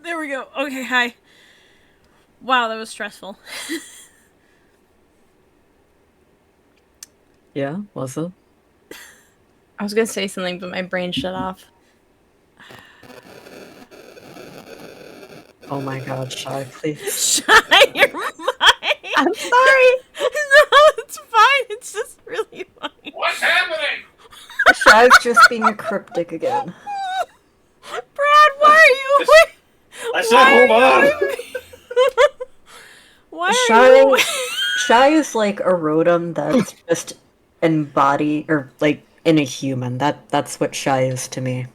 There we go. Okay, hi. Wow, that was stressful. Yeah, was it? I was gonna say something, but my brain shut off. Oh my god, Shy, please. Shut your mind. I'm sorry. No, it's fine. It's just really funny. What's happening? Shy's just being cryptic again. Brad, why are you? I said, hold on. Why are you? Shy is like a rotom that's just embodied, or like in a human. That's what Shy is to me.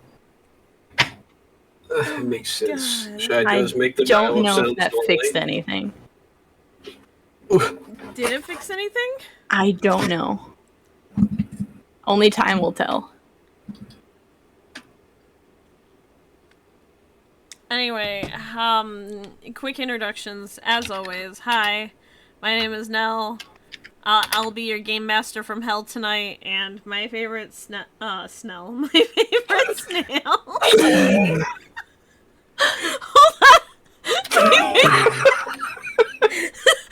It makes sense. God. Shy does make the Don't dial-up know sounds if that normally. fixed anything. Did it fix anything? I don't know. Only time will tell. Anyway, quick introductions as always. Hi, my name is Nell. I'll be your game master from hell tonight, and my favorite my favorite snail. Hold on.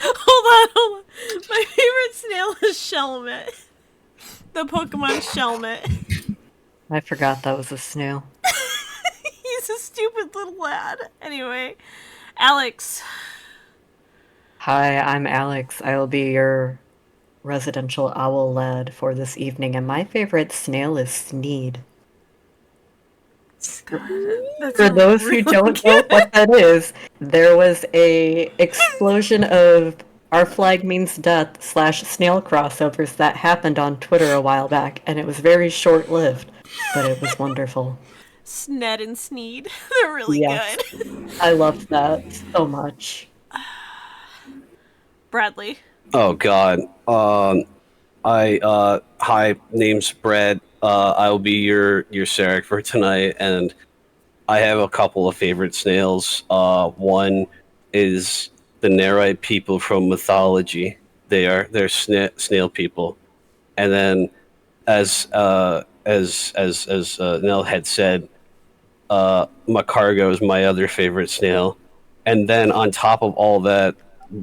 hold on. My favorite snail is Shelmet. The Pokemon Shelmet. I forgot that was a snail. He's a stupid little lad. Anyway, Alex. Hi, I'm Alex. I will be your residential owl lad for this evening, and my favorite snail is Sneed. For those who don't know what that is, there was a explosion of Our Flag Means Death / snail crossovers that happened on Twitter a while back, and it was very short-lived, but it was wonderful. Sned and Sneed. They're really Yes. good. I loved that so much. Bradley. Oh God. Hi, name's Brad. I will be your Sarek for tonight, and I have a couple of favorite snails. One is the Nerite people from mythology. They're snail people, and then as Nell had said, Macargo is my other favorite snail, and then on top of all that,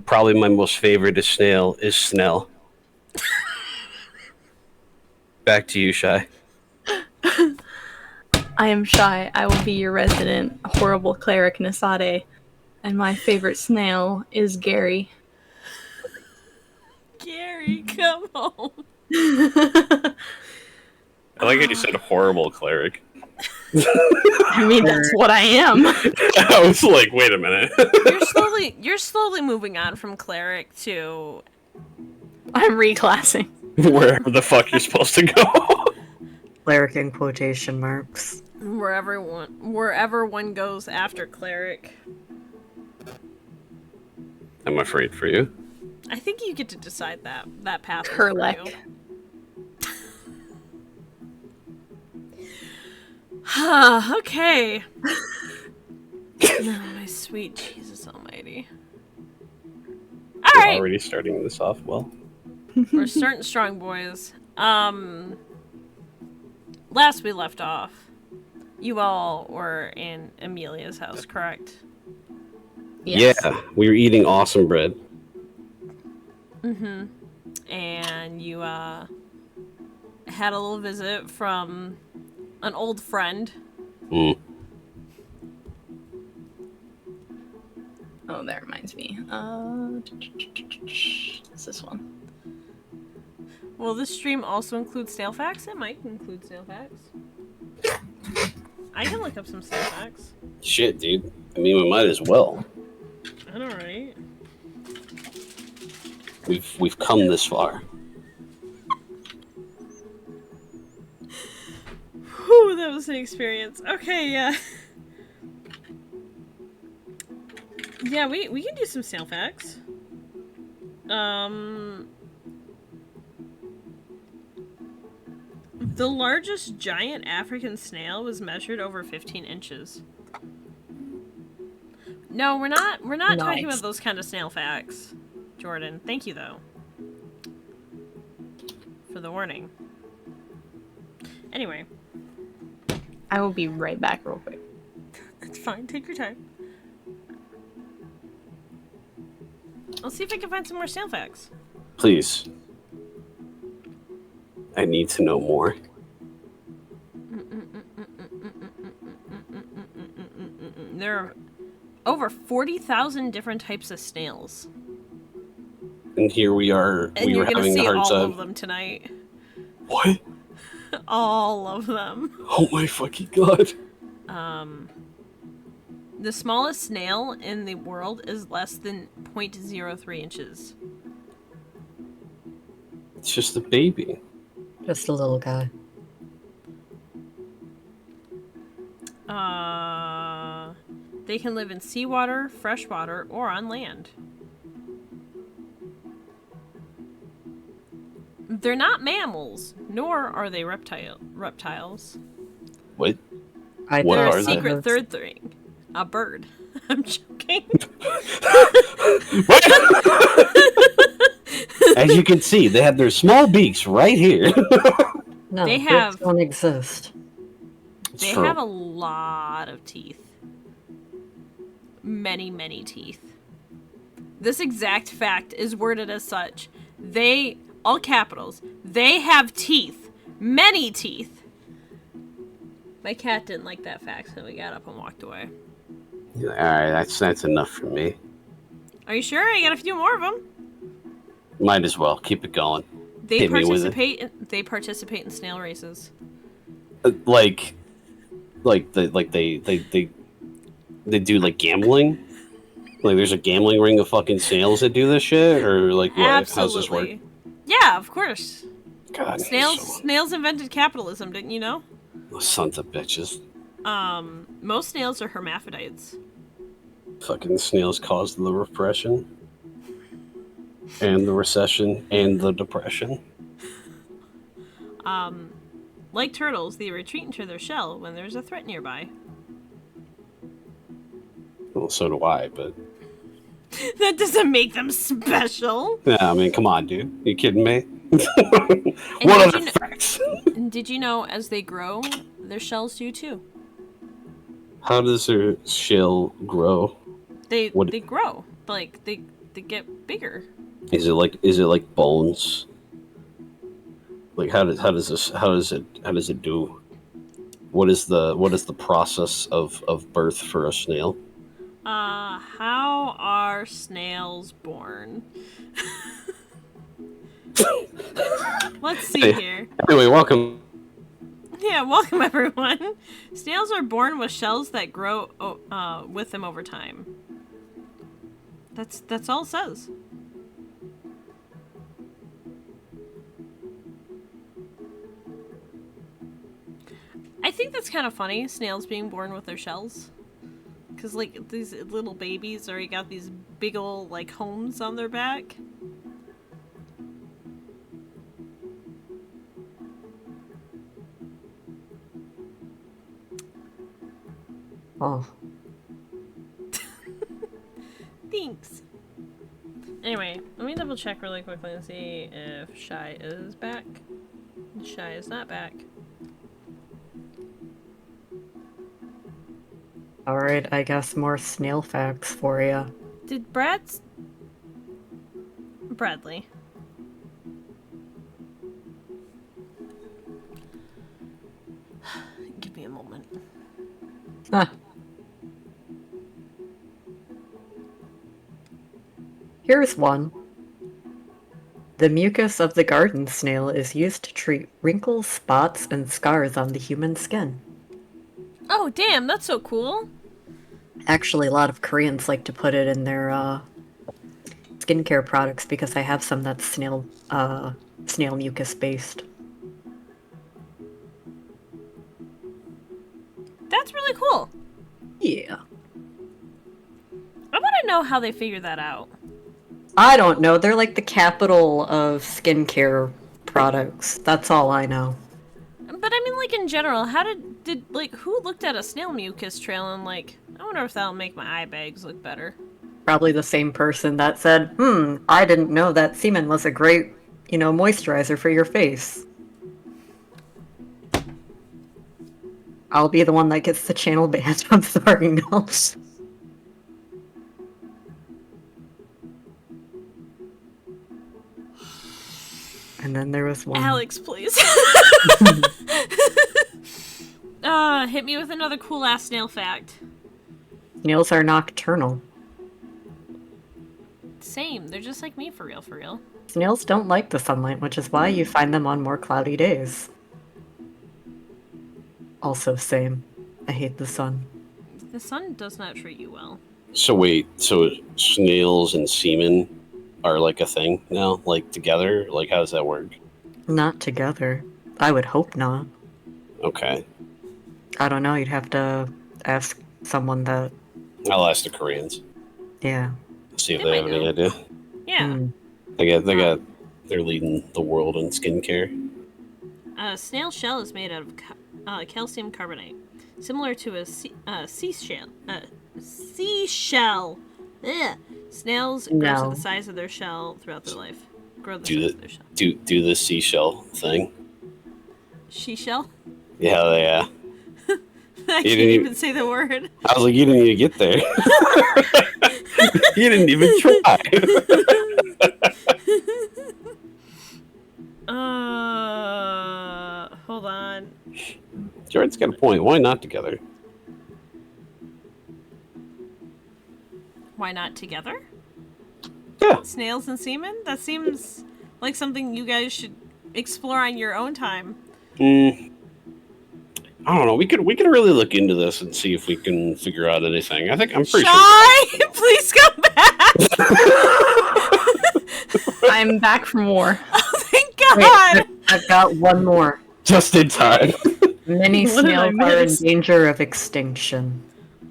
probably my most favorite snail is Snell. Back to you, Shy. I am Shy. I will be your resident horrible cleric Nasade. And my favorite snail is Gary. Gary, come home. I like how you said horrible cleric. I mean, that's what I am. I was like, wait a minute. You're slowly moving on from cleric to I'm reclassing. Wherever the fuck you're supposed to go. Cleric in quotation marks. wherever one goes after cleric. I'm afraid for you. I think you get to decide that path. Kerlek. Okay. No, my sweet Jesus Almighty. All We're right, already starting this off well. we're starting strong, boys. Last we left off, you all were in Amelia's house, correct? Yes. Yeah, we were eating awesome bread. Mm-hmm. And you had a little visit from an old friend. Mm. Oh, that reminds me. It's this one. Will this stream also include stale facts? It might include stale facts. I can look up some stale facts. Shit, dude. I mean, we might as well. I know, right? We've come this far. Whew, that was an experience. Okay, yeah. Yeah, we can do some stale facts. The largest giant African snail was measured over 15 inches. No, we're not talking Nice. about those kind of snail facts, Jordan. Thank you, though, for the warning. Anyway. I will be right back real quick. It's fine. Take your time. Let's see if I can find some more snail facts. Please. I need to know more. There are over 40,000 different types of snails. And here we are. And We you're were gonna having see a hard all time. of them tonight. What? All of them. Oh my fucking god. The smallest snail in the world is less than 0.03 inches. It's just a baby. Just a little guy. They can live in seawater, freshwater, or on land. They're not mammals, nor are they reptiles. What? What They're are a they? secret third thing. A bird. I'm joking. As you can see, they have their small beaks right here. No, They birds have- don't exist. They have a lot of teeth. Many, many teeth. This exact fact is worded as such. They, all capitals, they have teeth. Many teeth. My cat didn't like that fact, so we got up and walked away. Alright, that's enough for me. Are you sure? I got a few more of them. Might as well. Keep it going. They Hit me with it. participate in snail races. Like they do like gambling? Like there's a gambling ring of fucking snails that do this shit? Or like what? Absolutely. How's this work? Yeah, of course. God, Snails invented capitalism, didn't you know? Sons of bitches. Most snails are hermaphrodites. Fucking snails caused the repression. And the recession and the depression. Like turtles, they retreat into their shell when there's a threat nearby. Well, so do I, but That doesn't make them special. yeah, I mean, come on, dude. You kidding me? And What did are you the kn- facts? Did you know as they grow, their shells do too? How does their shell grow? They What- they grow. Like they get bigger. Is it like bones? Like how does it do? What is the process of birth for a snail? How are snails born? Let's see here. Anyway, welcome. Yeah, welcome everyone. Snails are born with shells that grow with them over time. That's all it says. I think that's kind of funny, snails being born with their shells. Because, like, these little babies already got these big ol', like, homes on their back. Oh. Thanks. Anyway, let me double check really quickly and see if Shy is back. Shy is not back. Alright, I guess more snail facts for you. Did Bradley. Give me a moment. Huh. Here's one. The mucus of the garden snail is used to treat wrinkles, spots, and scars on the human skin. Oh, damn, that's so cool. Actually, a lot of Koreans like to put it in their skincare products because I have some that's snail mucus based. That's really cool. Yeah. I want to know how they figured that out. I don't know. They're like the capital of skincare products. That's all I know. But I mean, like, in general, how did who looked at a snail mucus trail and, like, I wonder if that'll make my eye bags look better. Probably the same person that said, I didn't know that semen was a great, moisturizer for your face. I'll be the one that gets the channel banned. I'm sorry, no. And then there was one. Alex, please. Hit me with another cool ass snail fact. Snails are nocturnal. Same. They're just like me, for real, for real. Snails don't like the sunlight, which is why you find them on more cloudy days. Also same. I hate the sun. The sun does not treat you well. So wait, so snails and semen are like a thing now, like together? Like how does that work? Not together. I would hope not. Okay, I don't know, you'd have to ask someone that... I'll ask the Koreans. Yeah. See if They they have might any know. idea. Yeah. They're leading the world in skincare. Snail shell is made out of calcium carbonate, similar to a seashell. Seashell. Ugh. Snails grow to No. the size of their shell throughout their life. Grow the Do size the of their shell. do the seashell thing. She-shell? Yeah. I can't didn't even say the word. I was like, you didn't even get there. You didn't even try. Hold on. Jordan's got a point. Why not together? Why not together? Yeah. Snails and semen? That seems like something you guys should explore on your own time. I don't know. We could really look into this and see if we can figure out anything. I'm pretty sure. Shy! Please come back! I'm back from war. Oh, thank Wait, God! I've got one more. Just in time. Many What did I snails are in miss? danger of extinction.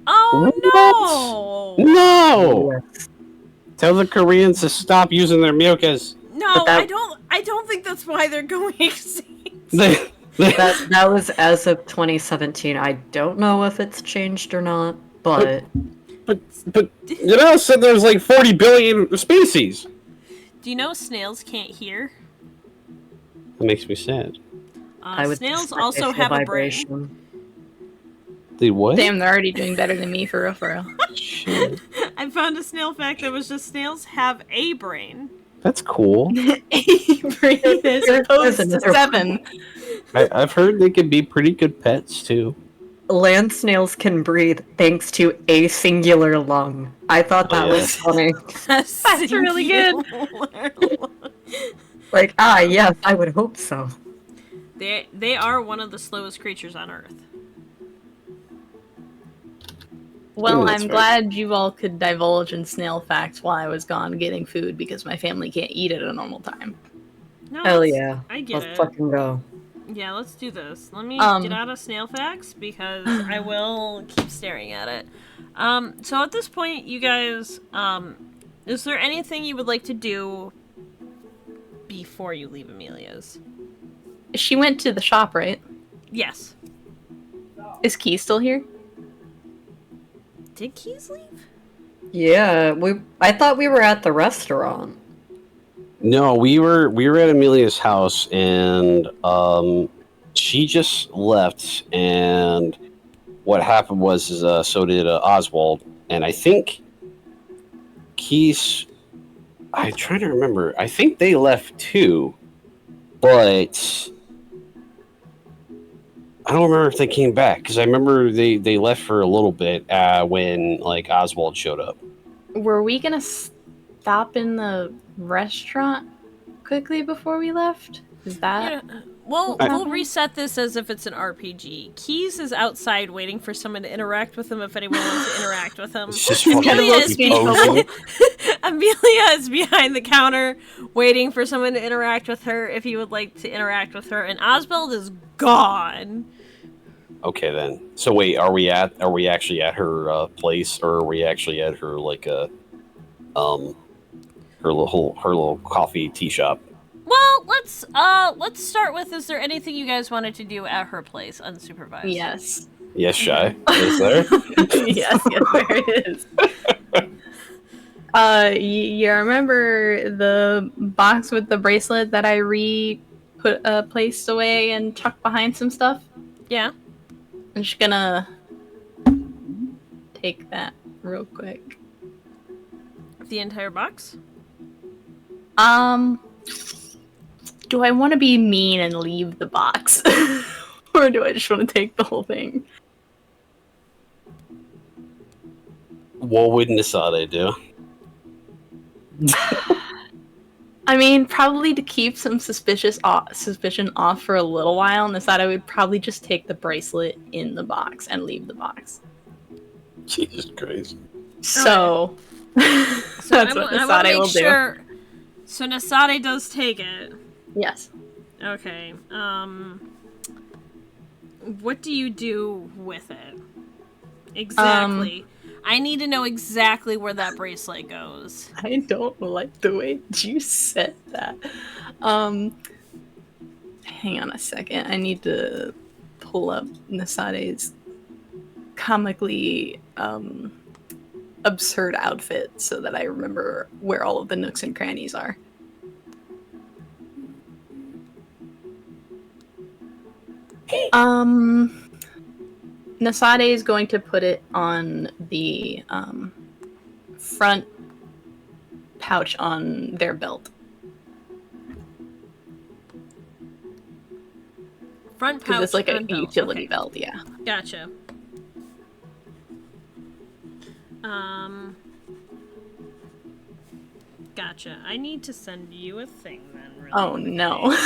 Oh, no! No! Yes. Tell the Koreans to stop using their mucus. No, But that- I don't think that's why they're going extinct. That was as of 2017. I don't know if it's changed or not, but But you know, said there's like 40 billion species. Do you know snails can't hear? That makes me sad. I would Snails suspect also they feel have a brain. vibration. The what? Damn, they're already doing better than me, for real, for real. Shit. I found a snail fact that was just snails have a brain. That's cool. Brain is opposed to 7. I've heard they can be pretty good pets too. Land snails can breathe thanks to a singular lung. I thought that was funny. That's really good. Like, yes, I would hope so. They are one of the slowest creatures on Earth. Well, that's I'm fair. glad you all could divulge in snail facts while I was gone getting food because my family can't eat at a normal time. No, Hell it's- yeah. I get Let's it. fucking go. Yeah, let's do this. Let me Um, get out of snail facts because I will keep staring at it. So at this point, you guys, is there anything you would like to do before you leave Amelia's? She went to the shop, right? Yes. Is Key still here? Did Keys leave? Yeah, I thought we were at the restaurant. No, we were at Amelia's house, and she just left. And what happened was, so did Oswald, and I think Keys. I'm trying to remember. I think they left too, but I don't remember if they came back because I remember they left for a little bit when like Oswald showed up. Were we gonna stop in the restaurant quickly before we left? Is that... Yeah, we'll reset this as if it's an RPG. Keys is outside waiting for someone to interact with him if anyone wants to interact with him. It's just fucking Amelia is, imposing. Amelia is behind the counter waiting for someone to interact with her if you would like to interact with her, and Oswald is gone. Okay then. So wait, are we actually at her place, or are we actually at her like her little coffee tea shop? Well, let's start with, is there anything you guys wanted to do at her place unsupervised? Yes. Yes, Shy. Is there? Yes, there it is. You remember the box with the bracelet that I placed away and tucked behind some stuff? Yeah. I'm just gonna take that real quick. The entire box? do I want to be mean and leave the box? Or do I just want to take the whole thing? What would Nasade do? I mean, probably to keep some suspicion off for a little while, Nasade would probably just take the bracelet in the box and leave the box. Jesus Christ. So, that's what Nasade will do. So Nasade does take it. Yes. Okay. What do you do with it? Exactly. I need to know exactly where that bracelet goes. I don't like the way you said that. Hang on a second. I need to pull up Nasade's comically absurd outfit so that I remember where all of the nooks and crannies are. Nasade is going to put it on the front pouch on their belt. Front pouch. Because it's like a belt. utility belt, yeah. Gotcha. Gotcha. I need to send you a thing then. Really Oh no.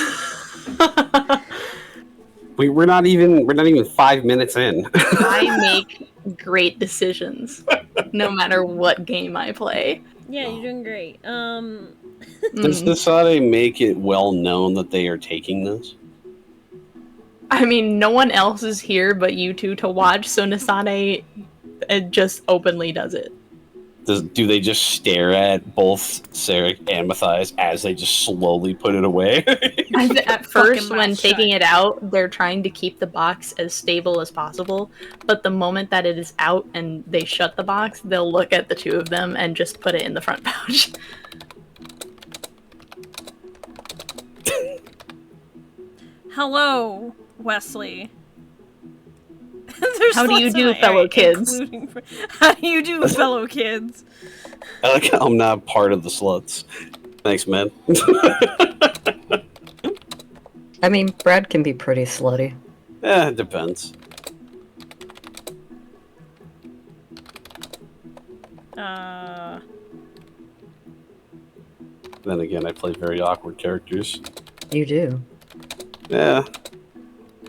We're not even 5 minutes in. I make great decisions, no matter what game I play. Yeah, you're doing great. Does Nasade make it well known that they are taking this? I mean, no one else is here but you two to watch, so Nasade just openly does it. Do they just stare at both Sarek and Matthias as they just slowly put it away? At first, when mouth taking shut. it out, they're trying to keep the box as stable as possible, but the moment that it is out and they shut the box, they'll look at the two of them and just put it in the front pouch. Hello, Wesley. How do you do, fellow kids? How do you do, fellow kids? I like how I'm not part of the sluts. Thanks, man. I mean, Brad can be pretty slutty. It depends. Then again, I play very awkward characters. You do. Yeah.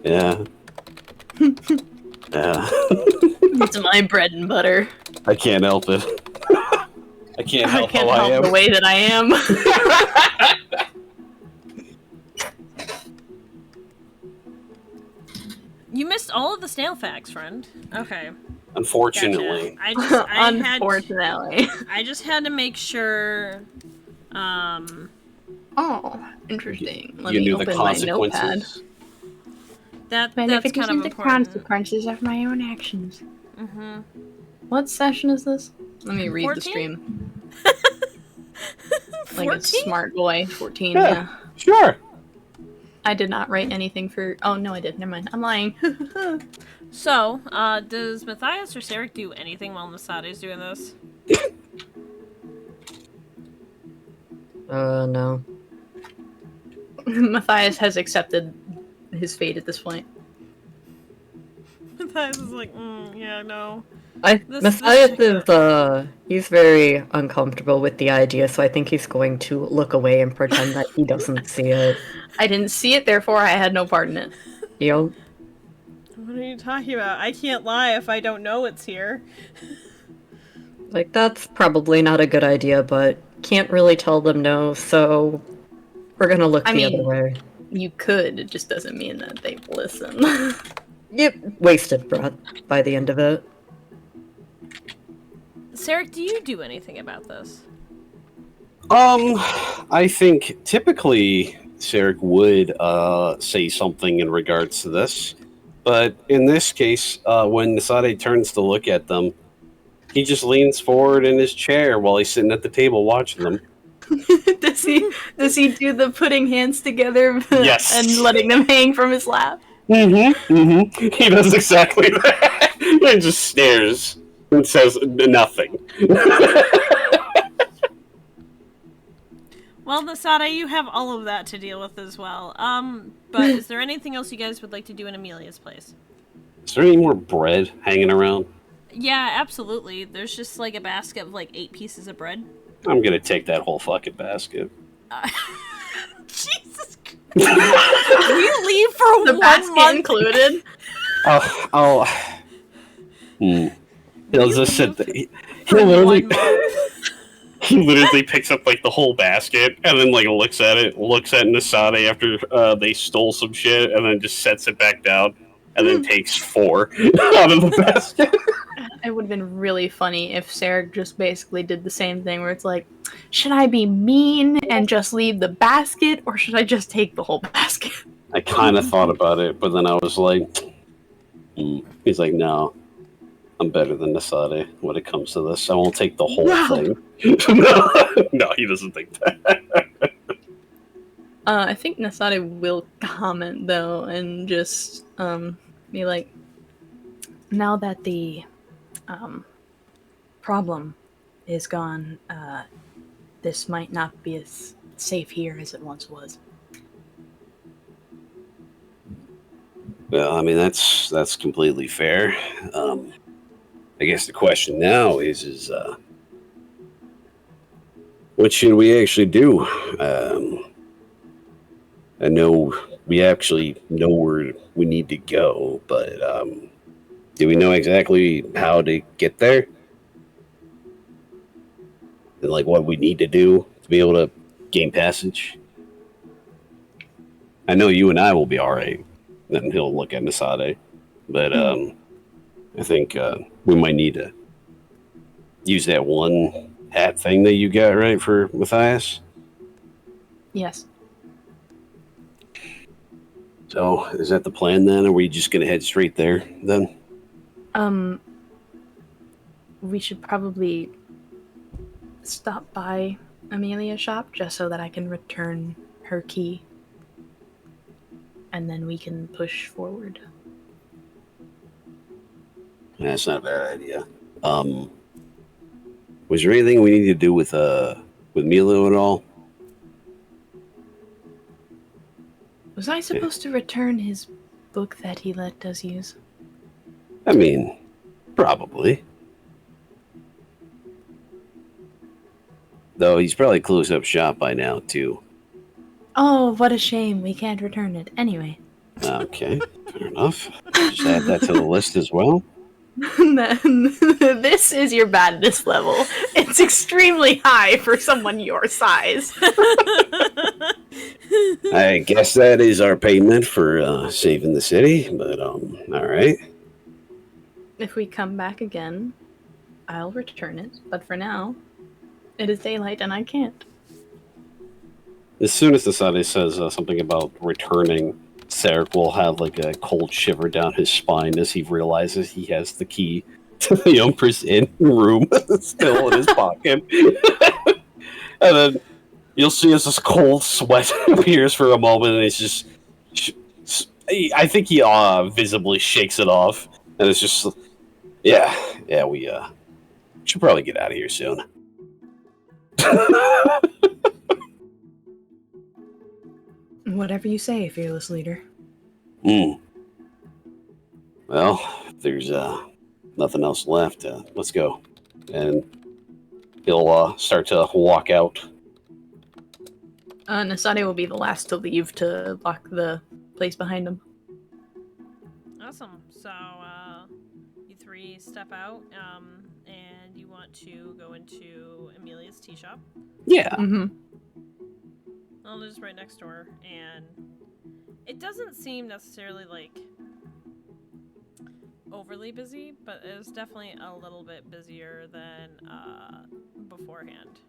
Yeah. Yeah. It's my bread and butter. I can't help it. I can't help how I am. The way that I am. You missed all of the snail facts, friend. Okay. Unfortunately. Gotcha. Unfortunately. I just had to make sure. Oh, interesting. Let You me knew the open my notepad. consequences. That's kind of important. consequences of my own actions. Mm-hmm. What session is this? Let me read 14? the stream. 14? Like a smart boy. 14, Yeah. yeah. Sure. I did not write anything for... Oh, no, I did. Never mind. I'm lying. So, does Matthias or Sarek do anything while Nasade's doing this? No. Matthias has accepted his fate at this point. Matthias is like, yeah, no. Matthias is, he's very uncomfortable with the idea, so I think he's going to look away and pretend that he doesn't see it. I didn't see it, therefore I had no part in it. Yo. What are you talking about? I can't lie if I don't know it's here. Like, that's probably not a good idea, but can't really tell them no, so we're gonna look the other way. You could, it just doesn't mean that they listen. Yep, wasted breath by the end of it. Sarek, do you do anything about this? I think typically Sarek would say something in regards to this, but in this case, when Nasade turns to look at them, he just leans forward in his chair while he's sitting at the table watching them. Does he do the putting hands together Yes. and letting them hang from his lap? He does exactly that. He just stares and says nothing. Well, Well, Nasada, you have all of that to deal with as well. But is there anything else you guys would like to do in Amelia's place? Is there any more bread hanging around? Yeah, absolutely. There's just like a basket of like 8 pieces of bread. I'm gonna take that whole fucking basket. Jesus Christ. We leave for The 1 basket month. included. He'll just sit there. For He'll literally... 1 month. He literally picks up like the whole basket and then like looks at Nasade after they stole some shit and then just sets it back down and then takes 4 out of the basket. It would have been really funny if Sarah just basically did the same thing where it's like, should I be mean and just leave the basket or should I just take the whole basket? I kind of thought about it, but then I was like, He's like, no, I'm better than Nasade when it comes to this. I won't take the whole thing. No, he doesn't think that. I think Nasade will comment though and just be like, now that the problem is gone, this might not be as safe here as it once was. Well, I mean, that's completely fair. I guess the question now is what should we actually do? I know we actually know where we need to go, but do we know exactly how to get there? And like what we need to do to be able to gain passage? I know you and I will be all right. Then he'll look at Nasade, but I think we might need to use that one hat thing that you got right for Matthias. Yes. So is that the plan then, or are we just gonna head straight there then? We should probably stop by Amelia's shop just so that I can return her key. And then we can push forward. That's not a bad idea. Was there anything we need to do with Milo at all? Was I supposed to return his book that he let us use? I mean, probably. Though he's probably closed up shop by now, too. Oh, what a shame. We can't return it. Anyway. Okay, fair enough. Just add that to the list as well. This is your badness level. It's extremely high for someone your size. I guess that is our payment for saving the city, but all right. If we come back again, I'll return it. But for now, it is daylight and I can't. As soon as Nasade says something about returning, Sarek will have like a cold shiver down his spine as he realizes he has the key to the Empress Inn room still in his pocket. And then you'll see as this cold sweat appears for a moment, and it's just... I think he visibly shakes it off, and it's just... Yeah, we should probably get out of here soon. Whatever you say, fearless leader. Well, if there's nothing else left, let's go. And he'll start to walk out. Nasade will be the last to leave to lock the place behind him. Awesome. So, you 3 step out, and you want to go into Amelia's tea shop. Yeah. Mm-hmm. Well, it's right next door, and it doesn't seem necessarily, like, overly busy, but it's definitely a little bit busier than, beforehand.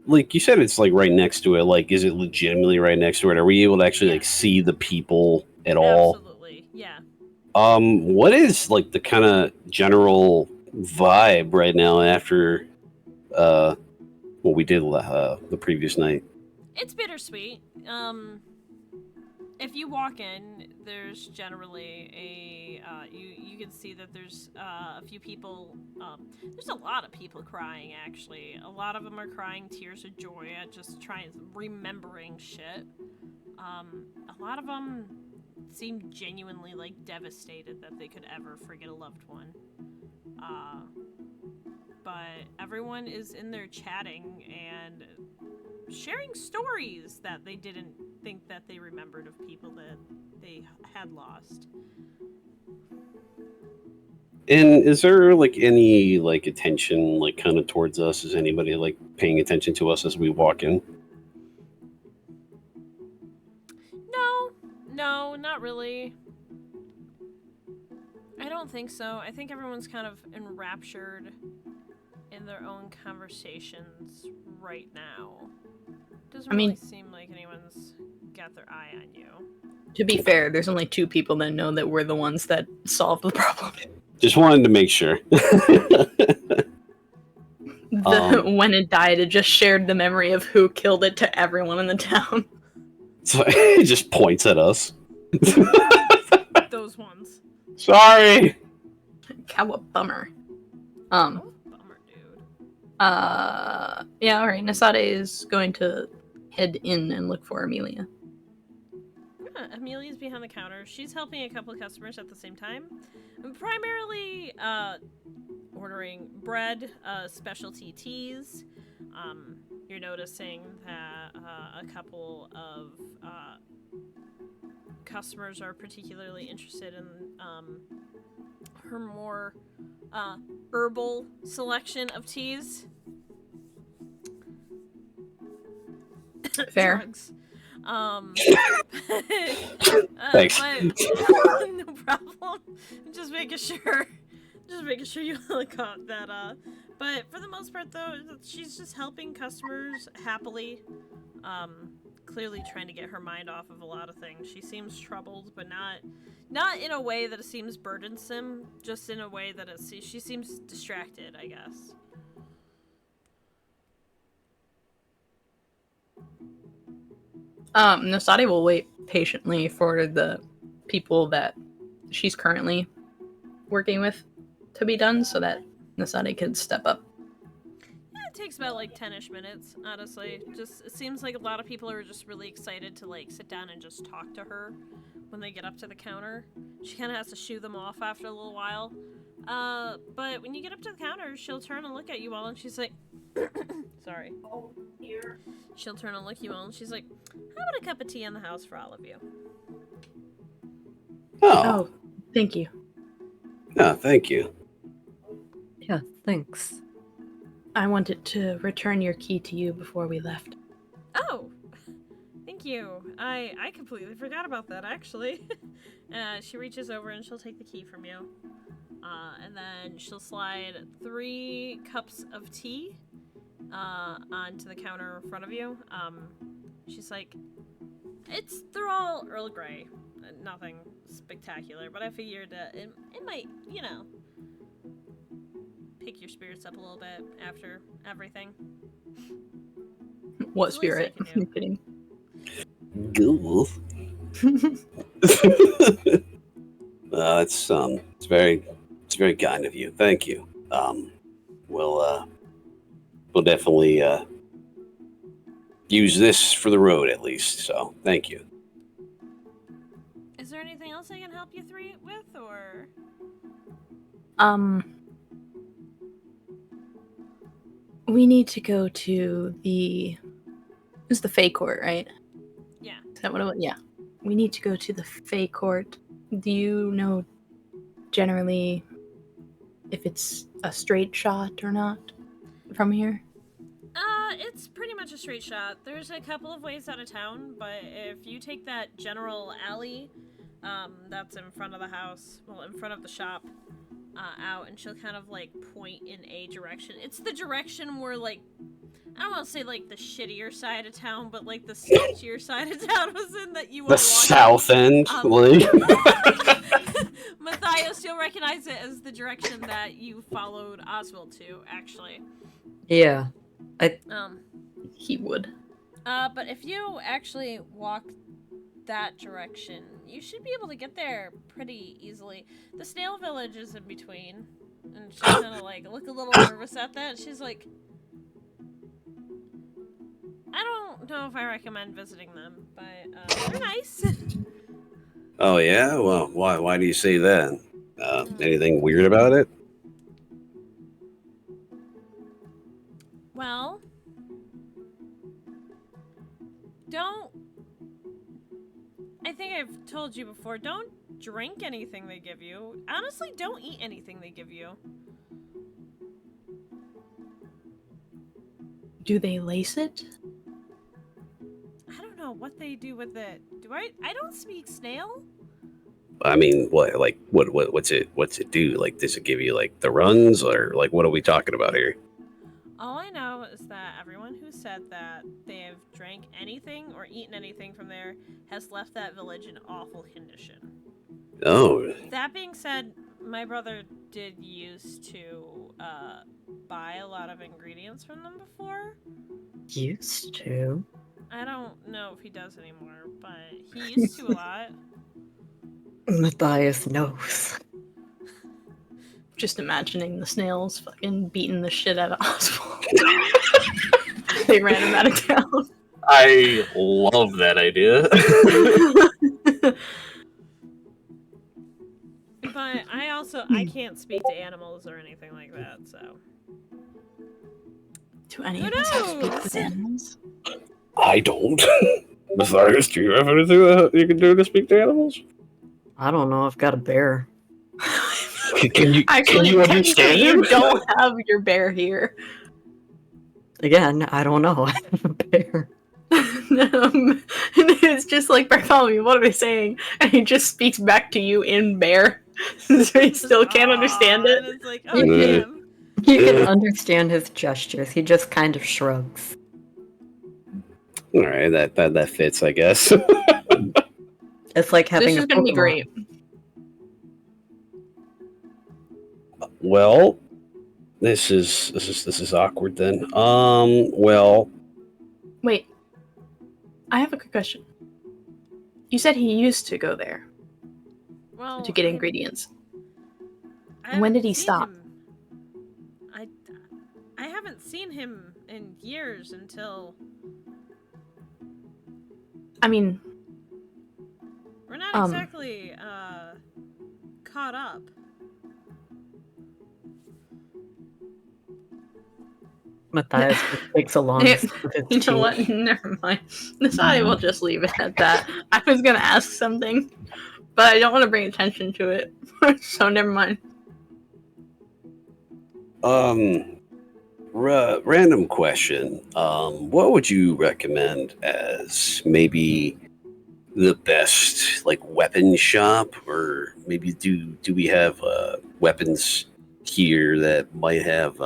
Like, you said it's, like, right next to it. Like, is it legitimately right next to it? Are we able to actually, like, see the people at all? Absolutely, yeah. What is, like, the kind of general vibe right now after, what we did the previous night? It's bittersweet. if you walk in, there's generally you can see that there's a few people. There's a lot of people crying. Actually, a lot of them are crying tears of joy at just remembering shit. A lot of them seem genuinely devastated that they could ever forget a loved one. But everyone is in there chatting and sharing stories that they didn't think that they remembered of people that they had lost. And is there any attention kind of towards us? Is anybody paying attention to us as we walk in? No, not really. I don't think so. I think everyone's kind of enraptured in their own conversations right now. Doesn't really seem like anyone's got their eye on you. To be fair, there's only 2 people that know that we're the ones that solved the problem. Just wanted to make sure. When it died, it just shared the memory of who killed it to everyone in the town. So it just points at us. Those ones. Sorry. God, what bummer. Bummer, dude. Yeah, alright. Nasade is going to head in and look for Amelia. Amelia's behind the counter. She's helping a couple of customers at the same time. Primarily ordering bread, specialty teas. You're noticing that a couple of customers are particularly interested in her more herbal selection of teas. Fair. Drugs. Thanks. No problem. Just making sure you caught that. But for the most part, though, she's just helping customers happily. Clearly trying to get her mind off of a lot of things. She seems troubled, but not in a way that it seems burdensome. Just in a way that she seems distracted, I guess. Nasade will wait patiently for the people that she's currently working with to be done so that Nasade can step up. Yeah, it takes about 10-ish minutes, honestly. Just, it seems like a lot of people are just really excited to sit down and just talk to her when they get up to the counter. She kind of has to shoo them off after a little while. But when you get up to the counter, she'll turn and look at you all and she's like, sorry. Oh, here. She'll turn and look at you all and she's like, how about a cup of tea in the house for all of you? Oh, thank you. Yeah, thank you. Yeah, thanks. I wanted to return your key to you before we left. Oh, thank you. I completely forgot about that, actually. She reaches over and she'll take the key from you. And then she'll slide 3 cups of tea onto the counter in front of you. She's like, they're all Earl Grey. Nothing spectacular, but I figured it might, pick your spirits up a little bit after everything. What It's the least spirit? I can do. I'm kidding. Cool. It's very kind of you. Thank you. We'll definitely use this for the road at least. So thank you. Is there anything else I can help you 3 with, or? We need to go to it's the Fae Court, right? Yeah. Is that what it was? Yeah. We need to go to the Fae Court. Do you know generally if it's a straight shot or not from here? It's pretty much a straight shot. There's a couple of ways out of town, but if you take that general alley, that's in front of the house, in front of the shop, out, and she'll kind of point in a direction. It's the direction where I don't want to say the shittier side of town, but the sketchier side of town was in that you The south end, Matthias, you'll recognize it as the direction that you followed Oswald to, actually. Yeah. He would. But if you actually walk that direction. You should be able to get there pretty easily. The snail village is in between. And she's kind of like, look a little nervous at that. She's like, I don't know if I recommend visiting them, but they're nice. Oh yeah? Well, why do you say that? Anything weird about it? Well, I think I've told you before, don't drink anything they give you. Honestly, don't eat anything they give you. Do they lace it? I don't know what they do with it. I don't speak snail. I mean, what's it do? Like, does it give you like the runs, or like what are we talking about here? All I know is that everyone who said that they have drank anything or eaten anything from there has left that village in awful condition. Oh. That being said, my brother did used to buy a lot of ingredients from them before. Used to. I don't know if he does anymore, but he used to a lot. Matthias knows. Just imagining the snails fucking beating the shit out of Oswald. They ran him out of town. I love that idea. But I can't speak to animals or anything like that, so. Do any Who of us have to speak knows? with animals? I don't. Matthias, do you have anything that you can do to speak to animals? I don't know, I've got a bear. Can you understand you him? don't have your bear here. Again, I don't know. I have a bear. It's just like Bartholomew, what are they saying? And he just speaks back to you in bear. So he still can't understand And it. it's like, oh, Yeah. damn. You can understand his gestures. He just kind of shrugs. All right, that fits, I guess. It's like having This a is gonna be Pokemon. great. Well, this is awkward then. Well, Wait. I have a quick question. You said he used to go there Well, to get ingredients. I When did haven't he seen stop? him. I haven't seen him in years until I mean, we're not exactly caught up. Matthias just takes a long Yeah, sip of his you tea. know what? Never mind. Decided we'll just leave it at that. I was gonna ask something, but I don't want to bring attention to it. So never mind. Random question. What would you recommend as maybe the best like weapon shop, or maybe do we have weapons here that might have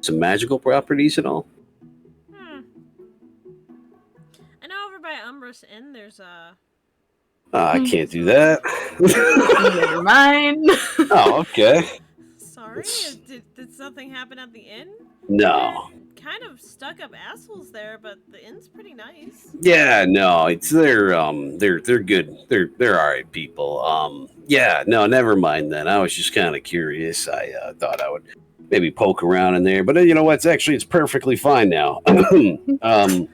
some magical properties at all? I know over by Umbrus Inn there's a. I can't do that. Never mind. Oh, okay. Sorry, It's- did something happen at the inn? No. Kind of stuck up assholes there, but the inn's pretty nice. Yeah, no, they're good. They're all right people. Yeah, no, never mind then. I was just kind of curious. I thought I would maybe poke around in there, but you know what? It's perfectly fine now. And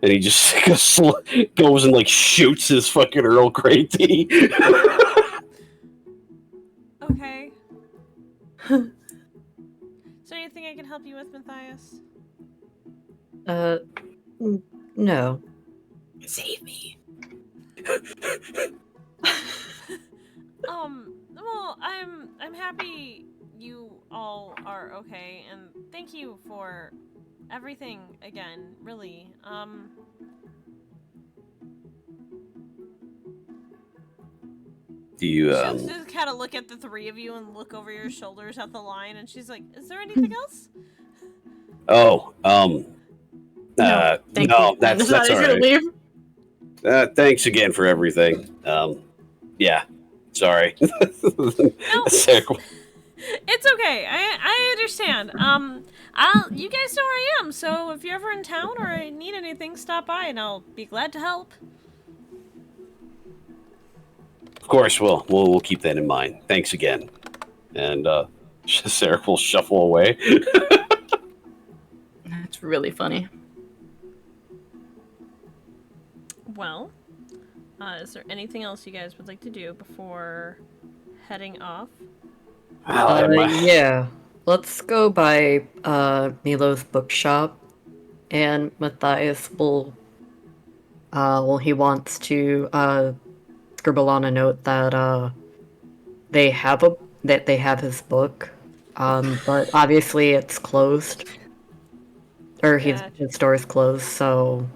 he just goes and like shoots his fucking Earl Grey tea. Okay. Is there anything I can help you with, Matthias? No. Save me. Well, I'm happy you all are okay, and thank you for everything again, really. Do you She'll just kind of look at the three of you and look over your shoulders at the line, and she's like, "Is there anything else?" No, thank no, you. that's He's all gonna right. leave. Thanks again for everything. Yeah, sorry. No, Sick. it's okay. I understand. You guys know where I am, so if you're ever in town or need anything, stop by, and I'll be glad to help. Of course, we'll keep that in mind. Thanks again. And Sarah will shuffle away. That's really funny. Well, is there anything else you guys would like to do before heading off? Yeah. Let's go by Milo's bookshop, and Matthias will he wants to scribble on a note that they have his book, but obviously it's closed, or his store is closed, so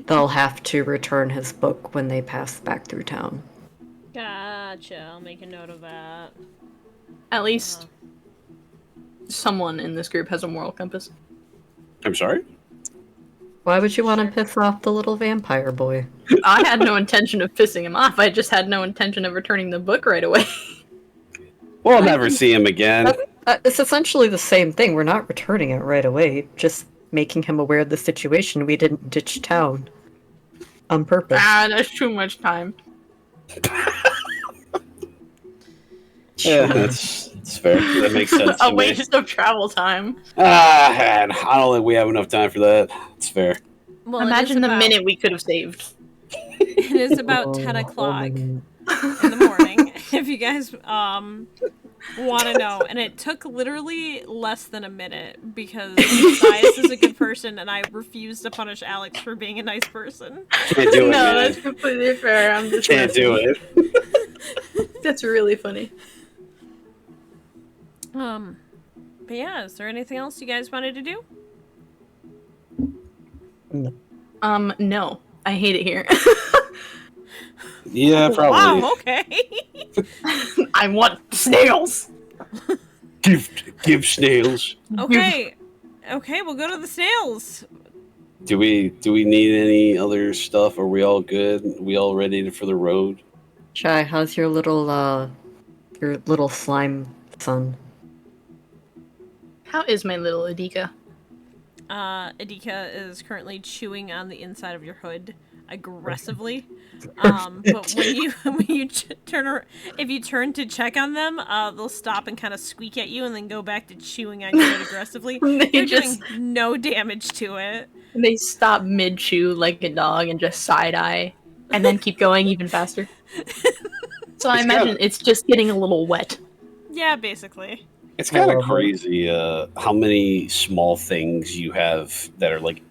they'll have to return his book when they pass back through town. Gotcha. I'll make a note of that. At least someone in this group has a moral compass. I'm sorry? Why would you want to piss off the little vampire boy? I had no intention of pissing him off. I just had no intention of returning the book right away. We'll never see him again. It's essentially the same thing. We're not returning it right away, just making him aware of the situation. We didn't ditch town on purpose. That's too much time. Yeah, that's fair. That makes sense to A me. waste of travel time. Man, I don't think we have enough time for that. It's fair. Well, Imagine the minute we could have saved. It is about 10 o'clock in the morning, if you guys want to know. And it took literally less than a minute because Matthias is a good person and I refuse to punish Alex for being a nice person. Can't do it, No, man. that's completely fair. I'm just Can't do it. That's really funny. But yeah, is there anything else you guys wanted to do? No. I hate it here. Yeah, probably. Wow, okay. I want snails. Give snails. Okay, we'll go to the snails. Do we need any other stuff? Are we all good? Are we all ready for the road? Shy, how's your little slime son? How is my little Adika? Adika is currently chewing on the inside of your hood aggressively. But when you if you turn to check on them, they'll stop and kind of squeak at you and then go back to chewing on your hood aggressively. They're doing no damage to it. They stop mid-chew like a dog and just side-eye, and then keep going even faster. So I imagine it's just getting a little wet. Yeah, basically. It's kind of crazy how many small things you have that are like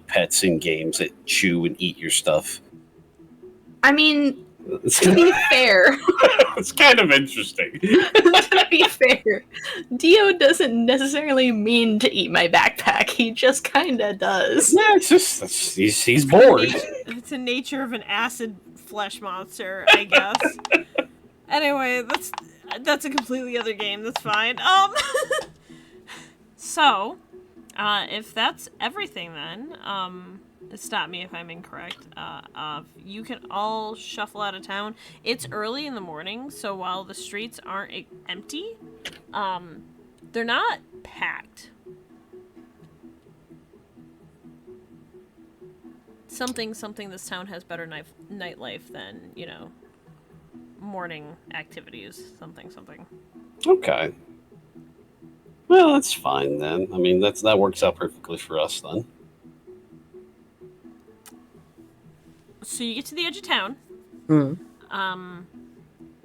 pets in games that chew and eat your stuff. I mean, to be fair, it's kind of interesting. to be fair, Dio doesn't necessarily mean to eat my backpack. He just kind of does. Yeah, it's just he's bored. It's the nature of an acid flesh monster, I guess. Anyway, that's a completely other game. That's fine. So, if that's everything, then stop me if I'm incorrect. You can all shuffle out of town. It's early in the morning, so while the streets aren't empty, they're not packed. Something. This town has better nightlife than, morning activities. Something. Okay. Well, that's fine then. I mean, that works out perfectly for us then. So you get to the edge of town.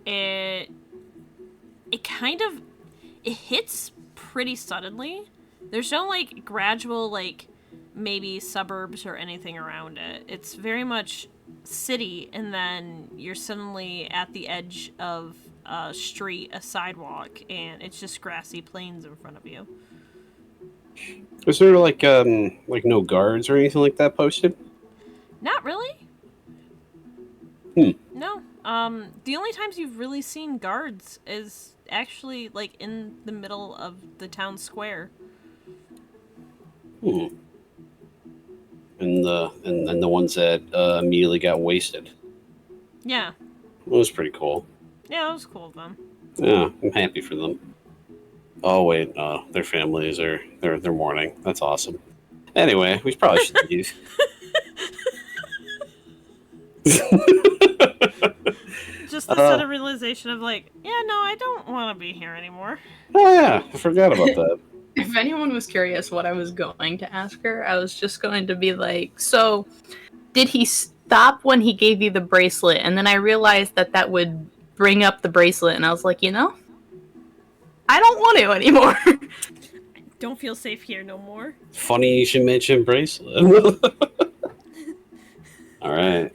It hits pretty suddenly. There's no gradual maybe suburbs or anything around it. It's very much city, and then you're suddenly at the edge of a street, a sidewalk, and it's just grassy plains in front of you. Is there no guards or anything like that posted? Not really. No. The only times you've really seen guards is actually in the middle of the town square. And the ones that immediately got wasted. Yeah. It was pretty cool. Yeah, it was cool of them. Yeah, I'm happy for them. Oh wait, their families they're mourning. That's awesome. Anyway, we probably should leave. Just the sudden realization of like, yeah, no, I don't want to be here anymore. Oh yeah, I forgot about that. If anyone was curious what I was going to ask her, I was just going to be like, so did he stop when he gave you the bracelet? And then I realized that would bring up the bracelet, and I was like, I don't want to anymore. Don't feel safe here no more. Funny you should mention bracelet. All right.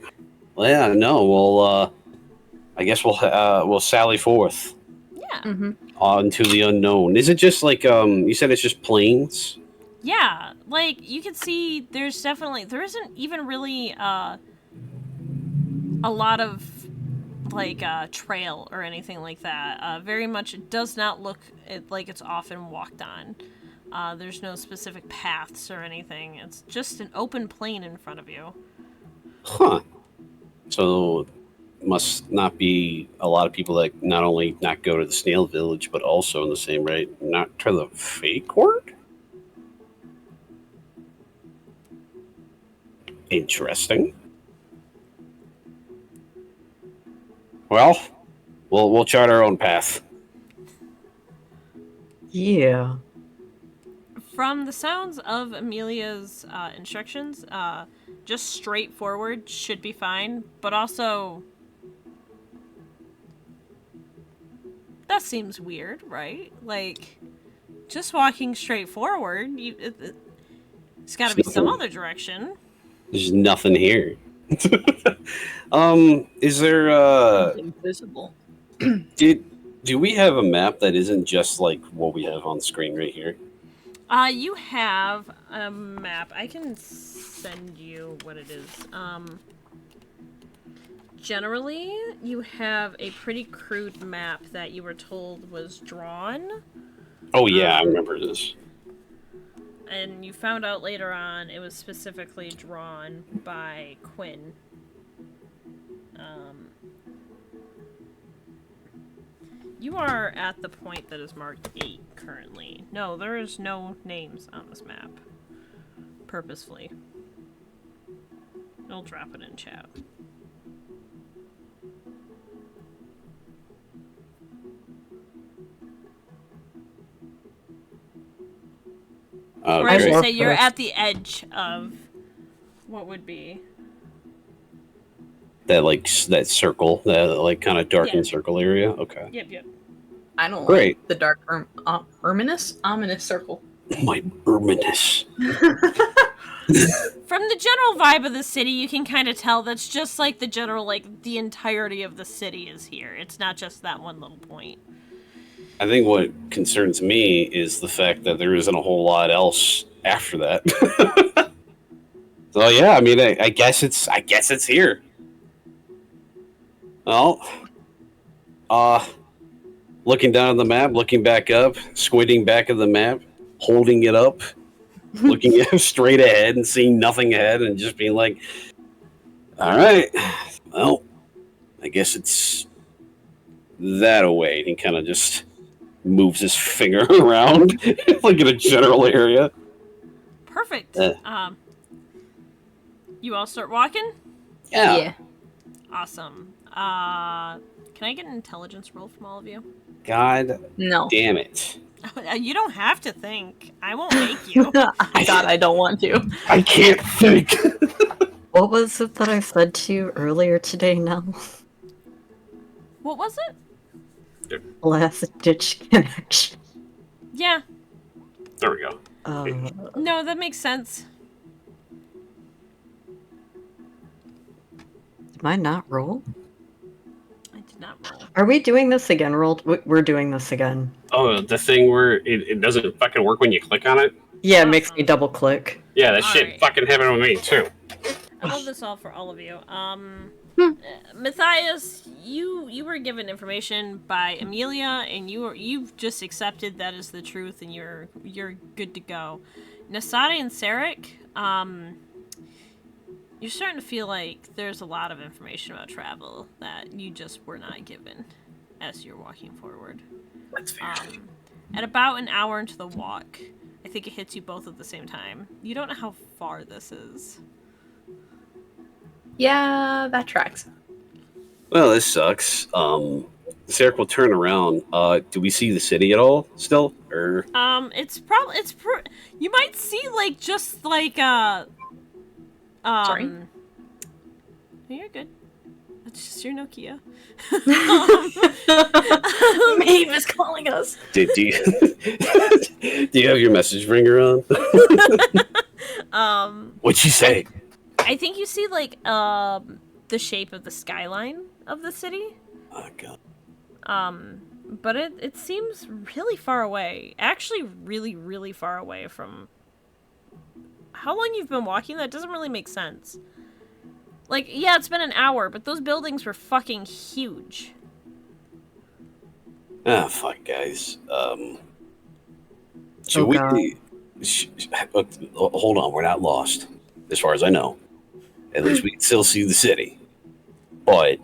Well, yeah, no. Well, I guess we'll sally forth Yeah. into the unknown. Is it just like you said? It's just plains. Yeah, like you can see, there isn't even really a lot of like trail or anything like that. Very much, it does not look like it's often walked on. There's no specific paths or anything. It's just an open plain in front of you. Huh. So must not be a lot of people that not only not go to the snail village, but also in the same rate not to the fake court? Interesting. Well, we'll chart our own path. Yeah. From the sounds of Amelia's instructions, just straightforward should be fine, but also that seems weird, right? Like, just walking straight forward, it's got to be some other direction. There's nothing here. Is there Invisible. do we have a map that isn't just like what we have on screen right here? You have a map. I can send you what it is. Generally, you have a pretty crude map that you were told was drawn. Oh yeah, I remember this. And you found out later on it was specifically drawn by Quinn. You are at the point that is marked 8 currently. No, there is no names on this map. Purposefully. I'll drop it in chat. Or I should say you're at the edge of what would be that circle, that like kind of darkened circle area. Okay. Yep. I don't like the dark ominous circle. My ominous. From the general vibe of the city, you can kind of tell that's just like the general, like the entirety of the city is here. It's not just that one little point. I think what concerns me is the fact that there isn't a whole lot else after that. So yeah, I mean, I guess it's here. Well, looking down at the map, looking back up, squinting back at the map, holding it up, looking straight ahead and seeing nothing ahead, and just being like, "All right, well, I guess it's that away." And he kind of just moves his finger around, like in a general area. Perfect. You all start walking? Yeah. Awesome. Can I get an intelligence roll from all of you? God No. damn it. You don't have to think. I won't make you. God, I don't want to. I can't think. What was it that I said to you earlier today, Nell? What was it? Last ditch connection. Yeah. There we go. No, that makes sense. Did I not roll? I did not roll. Are we doing this again, Rolled? We're doing this again. Oh, the thing where it doesn't fucking work when you click on it? Yeah, it makes me double click. Yeah, that All shit right. fucking happened with me, too. I love this all for all of you. Matthias, you were given information by Amelia, and you've just accepted that is the truth, and you're good to go. Nasadi and Sarek, you're starting to feel like there's a lot of information about travel that you just were not given as you're walking forward. That's fair. At about an hour into the walk, I think it hits you both at the same time. You don't know how far this is. Yeah, that tracks. Well, this sucks. Sarek will turn around. Do we see the city at all still? Or It's probably you might see like just like Sorry? no, you're good. It's just your Nokia. Maeve is calling us. do you do you have your message ringer on? What'd she say? I think you see like the shape of the skyline of the city. Oh god. But it seems really far away. Actually, really, really far away from how long you've been walking. That doesn't really make sense. Like, yeah, it's been an hour, but those buildings were fucking huge. Ah, fuck, guys. Should Oh, God. hold on, we're not lost, as far as I know. At least we can still see the city. But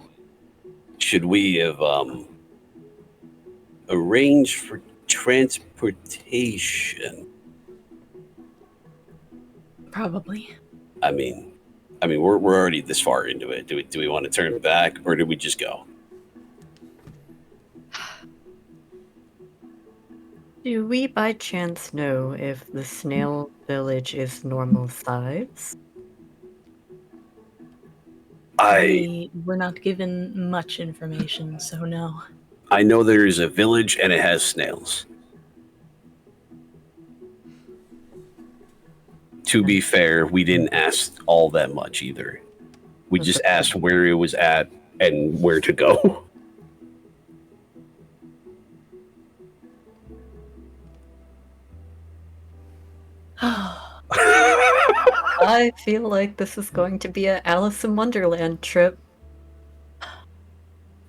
should we have arranged for transportation? Probably. I mean, we're already this far into it. Do we want to turn back, or do we just go? Do we by chance know if the snail village is normal size? We're not given much information, so no. I know there's a village and it has snails. To be fair, we didn't ask all that much either. We just asked where it was at and where to go. I feel like this is going to be a Alice in Wonderland trip.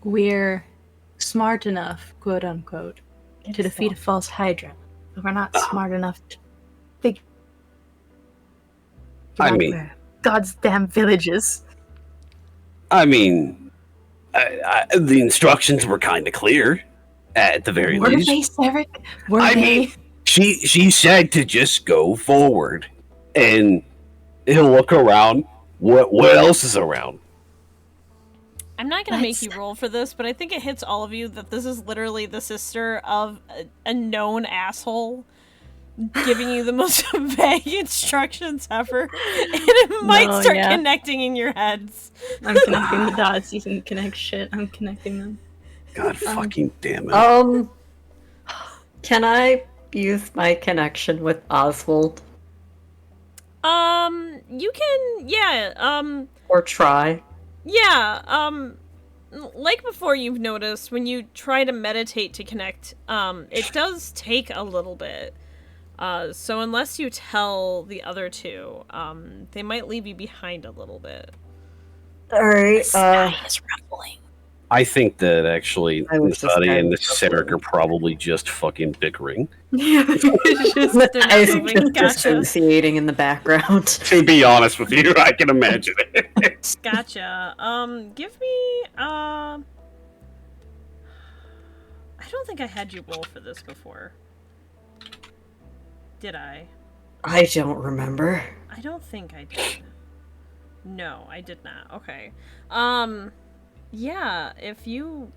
We're smart enough, quote unquote, to defeat a false Hydra, but we're not smart enough to figure I out mean- where God's damn villages. I mean, the instructions were kind of clear, at the very Were least. they, Sarek? Were I they? mean- She said to just go forward, and he'll look around. What else is around? I'm not gonna make you roll for this, but I think it hits all of you that this is literally the sister of a known asshole giving you the most vague instructions ever, and it might start connecting in your heads. I'm connecting the dots. You can connect shit. I'm connecting them. God fucking damn it! Can I use my connection with Oswald You can, yeah, or try? yeah, like before, you've noticed when you try to meditate to connect, it does take a little bit. So unless you tell the other two, they might leave you behind a little bit. All right. Sky is rumbling. I think that actually I was just Nasadi and kind of Sarek are probably just fucking bickering. Yeah, it's just They're not I'm moving, just gotcha. associating in the background. To be honest with you, I can imagine it. Gotcha. Give me, I don't think I had you roll for this before. Did I? I don't remember. I don't think I did. No, I did not. Okay. Yeah, if you...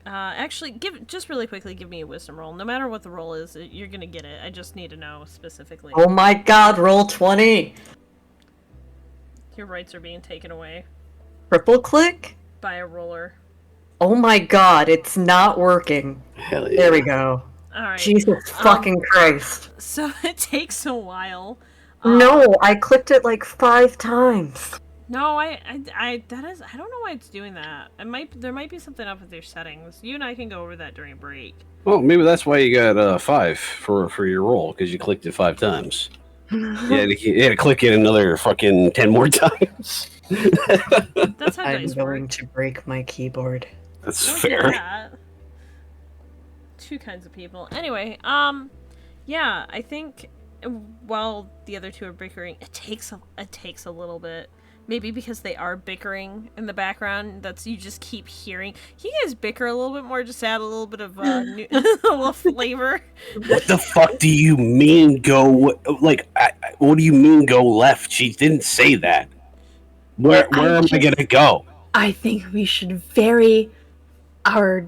actually, just really quickly, give me a wisdom roll. No matter what the roll is, you're gonna get it. I just need to know specifically. Oh my god, roll 20! Your rights are being taken away Triple click? by a roller. Oh my god, it's not working. Hell yeah. There we go. Alright. Jesus fucking Christ. So it takes a while. No, I clicked it like 5 times. No, I don't know why it's doing that. There might be something up with your settings. You and I can go over that during break. Well, maybe that's why you got 5 for your roll, because you clicked it 5 times. You had to click it another fucking 10 more times. That's how I'm dice going work. to break my keyboard. That's Don't do fair. that. Two kinds of people. Anyway, yeah, I think while the other two are bickering, it takes a little bit. Maybe because they are bickering in the background, you just keep hearing. Can you guys bicker a little bit more? Just add a little bit of a little flavor. What the fuck do you mean go? Like, what do you mean go left? She didn't say that. Where am I gonna go? I think we should vary our...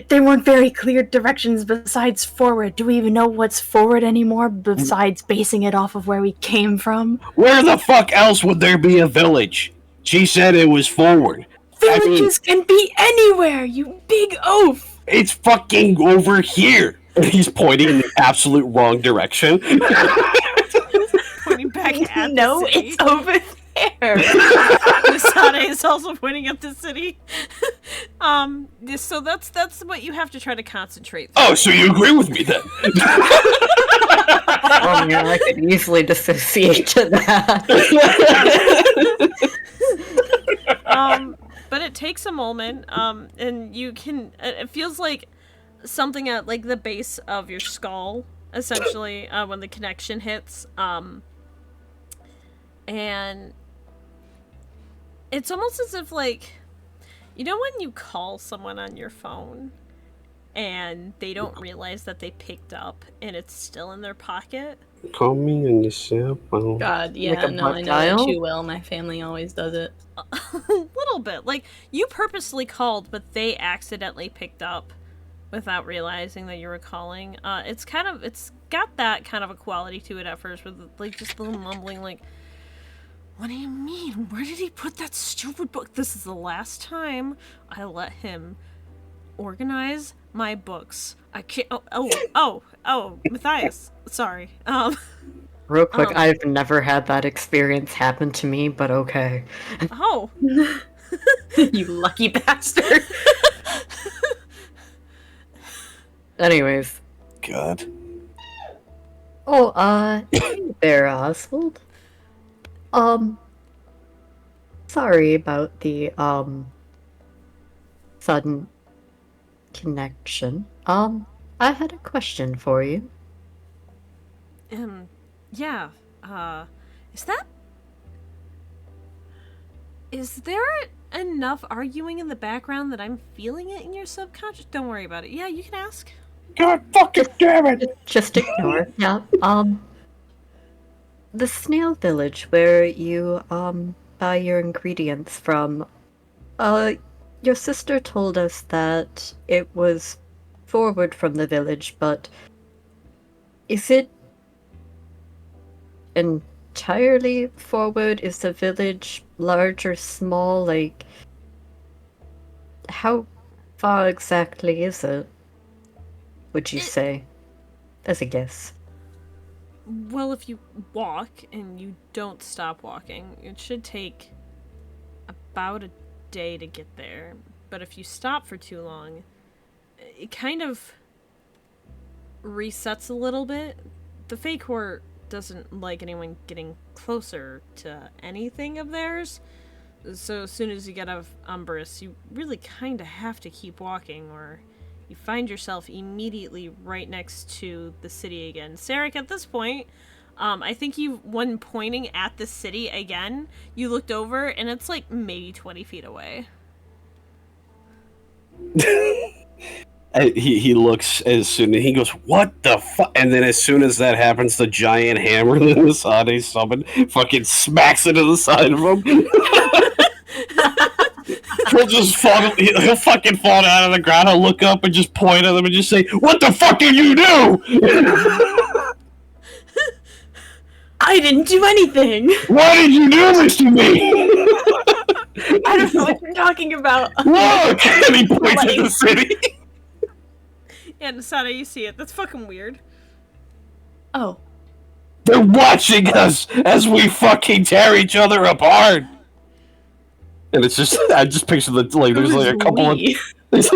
There weren't very clear directions besides forward. Do we even know what's forward anymore besides basing it off of where we came from? Where the fuck else would there be a village? She said it was forward. Villages can be anywhere, you big oaf! It's fucking over here. He's pointing in the absolute wrong direction. Pointing back at No, the city. it's over there. Misade is also pointing at the city. So that's what you have to try to concentrate. Oh, so you agree with me then? Oh yeah, I could easily dissociate to that. But it takes a moment, and you can. It feels like something at like the base of your skull, essentially, when the connection hits. And it's almost as if like, you know, when you call someone on your phone, and they don't realize that they picked up, and it's still in their pocket. Call me on your cell phone. God, yeah, Like a no, I know dial? it too well. My family always does it. A little bit. Like, you purposely called, but they accidentally picked up without realizing that you were calling. It's got that kind of a quality to it at first, with like just a little mumbling, like, what do you mean? Where did he put that stupid book? This is the last time I let him organize my books. I can't. Oh, Matthias. Sorry. Real quick, I've never had that experience happen to me, but okay. Oh. You lucky bastard. Anyways. God. Oh, hey there, Oswald. Sorry about the, sudden connection. I had a question for you. Yeah. Is there enough arguing in the background that I'm feeling it in your subconscious? Don't worry about it. Yeah, you can ask. God fucking damn it! Just ignore. Yeah, the snail village where you, buy your ingredients from, your sister told us that it was forward from the village, but is it entirely forward? Is the village large or small? Like, how far exactly is it, would you say? As a guess. Well, if you walk and you don't stop walking, it should take about a day to get there. But if you stop for too long, it kind of resets a little bit. The Fey Court doesn't like anyone getting closer to anything of theirs. So as soon as you get out of Umbrus, you really kind of have to keep walking, or you find yourself immediately right next to the city again. Sarek, at this point, I think when pointing at the city again, you looked over and it's like maybe 20 feet away. He looks as soon as he goes, what the fuck? And then as soon as that happens, the giant hammer that Masade summoned fucking smacks into the side of him. He'll fucking fall out of the ground. He'll look up and just point at them and just say, what the fuck did you do? I didn't do anything. Why did you do this to me? I don't know what you're talking about. Look! And he points at the city. Yeah, Nasada, you see it. That's fucking weird. Oh. They're watching us as we fucking tear each other apart. And it's just, I just picture there's like a couple of, there's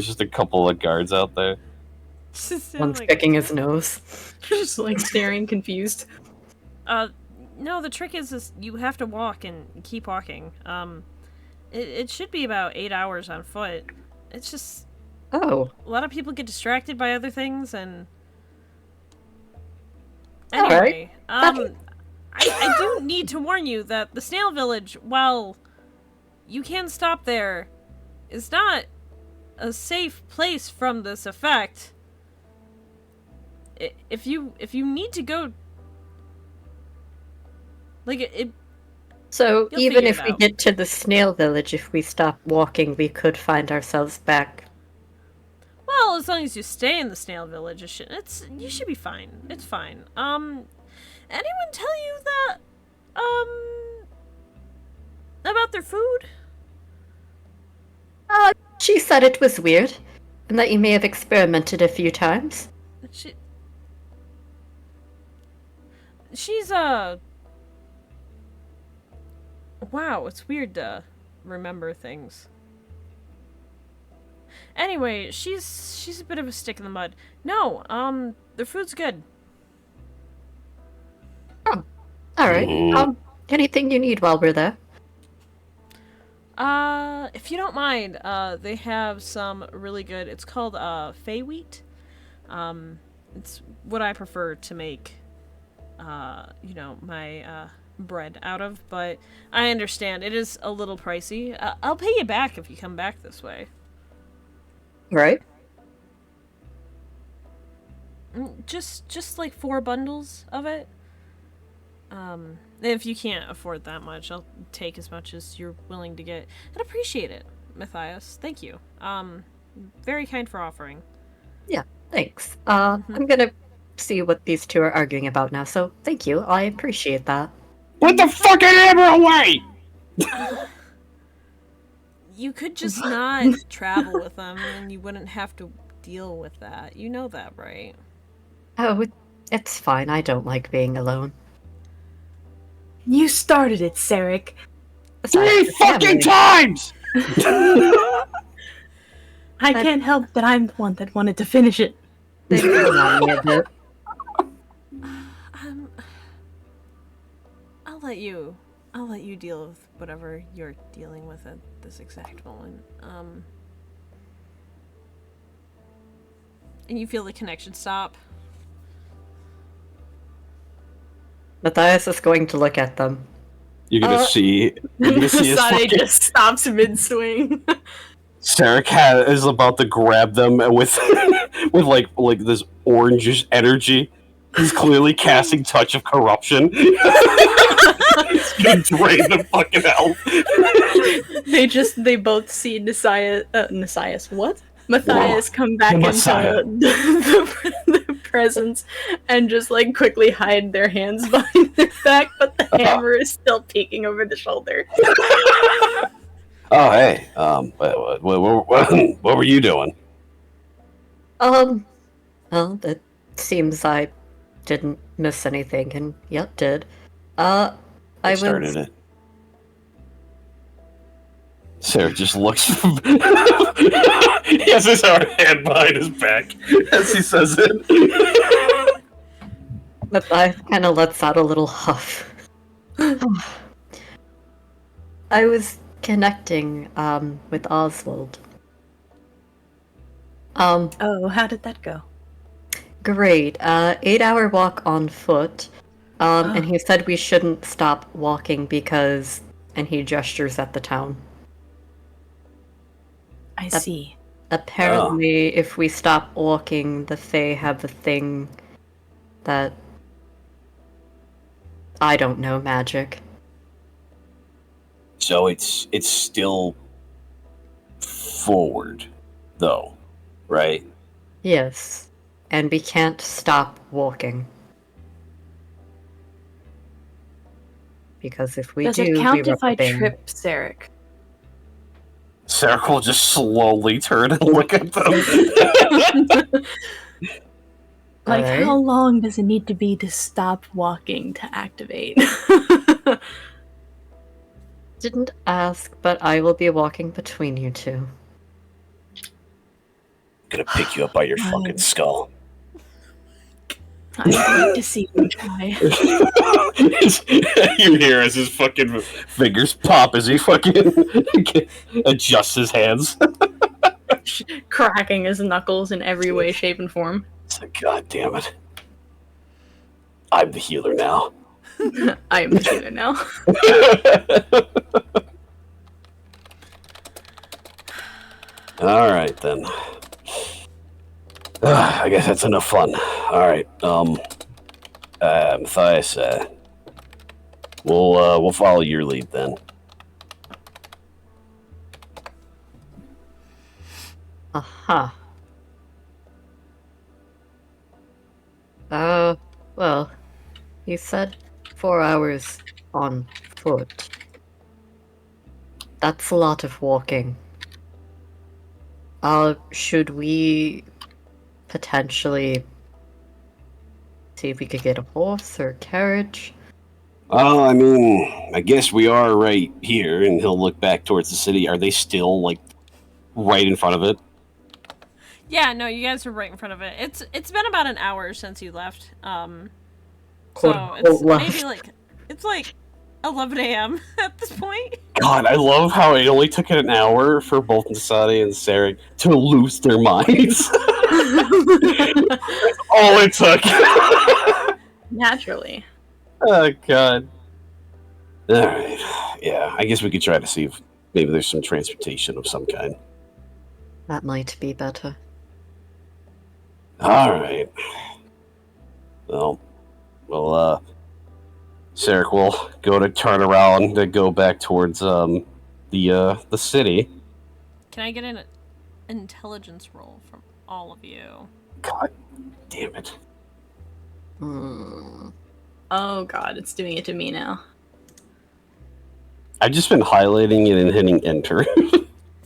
just a couple of guards out there. One's picking his nose. Just like staring confused. No, the trick is you have to walk and keep walking. It should be about 8 hours on foot. It's just... Oh. A lot of people get distracted by other things, and... Anyway, I do need to warn you that the Snail Village, while you can stop there, is not a safe place from this effect. If you need to go... Like, So You'll even figure if it we out. get to the snail village, if we stop walking, we could find ourselves back. Well, as long as you stay in the snail village, you should be fine. It's fine. Anyone tell you that about their food? She said it was weird, and that you may have experimented a few times. She's wow, it's weird to remember things. Anyway, she's a bit of a stick in the mud. No, their food's good. Oh, alright. Anything you need while we're there? If you don't mind, they have some really good, it's called, fey wheat. It's what I prefer to make, my, bread out of, but I understand it is a little pricey. I'll pay you back if you come back this way. Right. Just like 4 bundles of it. If you can't afford that much, I'll take as much as you're willing to get. I'd appreciate it, Matthias. Thank you. Very kind for offering. Yeah, thanks. I'm gonna see what these two are arguing about now, so thank you. I appreciate that. Put the fucking hammer away! You could just not travel with them, and you wouldn't have to deal with that. You know that, right? Oh, it's fine. I don't like being alone. You started it, Sarek. 3 fucking times! I can't help that I'm the one that wanted to finish it. They remind me a bit. I'll let you deal with whatever you're dealing with at this exact moment. And you feel the connection stop. Matthias is going to look at them. You're gonna see his Sade fucking... just stops mid-swing. Sarek is about to grab them with with like this orangish energy. He's clearly casting touch of corruption. He's gonna drain the fucking health. They both see Matthias come back into the presence and just like quickly hide their hands behind their back, but the hammer is still peeking over the shoulder. Oh hey, what were you doing? Well, it seems I didn't miss anything, and yep, did. I started it. Sarah just looks. He has his hand behind his back as he says it. Matthias kind of lets out a little huff. I was connecting, with Oswald. Oh, how did that go? Great. 8-hour walk on foot. And he said we shouldn't stop walking because... And he gestures at the town. I see. Apparently, if we stop walking, the Fae have a thing that... I don't know, magic. So it's still forward, though, right? Yes. And we can't stop walking. Because if we Does do, it count we if I rubber band. trip Sarek? Sarek will just slowly turn and look at them. Like, Alright. how long does it need to be to stop walking to activate? Didn't ask, but I will be walking between you two. Gonna pick you up by your fucking skull. I'd like to see you try. You hear as his fucking fingers pop as he fucking adjusts his hands. Cracking his knuckles in every way, shape, and form. It's like, God damn it. I'm the healer now. I am the healer now. Alright then. I guess that's enough fun. Alright, Matthias, We'll follow your lead then. Aha. Well, you said 4 hours on foot. That's a lot of walking. Should we potentially see if we could get a horse or a carriage? I mean, I guess we are right here, and he'll look back towards the city. Are they still, like, right in front of it? Yeah, no, you guys are right in front of it. It's been about an hour since you left. Quote, So unquote, it's left. maybe like it's like 11 a.m. at this point. God, I love how it only took it an hour for both Nasadi and Sarek to lose their minds. That's all it took. Naturally. Oh, God. Alright. Yeah, I guess we could try to see if maybe there's some transportation of some kind. That might be better. Alright. Well, Sarek will go to turn around to go back towards the city. Can I get an intelligence roll from all of you? God damn it. Oh god, it's doing it to me now. I've just been highlighting it and hitting enter.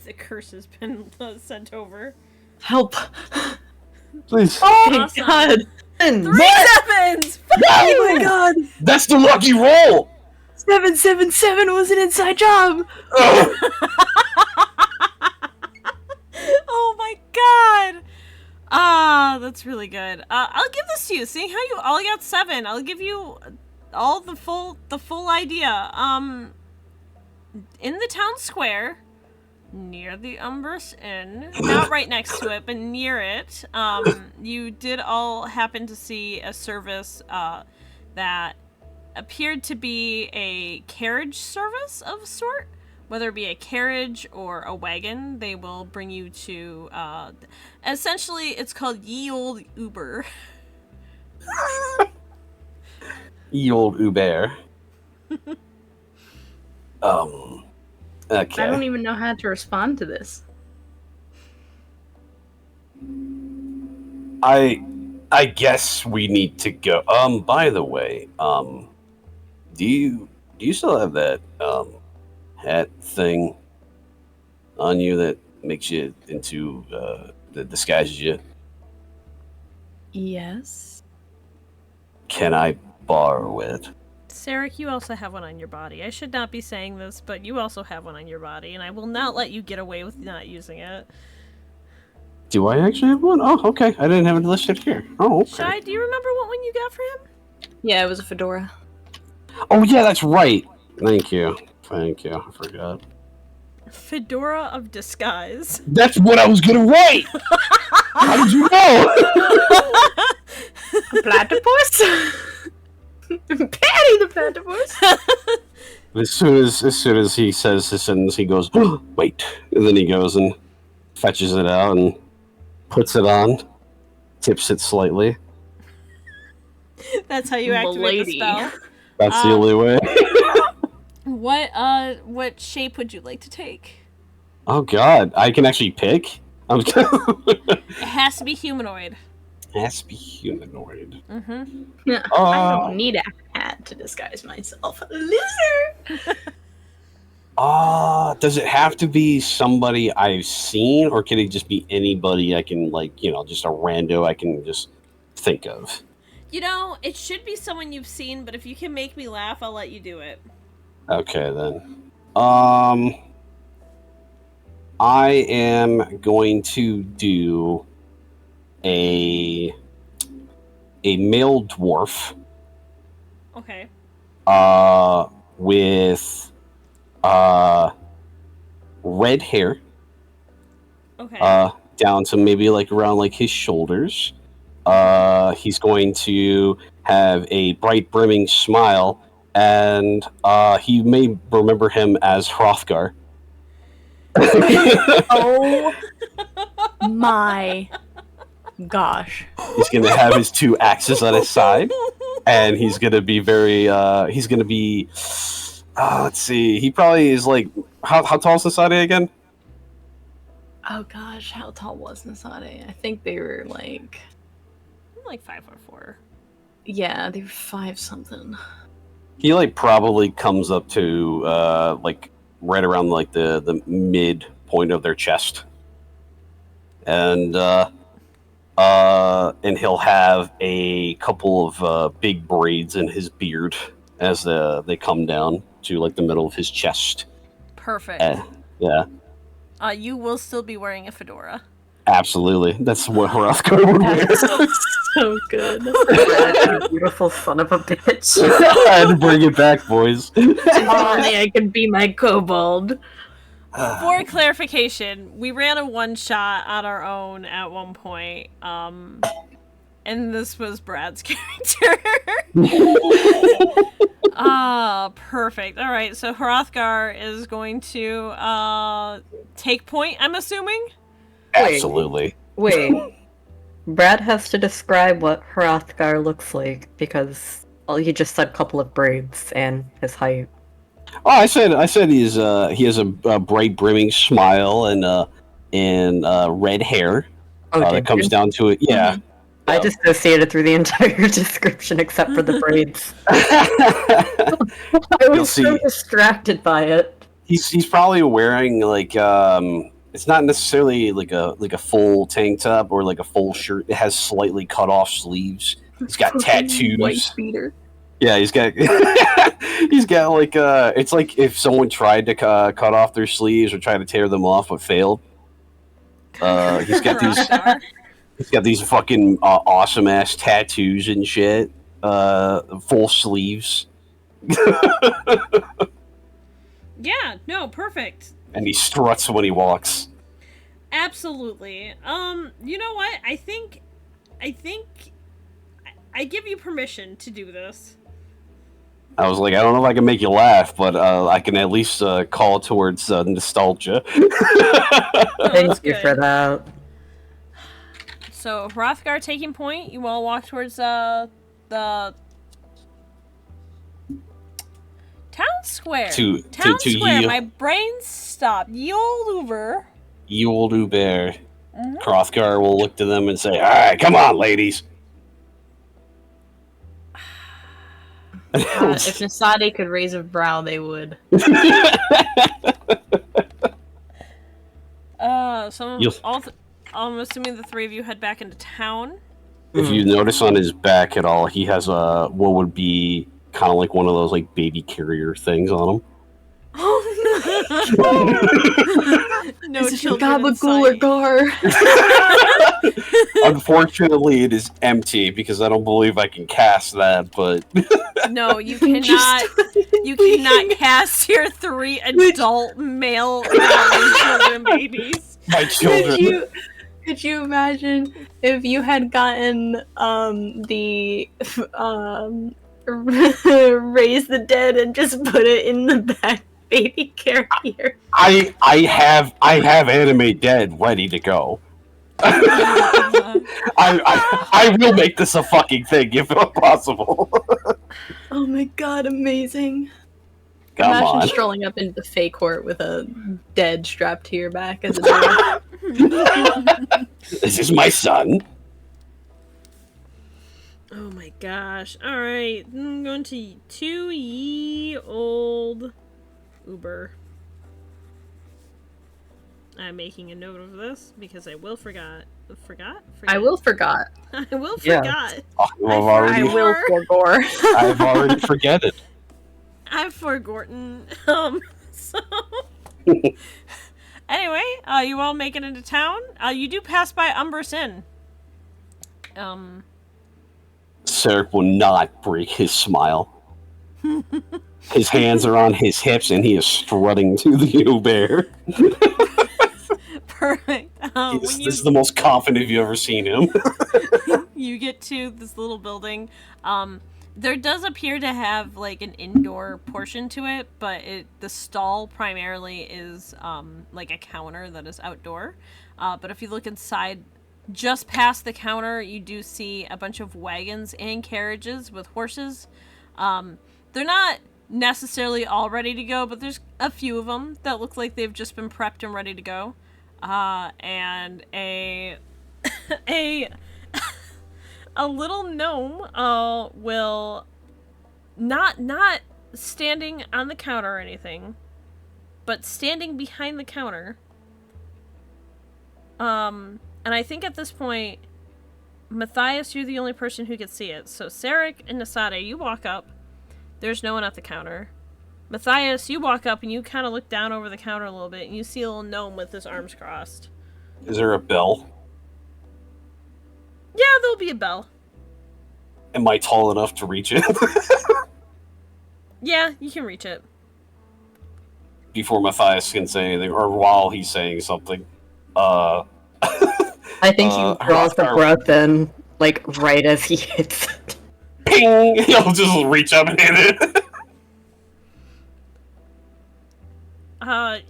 The curse has been sent over. Help! Please. Oh my Awesome. god! 3 sevens! Oh my god! That's the lucky roll! 777 was an inside job! Oh my god! Ah, that's really good. I'll give this to you. Seeing how you all got 7, I'll give you all the full idea. In the town square, near the Umbrus Inn, not right next to it, but near it, you did all happen to see a service that appeared to be a carriage service of a sort. Whether it be a carriage or a wagon, they will bring you to, essentially, it's called Ye Old Uber. Ye old Uber. Okay. I don't even know how to respond to this. I guess we need to go. By the way, do you still have that hat thing on you that makes you into that disguises you? Yes. Can I borrow it? Sarek, you also have one on your body. I should not be saying this, but you also have one on your body, and I will not let you get away with not using it. Do I actually have one? Oh, okay. I didn't have it listed here. Oh, okay. Shai, do you remember what one you got for him? Yeah, it was a fedora. Oh, yeah, that's right. Thank you. I forgot. Fedora of Disguise. That's what I was gonna write. How did you know? Platypus? Patty the platypus! As soon as he says his sentence, he goes, oh, wait. And then he goes and fetches it out and puts it on, tips it slightly. That's how you activate the spell. That's the only way. What shape would you like to take? Oh god, I can actually pick? It has to be humanoid. Has to be humanoid. Mm-hmm. Yeah, I don't need a hat to disguise myself. Loser! Does it have to be somebody I've seen, or can it just be anybody I can, just a rando I can just think of? You know, it should be someone you've seen, but if you can make me laugh, I'll let you do it. Okay, then. I am going to do a male dwarf. Okay. With red hair. Okay. Down to maybe around his shoulders. He's going to have a bright brimming smile, and you may remember him as Hrothgar. Oh my gosh. He's going to have his 2 axes on his side. and he's gonna be very. He's gonna be. Let's see. He probably is like how tall is Nasade again? Oh gosh, how tall was Nasade? I think they were like, Like 5'4". yeah, they were 5 something. He like probably comes up to like right around like the mid point of their chest, and he'll have a couple of big braids in his beard as they come down to like the middle of his chest. Perfect. Yeah, You will still be wearing a fedora. absolutely. That's what Hrothgar would wear. That's so good. You beautiful son of a bitch. I had to bring it back, boys. If only I could be my kobold. For clarification, we ran a one-shot on our own at one point, and this was Brad's character. Perfect. All right, so Hrothgar is going to take point, I'm assuming? Absolutely. Wait. Brad has to describe what Hrothgar looks like because he just said a couple of braids and his height. Oh, I said he has a bright brimming smile and red hair Oh, that comes down to it. Yeah. Mhm. I dissociated through the entire description except for the braids. I You'll was so see. distracted by it. He's probably wearing like it's not necessarily like a full tank top or like a full shirt. It has slightly cut off sleeves. He's got tattoos. White beater. Yeah, he's got he's got like it's like if someone tried to cut off their sleeves or tried to tear them off but failed. He's got these Hrothgar. he's got these fucking awesome ass tattoos and shit. Full sleeves. Yeah, no, perfect. And he struts when he walks. Absolutely. You know what? I think I give you permission to do this. I was like, I don't know if I can make you laugh, but I can at least call towards nostalgia. Oh, Thank that's you good. for that. So Hrothgar taking point. You all walk towards the town square. Town square. My brain stopped. Ye old Uber. Ye old Uber. Mhm. Hrothgar will look to them and say, all right, come on, ladies. If Nasade could raise a brow, they would. I'm assuming the three of you head back into town. If you notice on his back at all, he has what would be kind of like one of those like baby carrier things on him. No Is it the children in Gabagool or sight. Gar? Unfortunately, it is empty because I don't believe I can cast that. But No, you cannot. You cannot cast your 3 adult male children babies. my children. Could you imagine if you had gotten the raise the dead and just put it in the back baby carrier? I have anime dead ready to go. I will make this a fucking thing if possible. Oh my god, amazing. Come Imagine on. strolling up into the Fey court with a dead strapped to your back as a dog. This is my son. Oh my gosh. Alright. I'm going to ye old Uber. I'm making a note of this because I will forgot. I will forgot. I will Yeah. forgot. I've I already, will forgore. I've already forgetted. I've forgotten. So anyway, you all make it into town. You do pass by Umbrus Inn. Sarek will not break his smile. His hands are on his hips and he is strutting to the Uber. Perfect. This is the most confident you've ever seen him. You get to this little building. There does appear to have like an indoor portion to it, but the stall primarily is like a counter that is outdoor. But if you look inside just past the counter, you do see a bunch of wagons and carriages with horses. They're not necessarily all ready to go, but there's a few of them that look like they've just been prepped and ready to go. And a a little gnome will not standing on the counter or anything, but standing behind the counter. And I think at this point, Matthias, you're the only person who could see it. So Sarek and Nasade, you walk up. There's no one at the counter. Matthias, you walk up and you kind of look down over the counter a little bit, and you see a little gnome with his arms crossed. Is there a bell? Yeah, there'll be a bell. Am I tall enough to reach it? Yeah, you can reach it. Before Matthias can say anything, or while he's saying something. I think he draws the breath in, like, right as he hits it. Ping! He'll just reach up and hit it.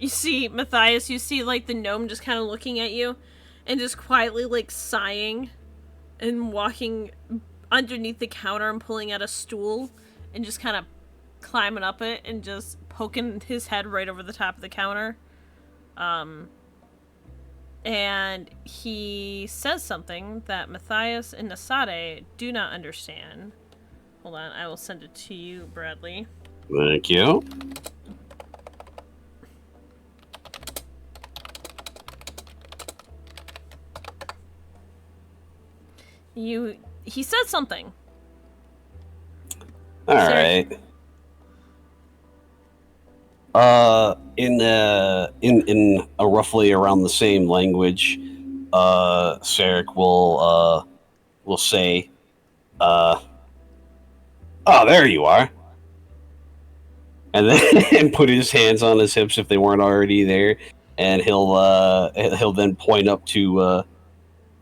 You see, Matthias, you see, like, the gnome just kind of looking at you and just quietly, like, sighing and walking underneath the counter and pulling out a stool and just kind of climbing up it and just poking his head right over the top of the counter. And he says something that Matthias and Nasade do not understand. Hold on, I will send it to you, Bradley. Thank you. He said something. All right. In a roughly around the same language, Sarek will say, "Oh, there you are," and then and put his hands on his hips if they weren't already there, and he'll then point up to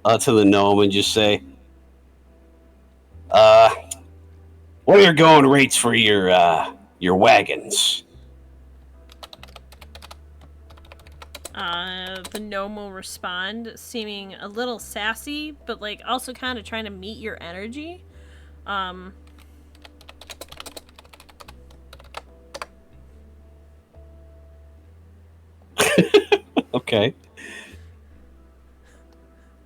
the gnome and just say, "What are your going rates for your wagons?" The gnome will respond, seeming a little sassy, but like also kind of trying to meet your energy. Okay.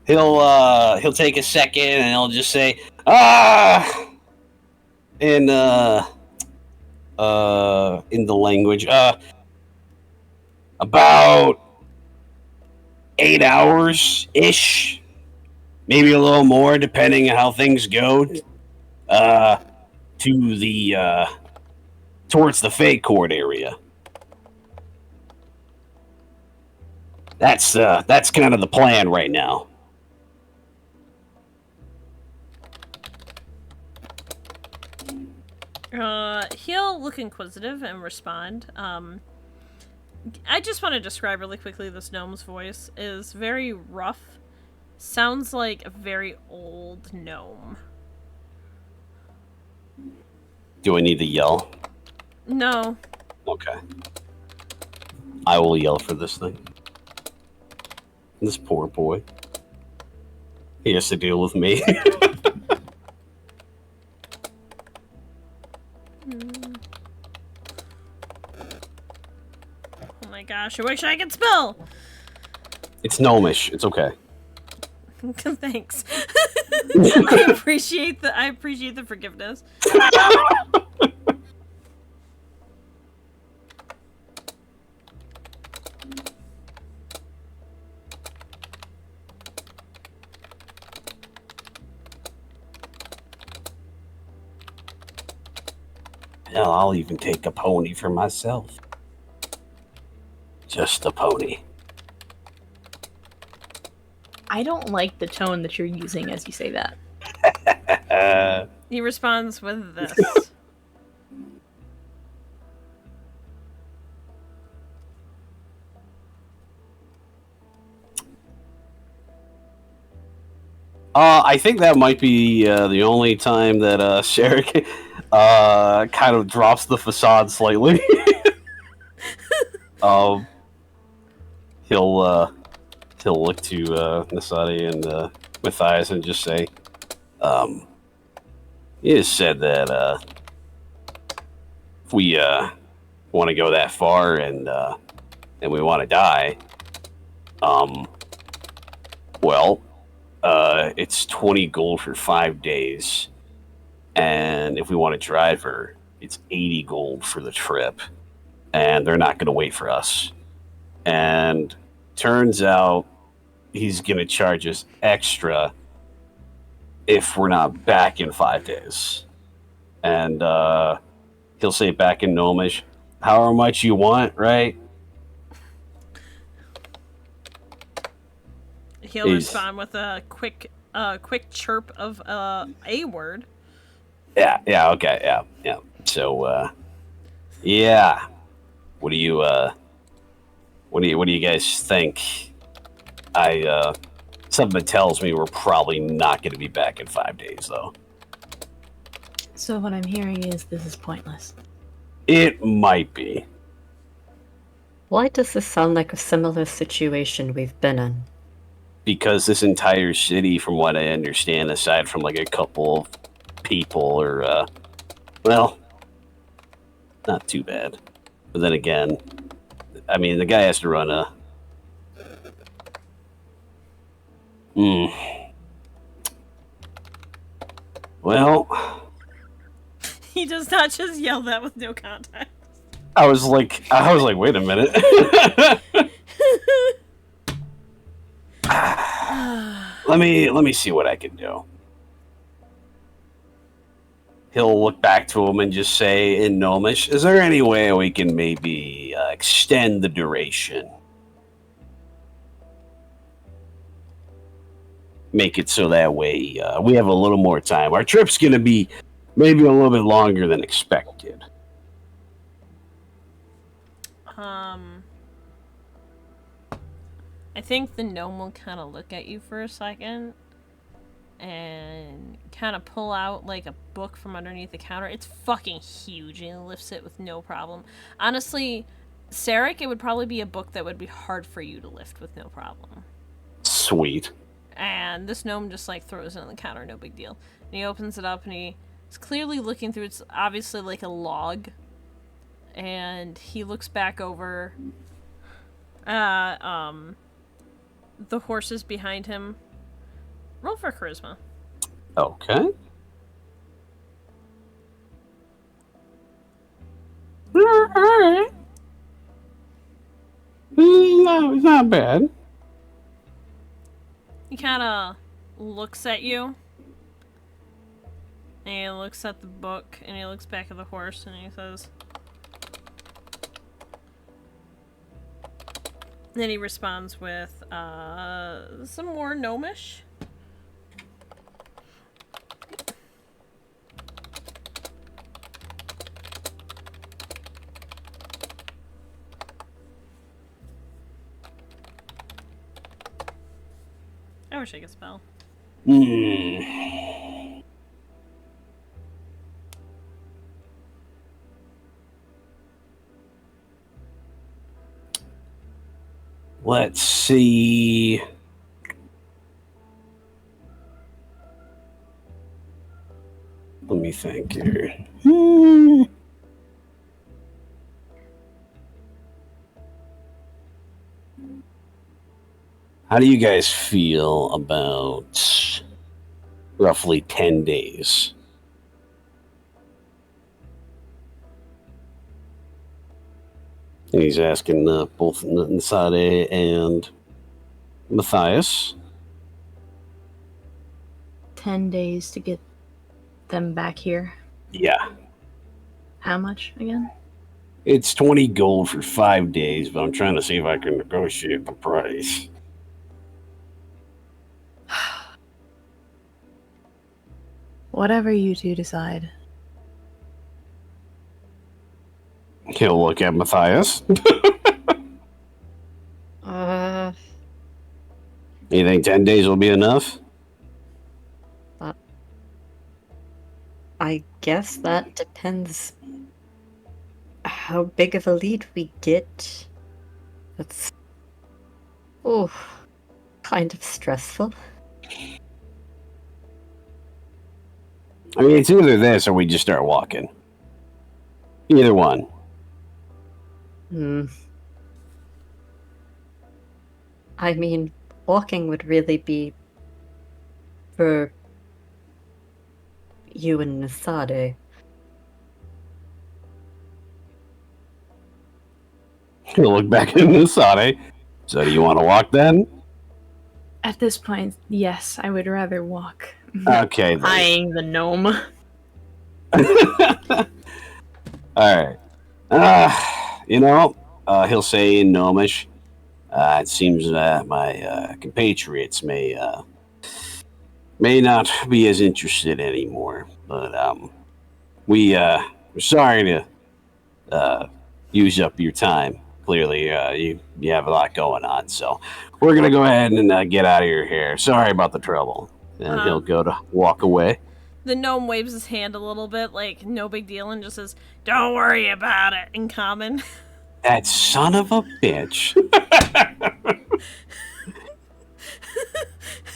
He'll take a second and he'll just say, in the language, about 8 hours ish, maybe a little more depending on how things go, to the towards the Fey Court area. That's kind of the plan right now. He'll look inquisitive and respond. I just want to describe really quickly this gnome's voice is very rough. Sounds like a very old gnome. Do I need to yell? No. Okay. I will yell for this thing. This poor boy. He has to deal with me. Oh my gosh, I wish I could spell! It's gnomish. It's okay. Thanks. I appreciate the forgiveness. Hell, I'll even take a pony for myself. Just a pony. I don't like the tone that you're using as you say that. He responds with this. I think that might be the only time that Sherrick kind of drops the facade slightly. He'll look to Nasadi and Matthias and just say, you said that if we want to go that far and we want to die, well, it's 20 gold for 5 days, and if we want to drive her, it's 80 gold for the trip, and they're not going to wait for us. And turns out he's going to charge us extra if we're not back in 5 days. And he'll say back in Gnomish, however much you want, right? He'll respond with a quick chirp of a word. Yeah, okay, yeah. So, yeah. What do you guys think? Something tells me we're probably not going to be back in 5 days, though. So what I'm hearing is this is pointless. It might be. Why does this sound like a similar situation we've been in? Because this entire city, from what I understand, aside from like a couple of people, are, well, not too bad. But then again, I mean, the guy has to run a... Well... He does not just yell that with no context. I was like, wait a minute. Let me see what I can do. He'll look back to him and just say in Gnomish, is there any way we can maybe extend the duration? Make it so that way we have a little more time. Our trip's going to be maybe a little bit longer than expected. I think the gnome will kind of look at you for a second and kind of pull out like a book from underneath the counter. It's fucking huge, and he lifts it with no problem. Honestly, Sarek, it would probably be a book that would be hard for you to lift with no problem. Sweet. And this gnome just like throws it on the counter, no big deal. And he opens it up and he's clearly looking through. It's obviously like a log. And he looks back over the horses behind him. Roll for charisma. Okay. Alright. It's not bad. He kind of looks at you. And he looks at the book. And he looks back at the horse. And he says... Then he responds with some more gnomish. I wish I could spell. Let's see. Let me think here. How do you guys feel about roughly 10 days? And he's asking both Nsade and Matthias. 10 days to get them back here. Yeah. How much again? It's 20 gold for 5 days, but I'm trying to see if I can negotiate the price. Whatever you two decide. He'll look at Matthias. You think 10 days will be enough? I guess that depends how big of a lead we get. That's kind of stressful. I mean, it's either this or we just start walking. Either one. Hmm. I mean, walking would really be for you and Nasade. He'll look back at Nasade. So do you want to walk then? At this point, yes, I would rather walk. Okay, then. Eyeing the gnome. Alright. He'll say in Gnomish, it seems my compatriots may not be as interested anymore, but we're sorry to use up your time. Clearly, you have a lot going on, so we're gonna go ahead and get out of your hair. Sorry about the trouble. And he'll go to walk away. The gnome waves his hand a little bit, like no big deal, and just says, "Don't worry about it," in common. That son of a bitch.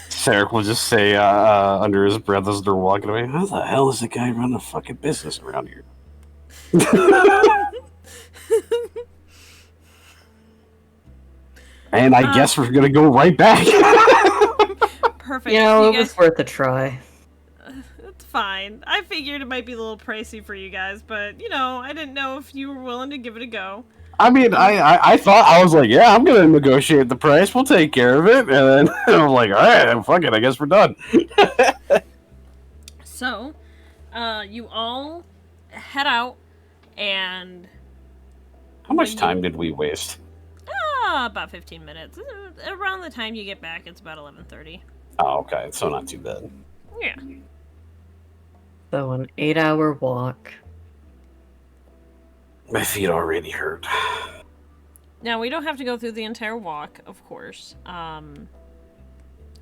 Sarek will just say under his breath as they're walking away, how the hell is the guy running a fucking business around here? And I guess we're gonna go right back. Perfect. You know, it was worth a try. It's fine. I figured it might be a little pricey for you guys, but, I didn't know if you were willing to give it a go. I mean, I thought, I was like, yeah, I'm gonna negotiate the price, we'll take care of it, and then I'm like, alright, fuck it, I guess we're done. So, you all head out, and... How much time did we waste? About 15 minutes. Around the time you get back, it's about 11:30. Oh, okay, so not too bad. Yeah. So an 8-hour walk. My feet already hurt. Now, we don't have to go through the entire walk, of course.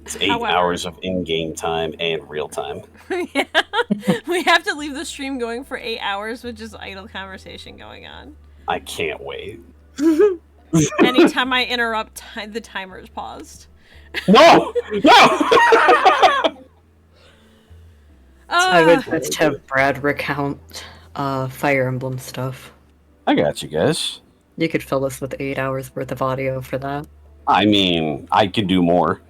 It's 8 hours of in-game time and real time. Yeah. We have to leave the stream going for 8 hours with just idle conversation going on. I can't wait. Anytime I interrupt, the timer is paused. No! No! I would just have Brad recount Fire Emblem stuff. I got you guys. You could fill us with 8 hours worth of audio for that. I mean, I could do more.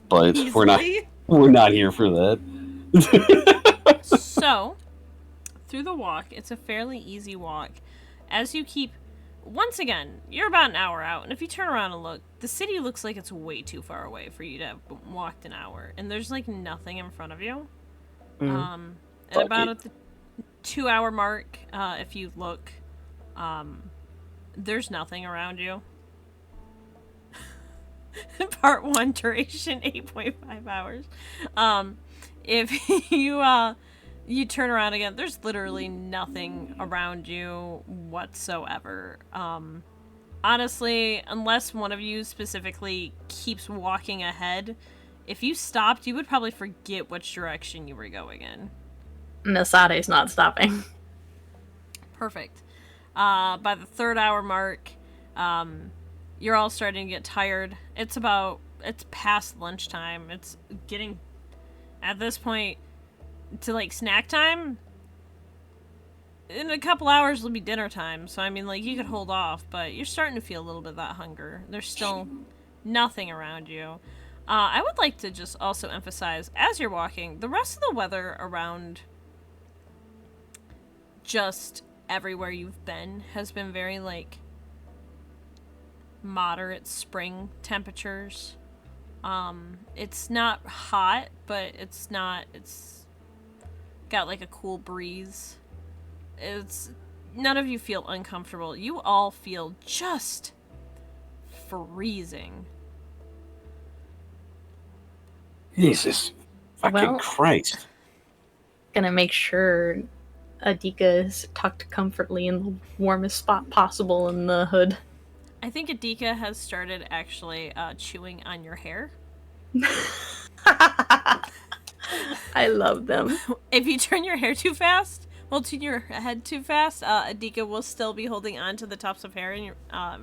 But Easily. we're not here for that. So, through the walk, it's a fairly easy walk. As you keep... Once again, you're about an hour out, and if you turn around and look, the city looks like it's way too far away for you to have walked an hour, and there's, like, nothing in front of you. And about at the 2-hour mark, if you look, there's nothing around you. Part 1, duration 8.5 hours. If you turn around again, there's literally nothing around you whatsoever. Honestly, unless one of you specifically keeps walking ahead, if you stopped, you would probably forget which direction you were going in. Nasade's not stopping. Perfect. By the 3rd-hour mark, you're all starting to get tired. It's past lunchtime. It's getting, at this point, to, like, snack time. In a couple hours, it'll be dinner time. So, I mean, like, you could hold off, but you're starting to feel a little bit of that hunger. There's still nothing around you. I would like to just also emphasize, as you're walking, the rest of the weather around just everywhere you've been has been very, like, moderate spring temperatures. It's not hot, but it's got, like, a cool breeze. None of you feel uncomfortable. You all feel just freezing. Jesus fucking Christ. Gonna make sure Adika is tucked comfortably in the warmest spot possible in the hood. I think Adika has started actually chewing on your hair. I love them. If you turn your hair too fast, Well, turn your head too fast. Adika will still be holding on to the tops of hair in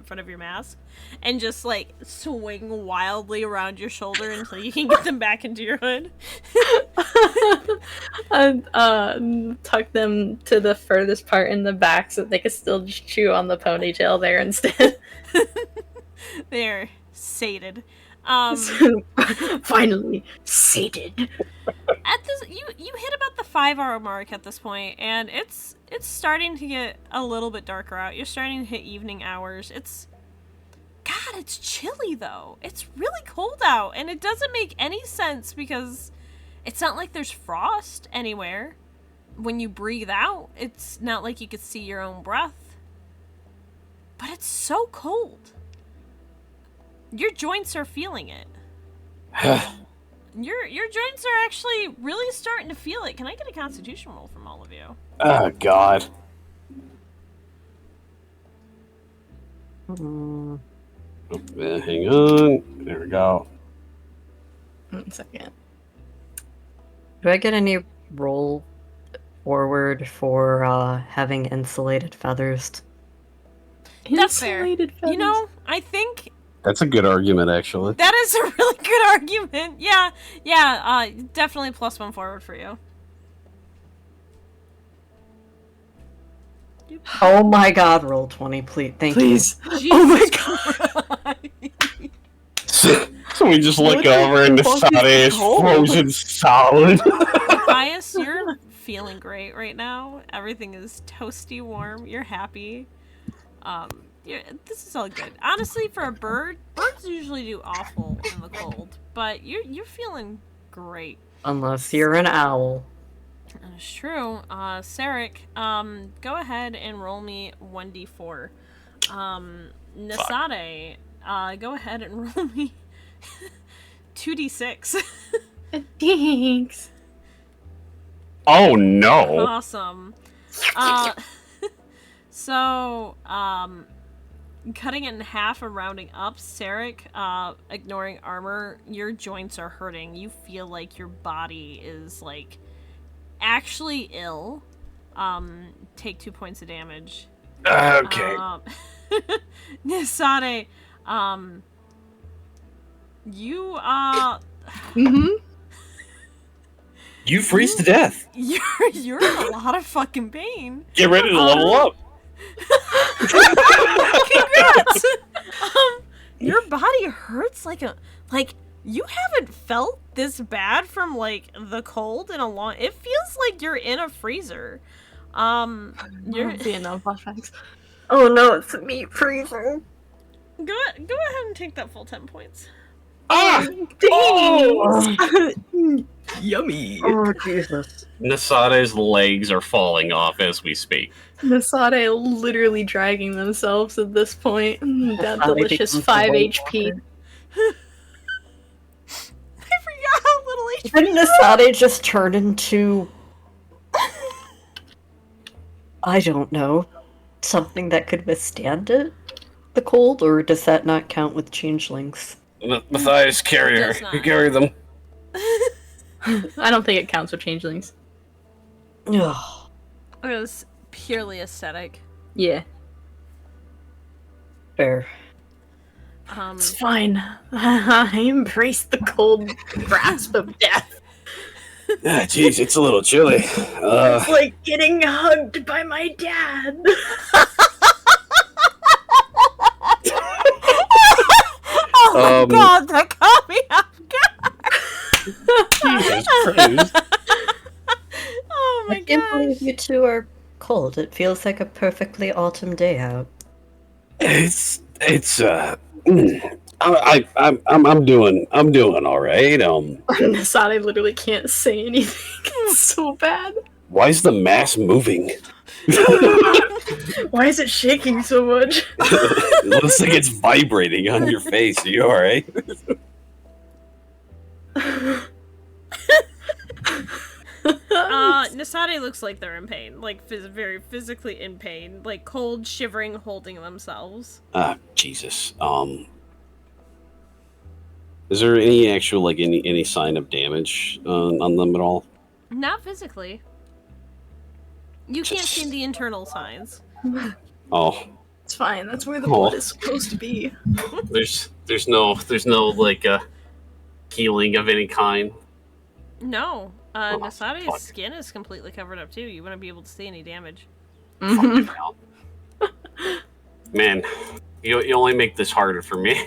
front of your mask, and just like swing wildly around your shoulder until you can get them back into your hood. And tuck them to the furthest part in the back so that they can still just chew on the ponytail there instead. They're sated. Finally, sated. At this, you hit about the 5-hour mark at this point, and it's starting to get a little bit darker out. You're starting to hit evening hours. It's chilly though. It's really cold out, and it doesn't make any sense because it's not like there's frost anywhere. When you breathe out, it's not like you could see your own breath. But it's so cold. Your joints are feeling it. Your joints are actually really starting to feel it. Can I get a constitution roll from all of you? Oh, God. Hang on. There we go. 1 second. Do I get any roll forward for having insulated feathers? That's fair. Insulated feathers. You know, I think That's a good argument, actually. that is a really good argument. Yeah, definitely +1 forward for you. Oh my god, roll 20, please. Thank Please. Jesus Oh my god. So we just look What the over and the fuck sun is is cold? frozen solid. Bias, you're feeling great right now. Everything is toasty warm. You're happy. This is all good. Honestly, for a bird, birds usually do awful in the cold, but you're feeling great. Unless you're an owl. That's true. Sarek, go ahead and roll me 1d4. Nasade, go ahead and roll me 2d6. Thanks. Oh, no. Awesome. So, cutting it in half and rounding up, Sarek, ignoring armor, your joints are hurting. You feel like your body is, like, actually ill. Take 2 points of damage. Okay. Nisade, you, You freeze to death. you're in a lot of fucking pain. Get ready to level up. Congrats! Your body hurts like you haven't felt this bad from like the cold in a long. It feels like you're in a freezer. You're Vietnam flashbacks. Oh no, it's a meat freezer. go ahead and take that full 10 points. Ah! Thanks. Yummy. Oh Jesus. Nasade's legs are falling off as we speak. Nasade literally dragging themselves at this point. That Nasade delicious becomes 5 a White HP. Walker. I forgot how little HP. Didn't Nasade just turn into... I don't know. Something that could withstand it? The cold? Or does that not count with changelings? Matthias, carry her. Does not. You carry them. I don't think it counts with changelings. Ugh. It was purely aesthetic. Yeah. Fair. It's fine. I embrace the cold grasp of death. Ah, jeez, it's a little chilly. It's like getting hugged by my dad. Oh my god, that caught me off guard. Jesus Christ. Oh my I can't god. believe you two are cold. It feels like a perfectly autumn day out. I'm doing all right. Nasade literally can't say anything. It's so bad. Why is the mass moving? Why is it shaking so much? It looks like it's vibrating on your face. Are you all right? Nasade looks like they're in pain, like very physically in pain, like cold, shivering, holding themselves. Ah, Jesus. Is there any actual like any sign of damage on them at all? Not physically. You can't see the internal signs. Oh, It's fine. That's where the blood is supposed to be. there's no like healing of any kind. No. Oh, Nasade's fuck. skin is completely covered up too. You wouldn't be able to see any damage. Mhm. Man, you only make this harder for me.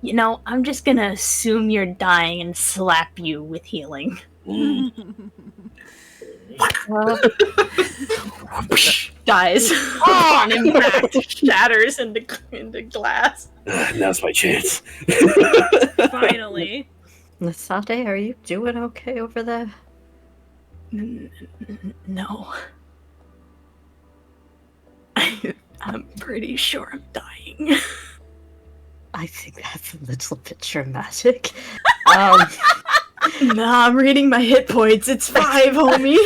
You know, I'm just gonna assume you're dying and slap you with healing. Dies on impact, shatters into glass. Now's my chance. Finally. Nasate, are you doing okay over there? No. I'm pretty sure I'm dying. I think that's a little bit dramatic. Nah, I'm reading my hit points. It's 5, homie.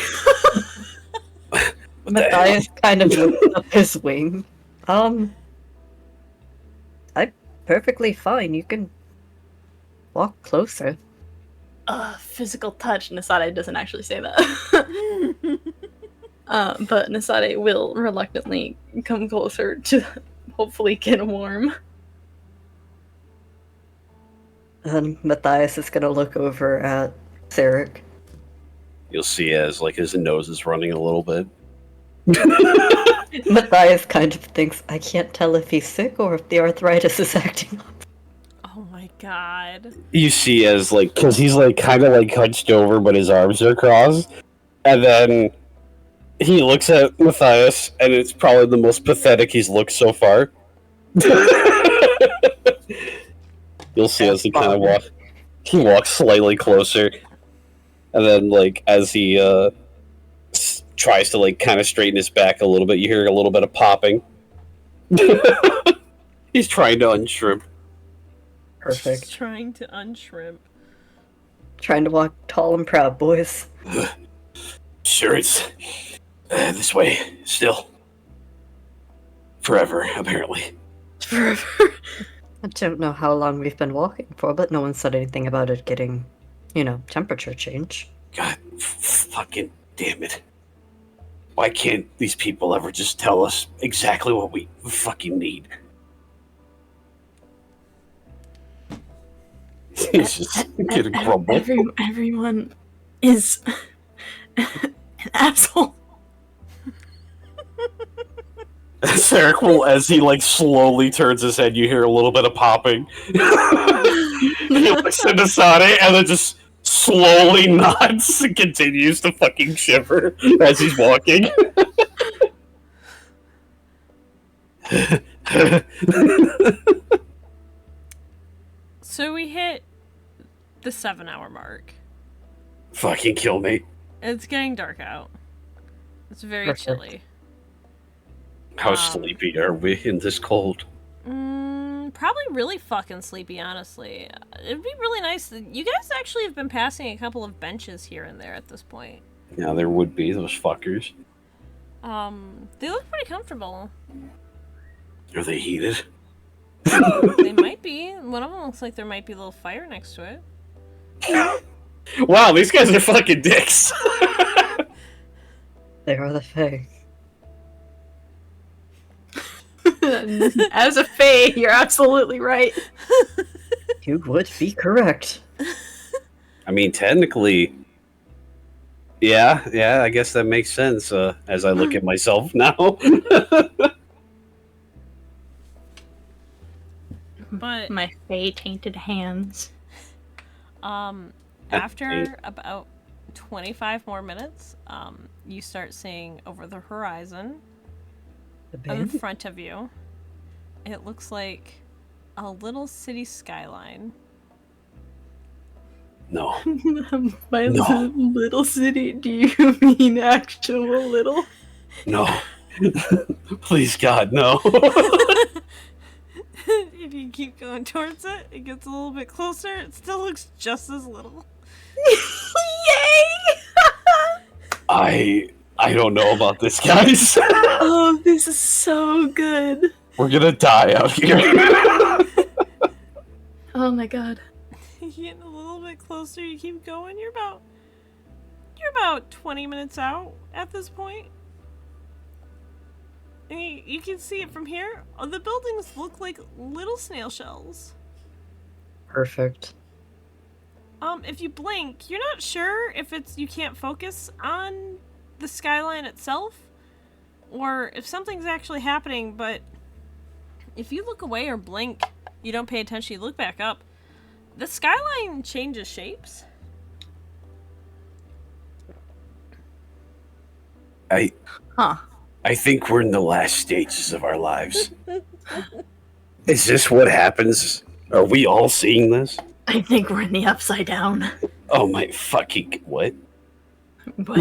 Matthias kind of lifts up his wing. I'm perfectly fine. You can walk closer. Physical touch. Nasade doesn't actually say that. But Nasade will reluctantly come closer to hopefully get warm. And Matthias is gonna look over at Sarek. You'll see as like his nose is running a little bit. Matthias kind of thinks, I can't tell if he's sick or if the arthritis is acting up. Oh my god. You see as like, because he's like kind of like hunched over, but his arms are crossed, and then he looks at Matthias, and it's probably the most pathetic he's looked so far. You'll see as he kind of walks slightly closer, and then like as he tries to like kind of straighten his back a little bit, you hear a little bit of popping. He's trying to unshrimp. Perfect. Just trying to unshrimp. Trying to walk tall and proud, boys. Sure, it's this way still. Forever, apparently. Forever. I don't know how long we've been walking for, but no one said anything about it getting, temperature change. God fucking damn it. Why can't these people ever just tell us exactly what we fucking need? He's just gonna grumble. Everyone is an asshole. Sarek will, as he like slowly turns his head, you hear a little bit of popping. He looks at Asade and then just slowly nods and continues to fucking shiver as he's walking. So we hit the 7-hour mark. Fucking kill me. It's getting dark out. It's very Perfect. chilly. How sleepy are we in this cold? Probably really fucking sleepy, honestly. It'd be really nice. You guys actually have been passing a couple of benches here and there at this point. Yeah, there would be those fuckers. They look pretty comfortable. Are they heated? They might be. One of them looks like there might be a little fire next to it. Wow, these guys are fucking dicks. They are the Fae. As a fae, you're absolutely right. You would be correct. I mean, technically, yeah, I guess that makes sense as I look at myself now. But My fae tainted hands. after about 25 more minutes, you start seeing over the horizon The in band? front of you. It looks like a little city skyline. No. By No. little city, do you mean actual little? No. Please, God, no. If you keep going towards it, it gets a little bit closer. It still looks just as little. Yay! I don't know about this, guys. Oh, this is so good. We're gonna die out here. Oh my god. You're getting a little bit closer. You keep going. You're about about 20 minutes out at this point. And you can see it from here. The buildings look like little snail shells. Perfect. If you blink, you're not sure if it's you can't focus on the skyline itself, or if something's actually happening, but if you look away or blink, you don't pay attention, you look back up, the skyline changes shapes. I Huh. think we're in the last stages of our lives. Is this what happens? Are we all seeing this? I think we're in the upside down. Oh my fucking what? But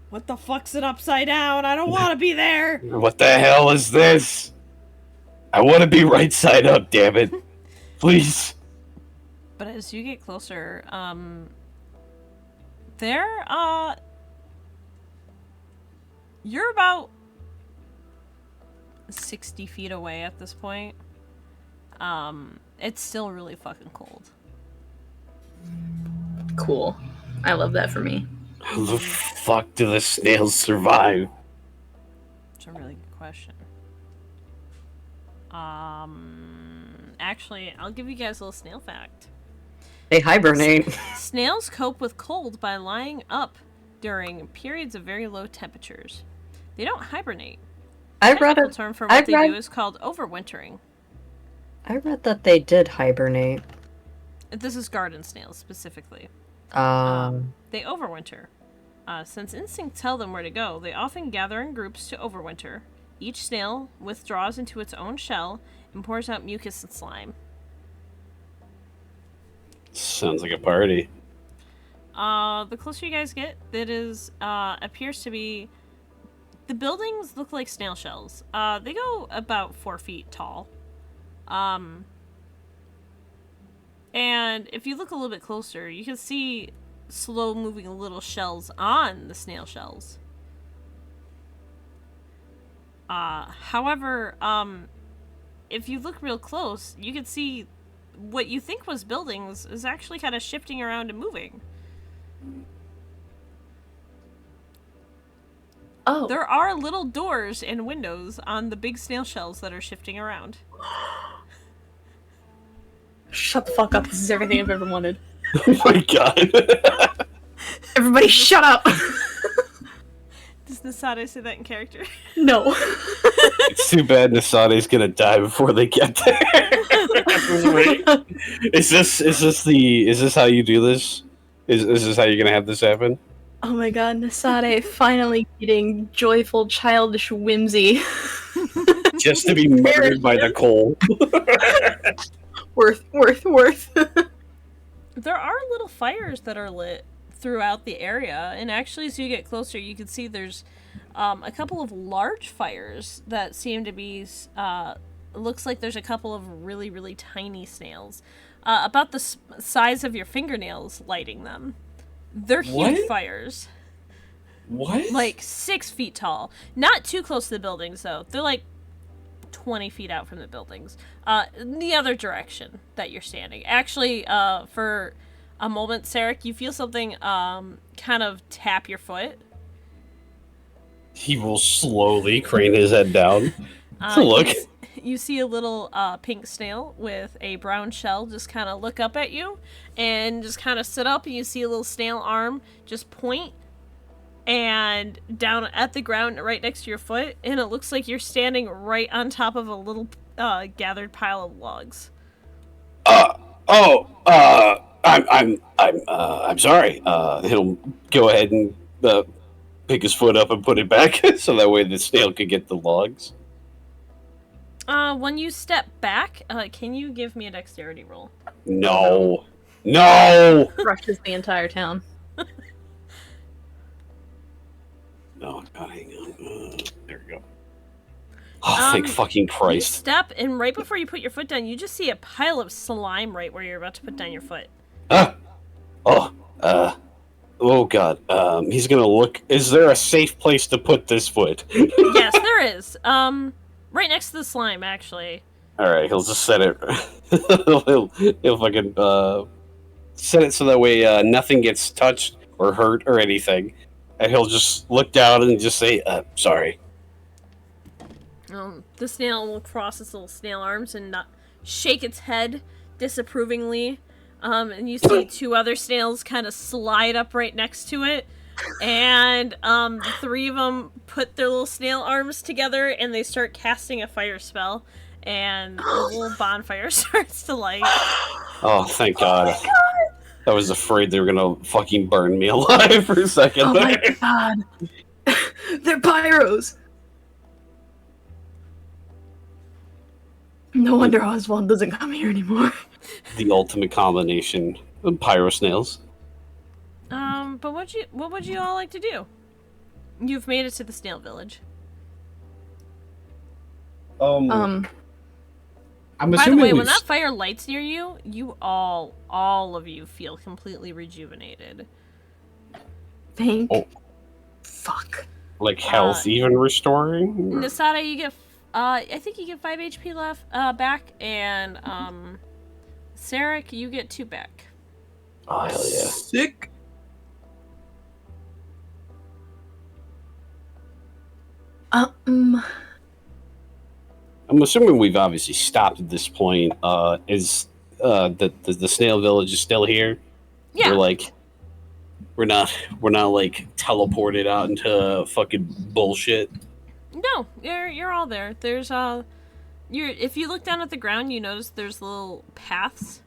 What the fuck's it upside down? I don't want to be there. What the hell is this? I want to be right side up, damn it. Please. But as you get closer, you're about 60 feet away at this point. It's still really fucking cold. cool. I love that for me. How the fuck do the snails survive? It's a really good question. Actually, I'll give you guys a little snail fact. They hibernate. Snails cope with cold by lying up during periods of very low temperatures. They don't hibernate. I The read technical it. term for what they do is called overwintering. I read that they did hibernate. This is garden snails specifically. They They overwinter. Since instincts tell them where to go, they often gather in groups to overwinter. Each snail withdraws into its own shell and pours out mucus and slime. Sounds like a party. The closer you guys get, it is appears to be. The buildings look like snail shells. They go about 4 feet tall. And if you look a little bit closer, you can see slow-moving little shells on the snail shells. However, if you look real close, you can see what you think was buildings is actually kind of shifting around and moving. Oh. There are little doors and windows on the big snail shells that are shifting around. Shut the fuck up. This is everything I've ever wanted. Oh my god. Everybody shut up! Does Nasade say that in character? No. It's too bad Nasade's gonna die before they get there. Is this how you do this? Is this how you're gonna have this happen? Oh my god, Nasade finally getting joyful, childish whimsy. Just to be murdered by the coal. Worth. There are little fires that are lit throughout the area, and actually as you get closer you can see there's a couple of large fires that seem to be looks like there's a couple of really, really tiny snails about the size of your fingernails lighting them. They're huge What? fires. What? Like 6 feet tall. Not too close to the buildings, though. They're like 20 feet out from the buildings. In the other direction that you're standing. Actually, for a moment, Sarek, you feel something kind of tap your foot. He will slowly crane his head down to look. You see a little pink snail with a brown shell just kind of look up at you and just kind of sit up, and you see a little snail arm just point and down at the ground right next to your foot, and it looks like you're standing right on top of a little gathered pile of logs. I'm sorry. He'll go ahead and pick his foot up and put it back so that way the snail could get the logs. When you step back, can you give me a dexterity roll? No. Rushes the entire town. No, God, hang on. There we go. Oh, thank fucking You Christ. step, and right before you put your foot down, you just see a pile of slime right where you're about to put down your foot. Oh God. He's gonna look. Is there a safe place to put this foot? Yes, there is. Right next to the slime, actually. Alright, he'll just set it. he'll fucking set it so that way nothing gets touched or hurt or anything, and he'll just look down and just say, "Sorry." The snail will cross its little snail arms and shake its head disapprovingly. And you see two other snails kind of slide up right next to it. And the three of them put their little snail arms together and they start casting a fire spell. And the little bonfire starts to light. Oh, thank God. Oh my God. I was afraid they were gonna fucking burn me alive for a second. Oh my God. They're pyros. No wonder Oswald doesn't come here anymore. The ultimate combination of pyro snails. But what would you all like to do? You've made it to the snail village. I'm By the way, when that fire lights near you, you all of you feel completely rejuvenated. Fuck. Like health even restoring? Nasada, you get I think you get 5 HP left back, and Sarek, you get 2 back. Oh, hell yeah. Sick. I'm assuming we've obviously stopped at this point. Is the snail village is still here? Yeah. We're not like teleported out into fucking bullshit. No, you're all there. There's if you look down at the ground, you notice there's little paths.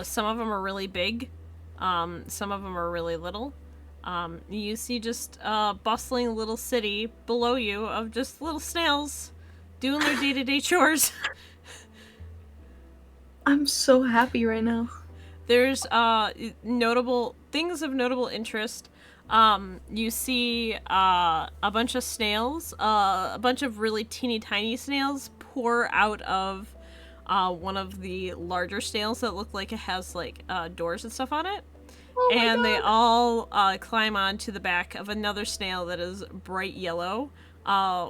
Some of them are really big. Some of them are really little. You see just a bustling little city below you of just little snails doing their day-to-day chores. I'm so happy right now. There's notable things of notable interest. You see a bunch of snails, a bunch of really teeny tiny snails pour out of one of the larger snails that look like it has like doors and stuff on it. Oh my God. They all climb onto the back of another snail that is bright yellow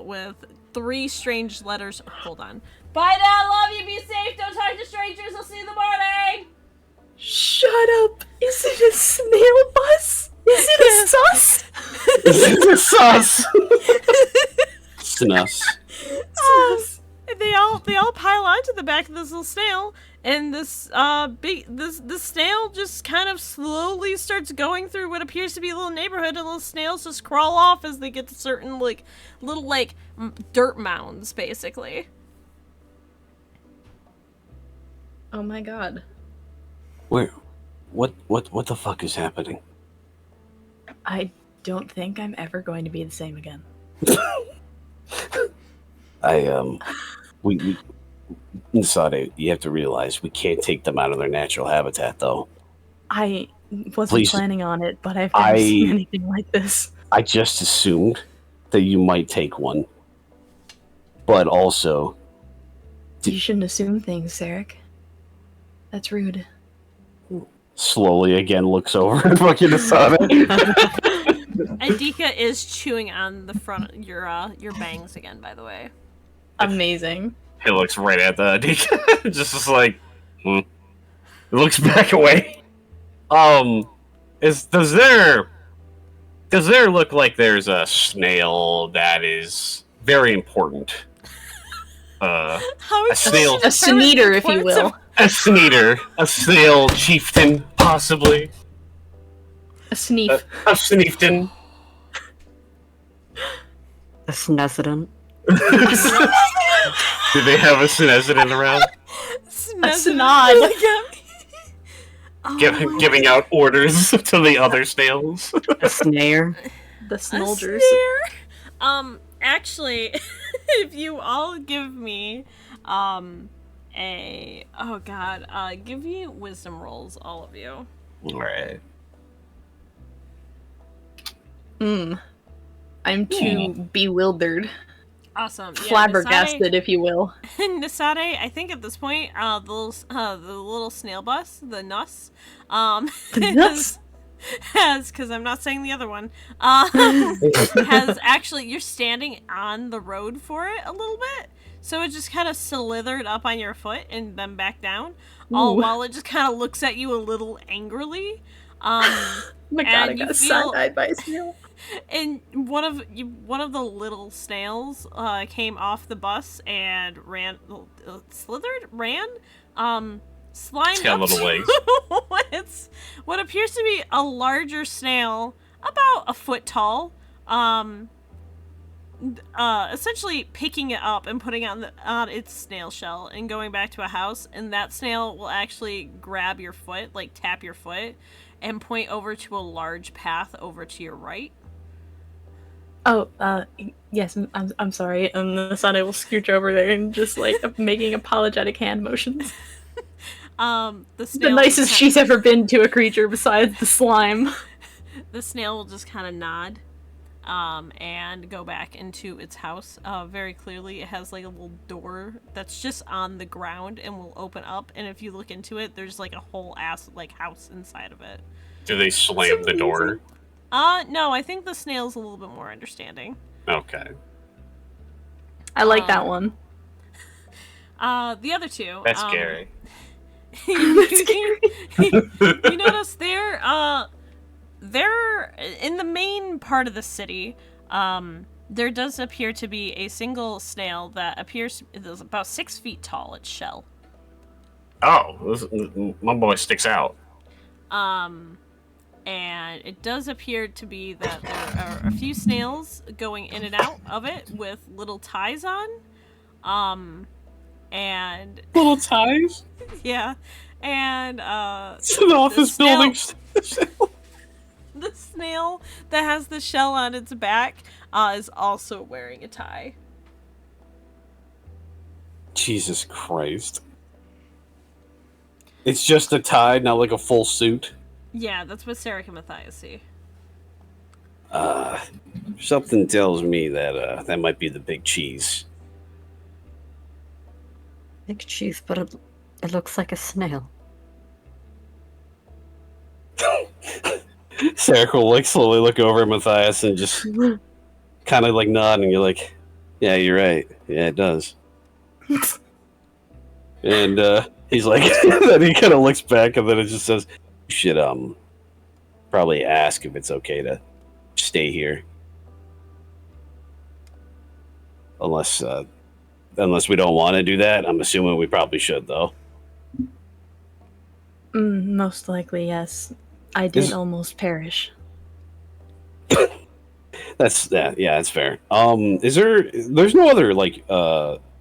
with 3 strange letters. Hold on. Bye now, love you, be safe, don't talk to strangers, I'll see you in the morning! Shut up! Is it a snail bus? Is it a sus? Is it a sus? Snus. They all pile onto the back of this little snail, and this snail just kind of slowly starts going through what appears to be a little neighborhood, and little snails just crawl off as they get to certain little dirt mounds, basically. Oh my God. Where? What the fuck is happening? I don't think I'm ever going to be the same again. We Sade, you have to realize we can't take them out of their natural habitat, though. I wasn't planning on it, but I've never seen anything like this. I just assumed that you might take one. But also... You shouldn't assume things, Sarek. That's rude. Slowly again looks over and fucking Asada. Adika is chewing on the front of your bangs again, by the way. Amazing. He looks right at the Adika. just like, It looks back away. Does there look like there's a snail that is very important? A snail, a sneater, if you will. A sneater, a snail chieftain, possibly. A sneef. A sneefton. A snesident. Do they have a snesident around? A snod. Giving out orders to the other snails. A snare. The snolders. Actually, if you all give me, give me wisdom rolls, all of you. Alright. I'm too bewildered. Awesome. Yeah, Flabbergasted, if you will. Nasade, I think at this point, the little snail bus, the Nuss, has, because I'm not saying the other one, has actually, you're standing on the road for it a little bit, So it just kind of slithered up on your foot and then back down, all Ooh. while it just kind of looks at you a little angrily. Oh my god, And I you got feel- side-eyed by a snail. And one of the little snails came off the bus and slimed It's got up little to legs. it's what appears to be a larger snail, about a foot tall. Essentially picking it up and putting it on its snail shell and going back to a house, and that snail will actually grab your foot, like tap your foot, and point over to a large path over to your right. Oh, yes, I'm sorry. And the Sade will scooch over there and just like making apologetic hand motions. The The snail nicest she's ever been to a creature besides the slime. The snail will just kind of nod, and go back into its house. Very clearly, it has like a little door that's just on the ground and will open up. And if you look into it, there's like a whole ass like house inside of it. Do they slam the door? No, I think the snail's a little bit more understanding. Okay. I like that one. The other two. That's scary. You notice they're in the main part of the city. There does appear to be a single snail that appears is about 6 feet tall. Its shell. Oh, my boy sticks out. And it does appear to be that there are a few snails going in and out of it with little ties on. And Little ties? yeah, and It's an office building. the snail that has the shell on its back is also wearing a tie. Jesus Christ. It's just a tie, not like a full suit. Yeah, that's what Sarah and Matthias see. Something tells me that that might be the big cheese. Big cheese, but it looks like a snail. Sarah will like slowly look over at Matthias and just kind of like nod, and you're like, "Yeah, you're right. Yeah, it does." And he's like, then he kind of looks back, and then it just says, "You should probably ask if it's okay to stay here, unless we don't want to do that. I'm assuming we probably should, though." Most likely, yes. I did Is- almost perish. That's fair. There's no other like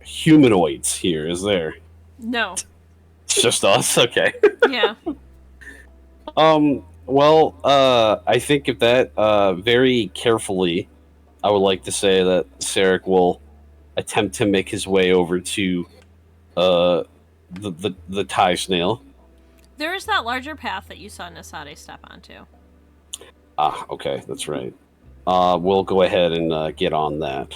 humanoids here, is there? No. It's just us. Okay. Yeah. Well, I think if that very carefully, I would like to say that Sarek will attempt to make his way over to the tie snail. There is that larger path that you saw Nasade step onto. Ah, okay, that's right. We'll go ahead and get on that,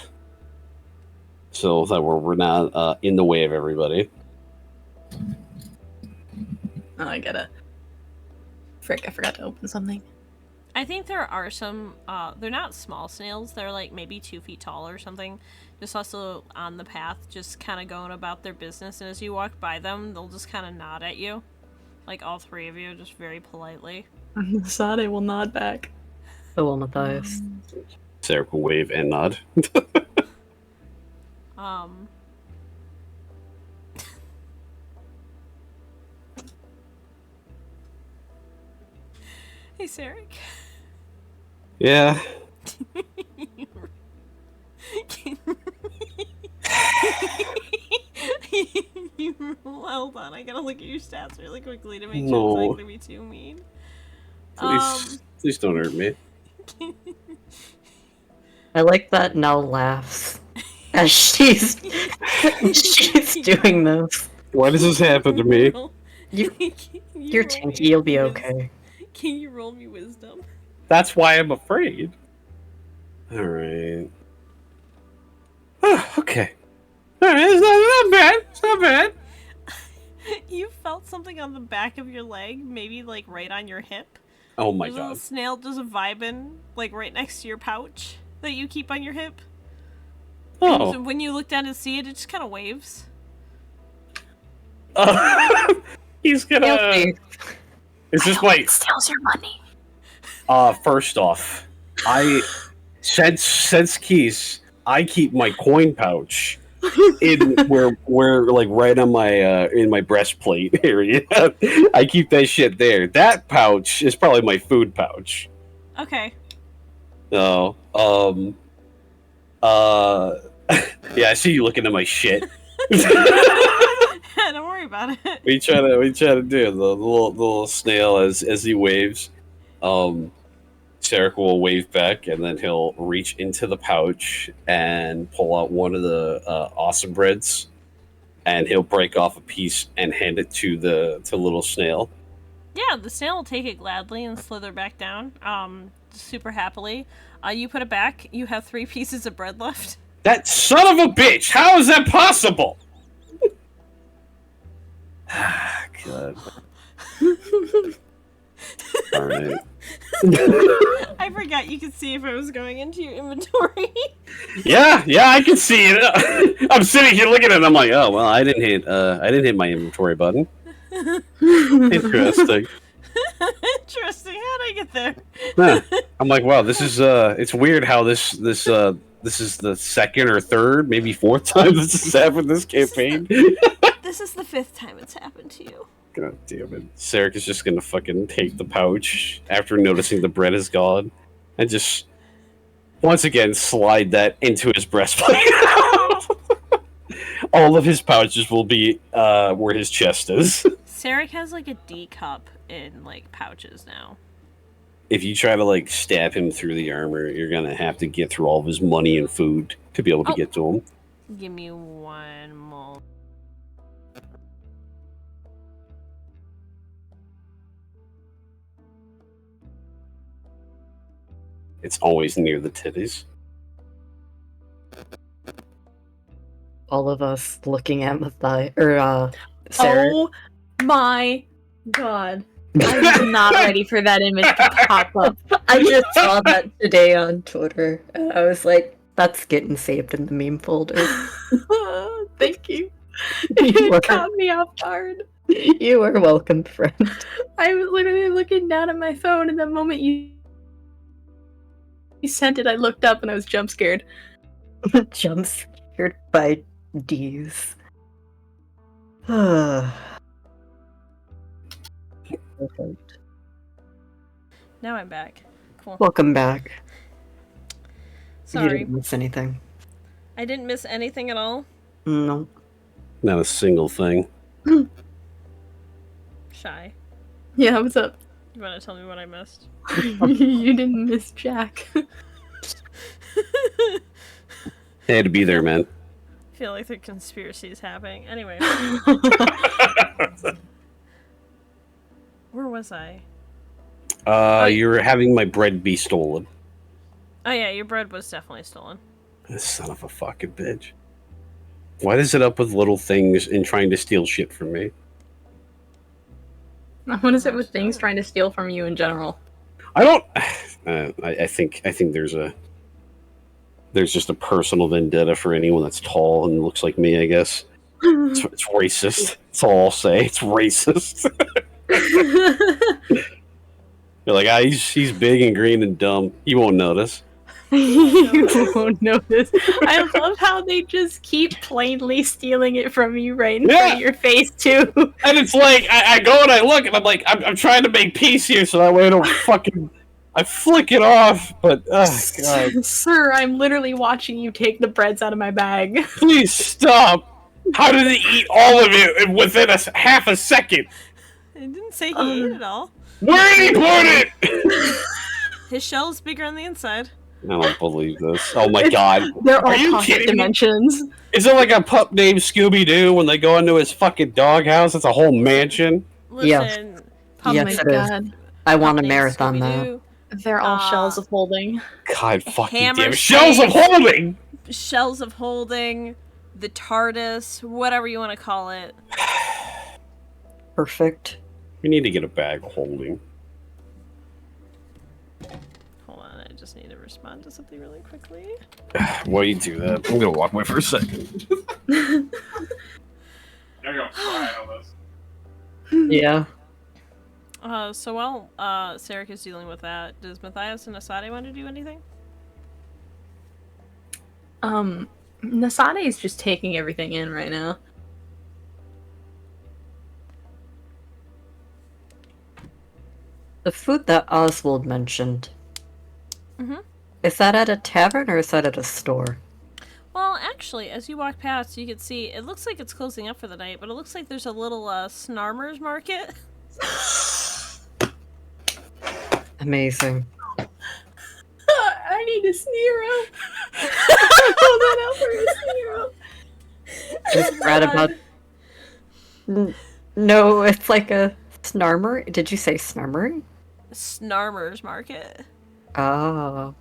so that we're not in the way of everybody. Oh, I gotta. Frick, I forgot to open something. I think there are some, they're not small snails, they're like maybe 2 feet tall or something, just also on the path, just kind of going about their business, and as you walk by them, they'll just kind of nod at you. Like all three of you, just very politely. Sade will nod back. So will Matthias. Sarek will wave and nod. Hey, Sarek. Yeah. Hold on, I gotta look at your stats really quickly to make No. sure it's not gonna be too mean. Please don't hurt me. I like that Nell laughs as she's doing this. Why does this happen to me? You're tanky, you'll be okay. Can you roll me wisdom? That's why I'm afraid. All right. Okay. All right. It's not bad. It's not bad. You felt something on the back of your leg, maybe like right on your hip. Oh my There's a little god. snail just vibing, like right next to your pouch that you keep on your hip. Oh. And when you look down and see it, it just kind of waves. He's gonna. Guilty. Is this wait? Steals your money. First off, since keys, I keep my coin pouch in where like right on my in my breastplate area. I keep that shit there. That pouch is probably my food pouch. Okay. No. Yeah, I see you looking at my shit. Don't worry about it. we try to do the little snail as he waves. Sarek will wave back, and then he'll reach into the pouch and pull out one of the awesome breads, and he'll break off a piece and hand it to little snail. Yeah, the snail will take it gladly and slither back down, super happily. You put it back. You have 3 pieces of bread left. That son of a bitch! How is that possible? God. All right. I forgot you could see if I was going into your inventory. Yeah, I can see it. I'm sitting here looking at it. I'm like, oh well, I didn't hit my inventory button. Interesting. Interesting. How'd I get there? Huh. I'm like, wow, this is it's weird how this is the second or third, maybe 4th time this has happened this campaign. This is the 5th time it's happened to you. God damn it. Sarek is just gonna fucking take the pouch after noticing the bread is gone and just once again slide that into his breastplate. All of his pouches will be where his chest is. Sarek has like a D cup in like pouches now. If you try to like stab him through the armor, you're gonna have to get through all of his money and food to be able to get to him. Give me one moment. It's always near the titties. All of us looking at Sarah. Oh my god. I was not ready for that image to pop up. I just saw that today on Twitter, and I was like, "That's getting saved in the meme folder." Thank you. You It caught me off guard. You are welcome, friend. I was literally looking down at my phone, and the moment you sent it, I looked up and I was jump scared. Jump scared by D's. Perfect. Now I'm back. Cool. Welcome back. You Sorry. didn't miss anything. I didn't miss anything at all. No. Not a single thing. Shy. Yeah, what's up? You want to tell me what I missed? You didn't miss Jack. They had to be there, man. I feel like the conspiracy is happening. Anyway. Where was I? You were having my bread be stolen. Oh yeah, your bread was definitely stolen. This son of a fucking bitch. Why is it up with little things and trying to steal shit from me? What is it with things trying to steal from you in general? I don't. I think there's just a personal vendetta for anyone that's tall and looks like me. I guess it's racist. That's all I'll say. It's racist. You're like, he's big and green and dumb. He won't notice. You won't notice. I love how they just keep plainly stealing it from you right in front of your face too. And it's like I go and I look and I'm like I'm trying to make peace here so that way I don't fucking I flick it off. But oh god, Sir, I'm literally watching you take the breads out of my bag. please stop! How did he eat all of it within half a second? I didn't say he ate it all. Where did he put it? His shell is bigger on the inside. I don't believe this. Oh my god. They're all Are you pocket kidding me? dimensions. Is it like a pup named Scooby Doo when they go into his fucking doghouse? It's a whole mansion. Listen, pup Yes, Oh my it is. god. I want to named marathon that. Scooby-Doo, They're all shells of holding. God fucking Hammer damn it. Shells of holding. Shells of holding, the TARDIS, whatever you want to call it. Perfect. We need to get a bag of holding. Hold on, I I just need to respond to something really quickly. While you do that, I'm gonna walk away for a second. I'm gonna cry on this. Yeah. So while Sarek is dealing with that, does Matthias and Asade want to do anything? Nasade is just taking everything in right now. The food that Oswald mentioned. Mm-hmm. Is that at a tavern or is that at a store? Well, actually, as you walk past, you can see it looks like it's closing up for the night, but it looks like there's a little Snarmer's market. Amazing. I need a Snero. Hold that out for a Snero. Just read about. No, it's like a snarmer. Did you say snarmery? Snarmer's market. Oh.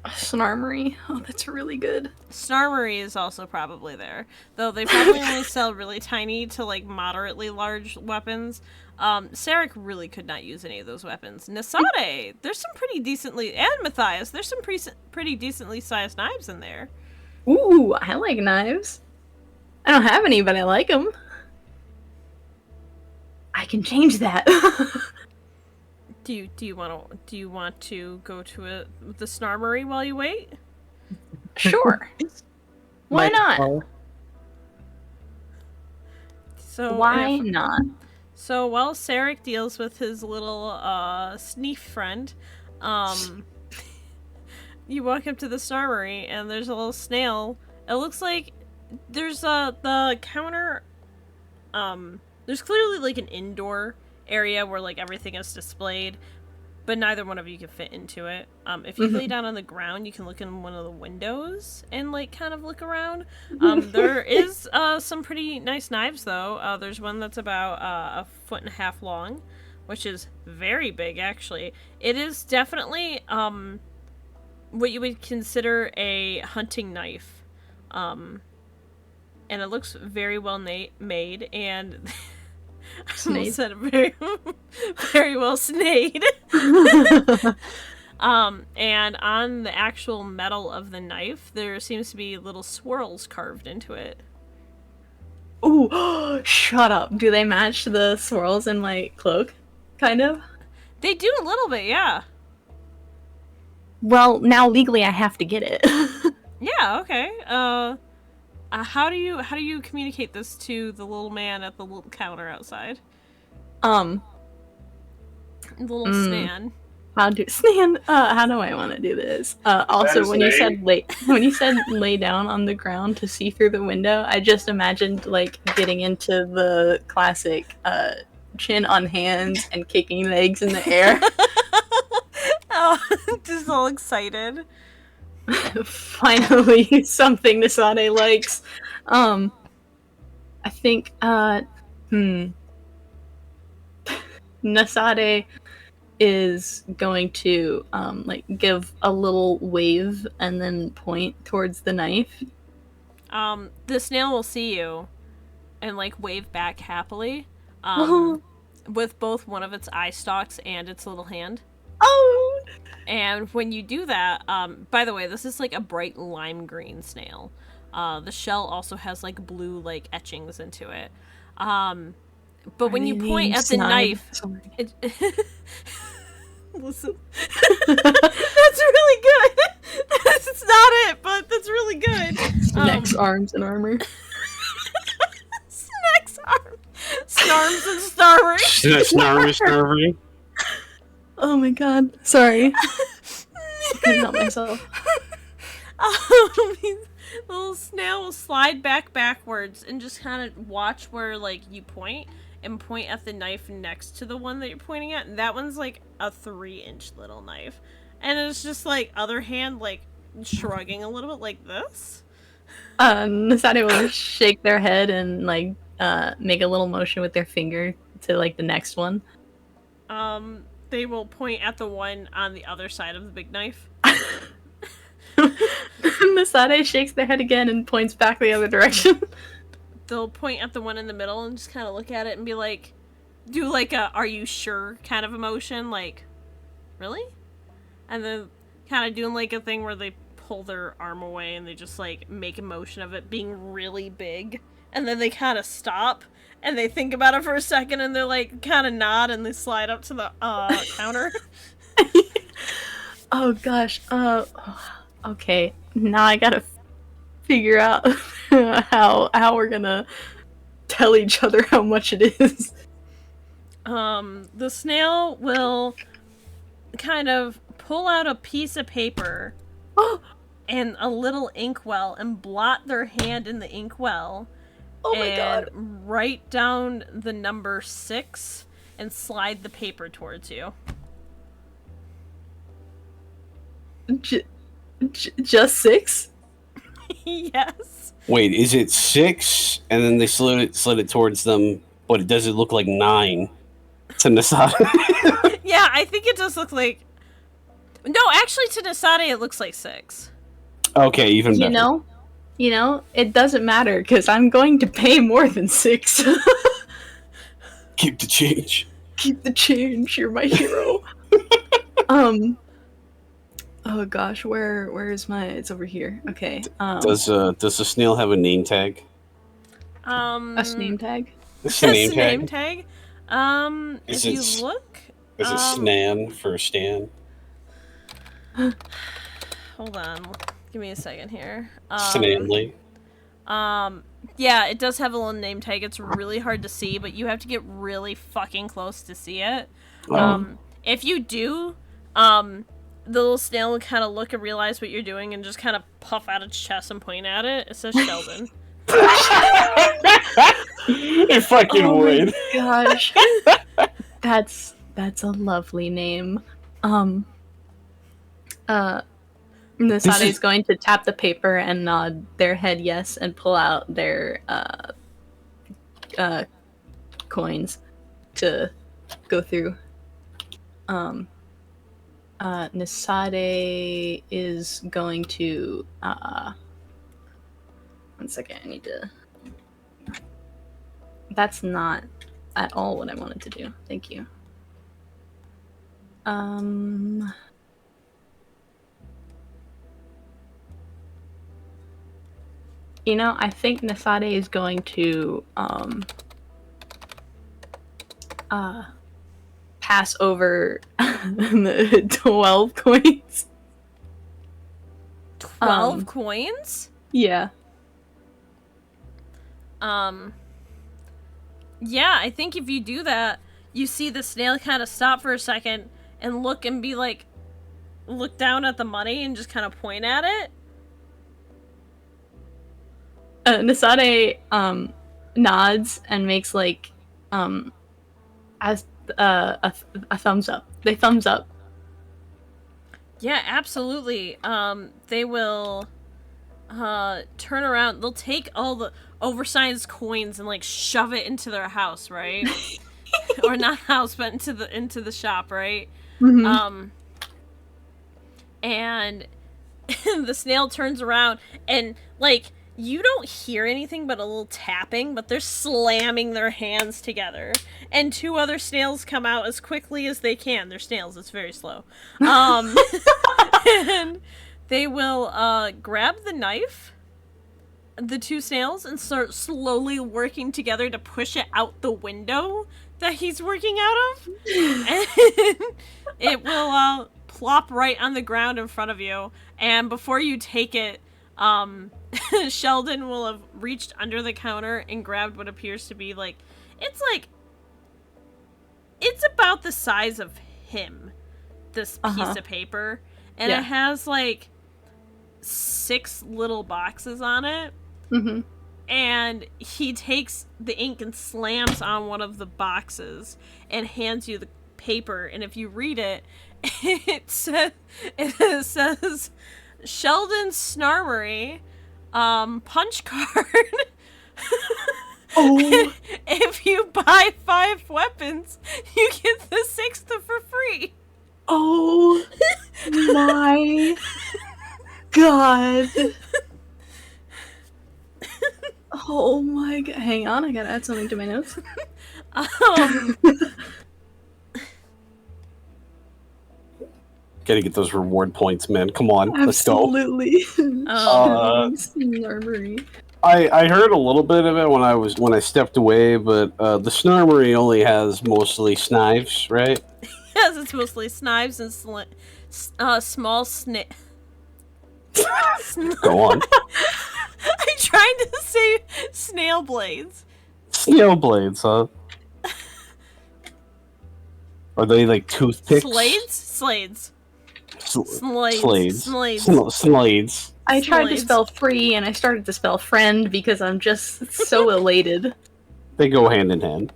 Snarmery. Oh, that's really good. Snarmery is also probably there, though they probably only sell really tiny to like moderately large weapons. Sarek really could not use any of those weapons. Nasade, there's some pretty decently, and Matthias, there's some pretty decently sized knives in there. Ooh, I like knives. I don't have any, but I like them. I can change that. Do you want to go to the Snarmery while you wait? Sure. Why Might not? well. So Why not? So while Sarek deals with his little sneef friend, you walk up to the Snarmery and there's a little snail. It looks like there's the counter. There's clearly like an indoor area where like everything is displayed, but neither one of you can fit into it. If you lay down on the ground, you can look in one of the windows and like kind of look around. There is some pretty nice knives though. There's one that's about 1.5 feet long, which is very big actually. It is definitely what you would consider a hunting knife. And it looks very well made and I almost said very, very well snade. And on the actual metal of the knife, there seems to be little swirls carved into it. Ooh, shut up. Do they match the swirls in my cloak? Kind of? They do a little bit, yeah. Well, now legally I have to get it. Yeah, okay. How do you communicate this to the little man at the little counter outside? Little Snan. How do I want to do this? Also, when you said lay down on the ground to see through the window, I just imagined like getting into the classic chin on hands and kicking legs in the air. Oh, just all excited. Finally, something Nasade likes. I think, Nasade is going to, like, give a little wave and then point towards the knife. The snail will see you and, like, wave back happily, with both one of its eye stalks and its little hand. Oh! And when you do that, by the way, this is like a bright lime green snail. The shell also has like blue like etchings into it. But when you point at the knife, listen, that's really good. That's not it, but that's really good. Necks, arms, and armor. Necks, arms, snarms, and starry. Snarmy. Oh my god. Sorry. I couldn't help myself. These little snail will slide backwards and just kind of watch where like you point and point at the knife next to the one that you're pointing at. And that one's like a 3-inch little knife. And it's just like other hand like shrugging a little bit like this. Nasade will shake their head and like make a little motion with their finger to like the next one. They will point at the one on the other side of the big knife. Nasade shakes their head again and points back the other direction. They'll point at the one in the middle and just kind of look at it and be like, do like a "Are you sure?" kind of emotion, like, really? and then kind of doing like a thing where they pull their arm away and they just like make a motion of it being really big, and then they kind of stop and they think about it for a second and they're like kind of nod and they slide up to the counter. Oh gosh. Okay. Now I gotta figure out how we're gonna tell each other how much it is. The snail will kind of pull out a piece of paper and a little inkwell and blot their hand in the inkwell. Oh my god. Write down the number 6 and slide the paper towards you. Just 6? Yes. Wait, is it 6 and then they slid it towards them, but it doesn't look like 9 to Nasade? Yeah, I think it does look like... No, actually to Nasade it looks like 6. Okay, even better. You know, it doesn't matter because I'm going to pay more than 6. Keep the change. Keep the change. You're my hero. Oh gosh, where is my? It's over here. Okay. Does the snail have a name tag? A name tag. It's a name tag. Name tag. Is If it you look. Is it Snan for Stan? Hold on. Give me a second here. Stanley. Yeah, it does have a little name tag. It's really hard to see, but you have to get really fucking close to see it. If you do, the little snail will kind of look and realize what you're doing and just kind of puff out its chest and point at it. It says Sheldon. It fucking would. Gosh. That's a lovely name. Nasade is going to tap the paper and nod their head yes and pull out their coins to go through. Nasade is going to 1 second, I need to... That's not at all what I wanted to do. Thank you. You know, I think Nasade is going to pass over the 12 coins. 12 coins? Yeah. Yeah, I think if you do that, you see the snail kind of stop for a second and look and be like, look down at the money and just kind of point at it. Nasade nods and makes like as a thumbs up. They thumbs up. Yeah, absolutely. They will turn around. They'll take all the oversized coins and like shove it into their house, right? Or not house, but into the shop, right? Mm-hmm. And the snail turns around and like you don't hear anything but a little tapping, but they're slamming their hands together. And 2 other snails come out as quickly as they can. They're snails, it's very slow. And they will grab the knife, the 2 snails, and start slowly working together to push it out the window that he's working out of. And it will plop right on the ground in front of you. And before you take it, Sheldon will have reached under the counter and grabbed what appears to be like it's about the size of him, this piece of paper, and it has like 6 little boxes on it. Mm-hmm. And he takes the ink and slams on one of the boxes and hands you the paper, and if you read it, it says Sheldon Snarmery, punch card. Oh. If you buy 5 weapons, you get the 6th for free. Oh my god. Oh my god. Hang on, I gotta add something to my notes. Gotta get those reward points, man. Come on, let's go. Absolutely. Snarmery. I heard a little bit of it when I stepped away, but the Snarmery only has mostly knives, right? Yes, it's mostly knives and small Go on. I'm trying to say snail blades. Snail blades, huh? Are they like toothpicks? Slades. Slades. I tried to Slades. spell free and I started to spell friend because I'm just so elated. They go hand in hand.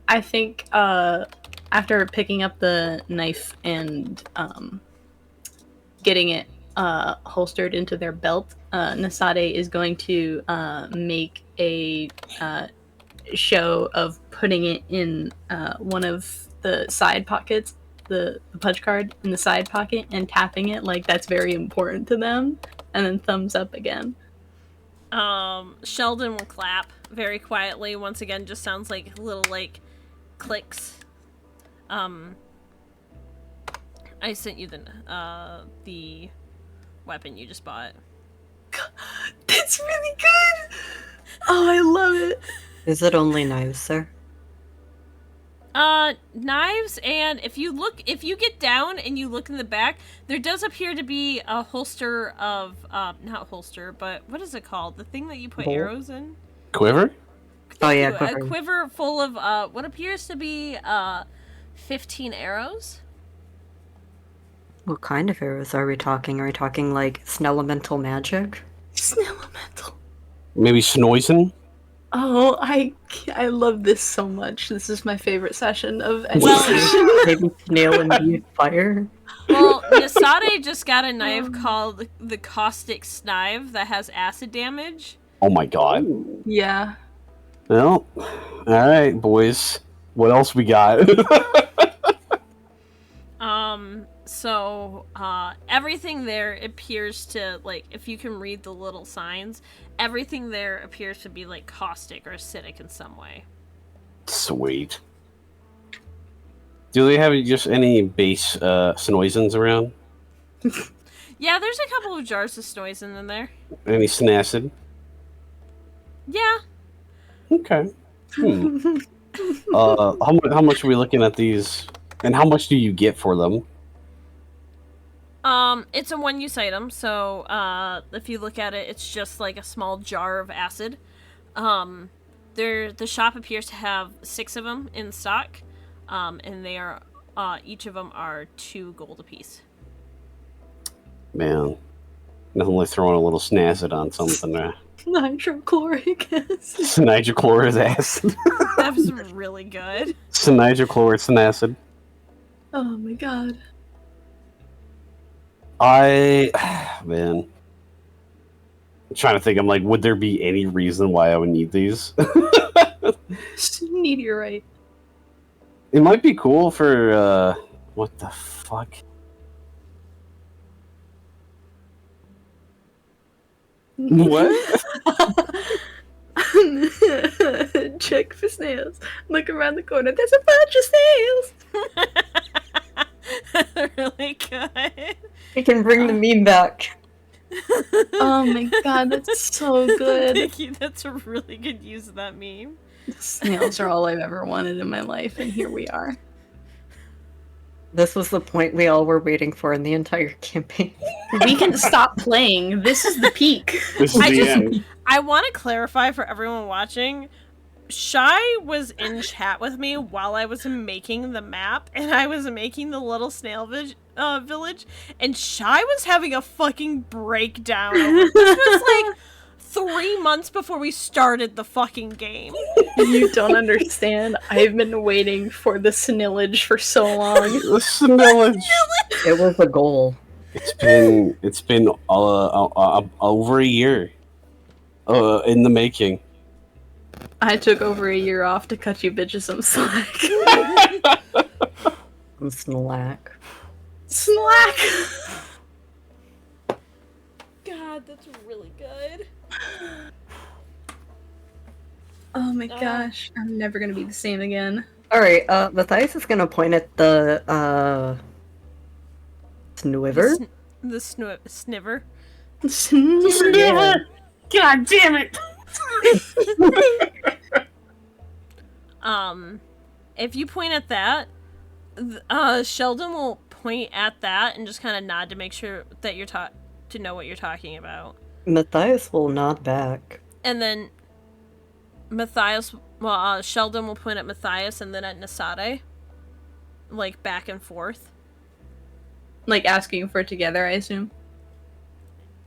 I think after picking up the knife and getting it holstered into their belt, Nasade is going to make a show of putting it in one of the side pockets, the punch card in the side pocket, and tapping it like that's very important to them, and then thumbs up again. Sheldon will clap very quietly. Once again, just sounds like little clicks. I sent you the weapon you just bought. That's really good. Oh, I love it. Is it only knives, sir? Knives, and if you get down and you look in the back, there does appear to be a holster of, not holster, but what is it called? The thing that you put Bolt? arrows in? Quiver? Oh yeah, A quiver. quiver full of, what appears to be, 15 arrows. What kind of arrows are we talking? Are we talking like Snelemental magic? Snelemental. Maybe Snoisen? Oh, I love this so much. This is my favorite session of any Well- session. Maybe snail imbued fire? Well, Nasade just got a knife called the Caustic Knife that has acid damage. Oh my god. Yeah. Well, alright, boys. What else we got? So, everything there appears to, like, if you can read the little signs, everything there appears to be, like, caustic or acidic in some way. Sweet. Do they have just any base Snoisens around? Yeah, there's a couple of jars of Snoisen in there. Any Snacid? Yeah. Okay. How much are we looking at these? And how much do you get for them? It's a one-use item, so, if you look at it, it's just like a small jar of acid. The shop appears to have 6 of them in stock, and they are, each of them are 2 gold apiece. Man, nothing like throwing a little snacid on something. Nitrochloric acid. Sinidrochloric acid. That was really good. Sinidrochloric acid. Oh my god. Man. I'm trying to think. I'm like, would there be any reason why I would need these? Meteorite. It might be cool for, what the fuck? What? Check for snails. Look around the corner. There's a bunch of snails. Really good. We can bring the meme back. Oh my god, that's so good. Thank you. That's a really good use of that meme. Snails are all I've ever wanted in my life, and here we are. This was the point we all were waiting for in the entire campaign. We can stop playing. This is the peak. This is the end. I want to clarify for everyone watching. Shy was in chat with me while I was making the map, and I was making the little snail village, and Shy was having a fucking breakdown. This was like 3 months before we started the fucking game. You don't understand. I've been waiting for the snillage for so long. The Snillage. It was a goal. It's been over a year in the making. I took over a year off to cut you bitches some slack. Slack. Slack! God god, that's really good. Oh my gosh, I'm never gonna be the same again. Alright, Matthias is gonna point at the, Sniver? The sniver. Yeah. God damn it! If you point at that, Sheldon will point at that and just kind of nod to make sure that you're to know what you're talking about. Matthias will nod back. And then Sheldon will point at Matthias and then at Nasade. Like, back and forth. Like asking for together, I assume.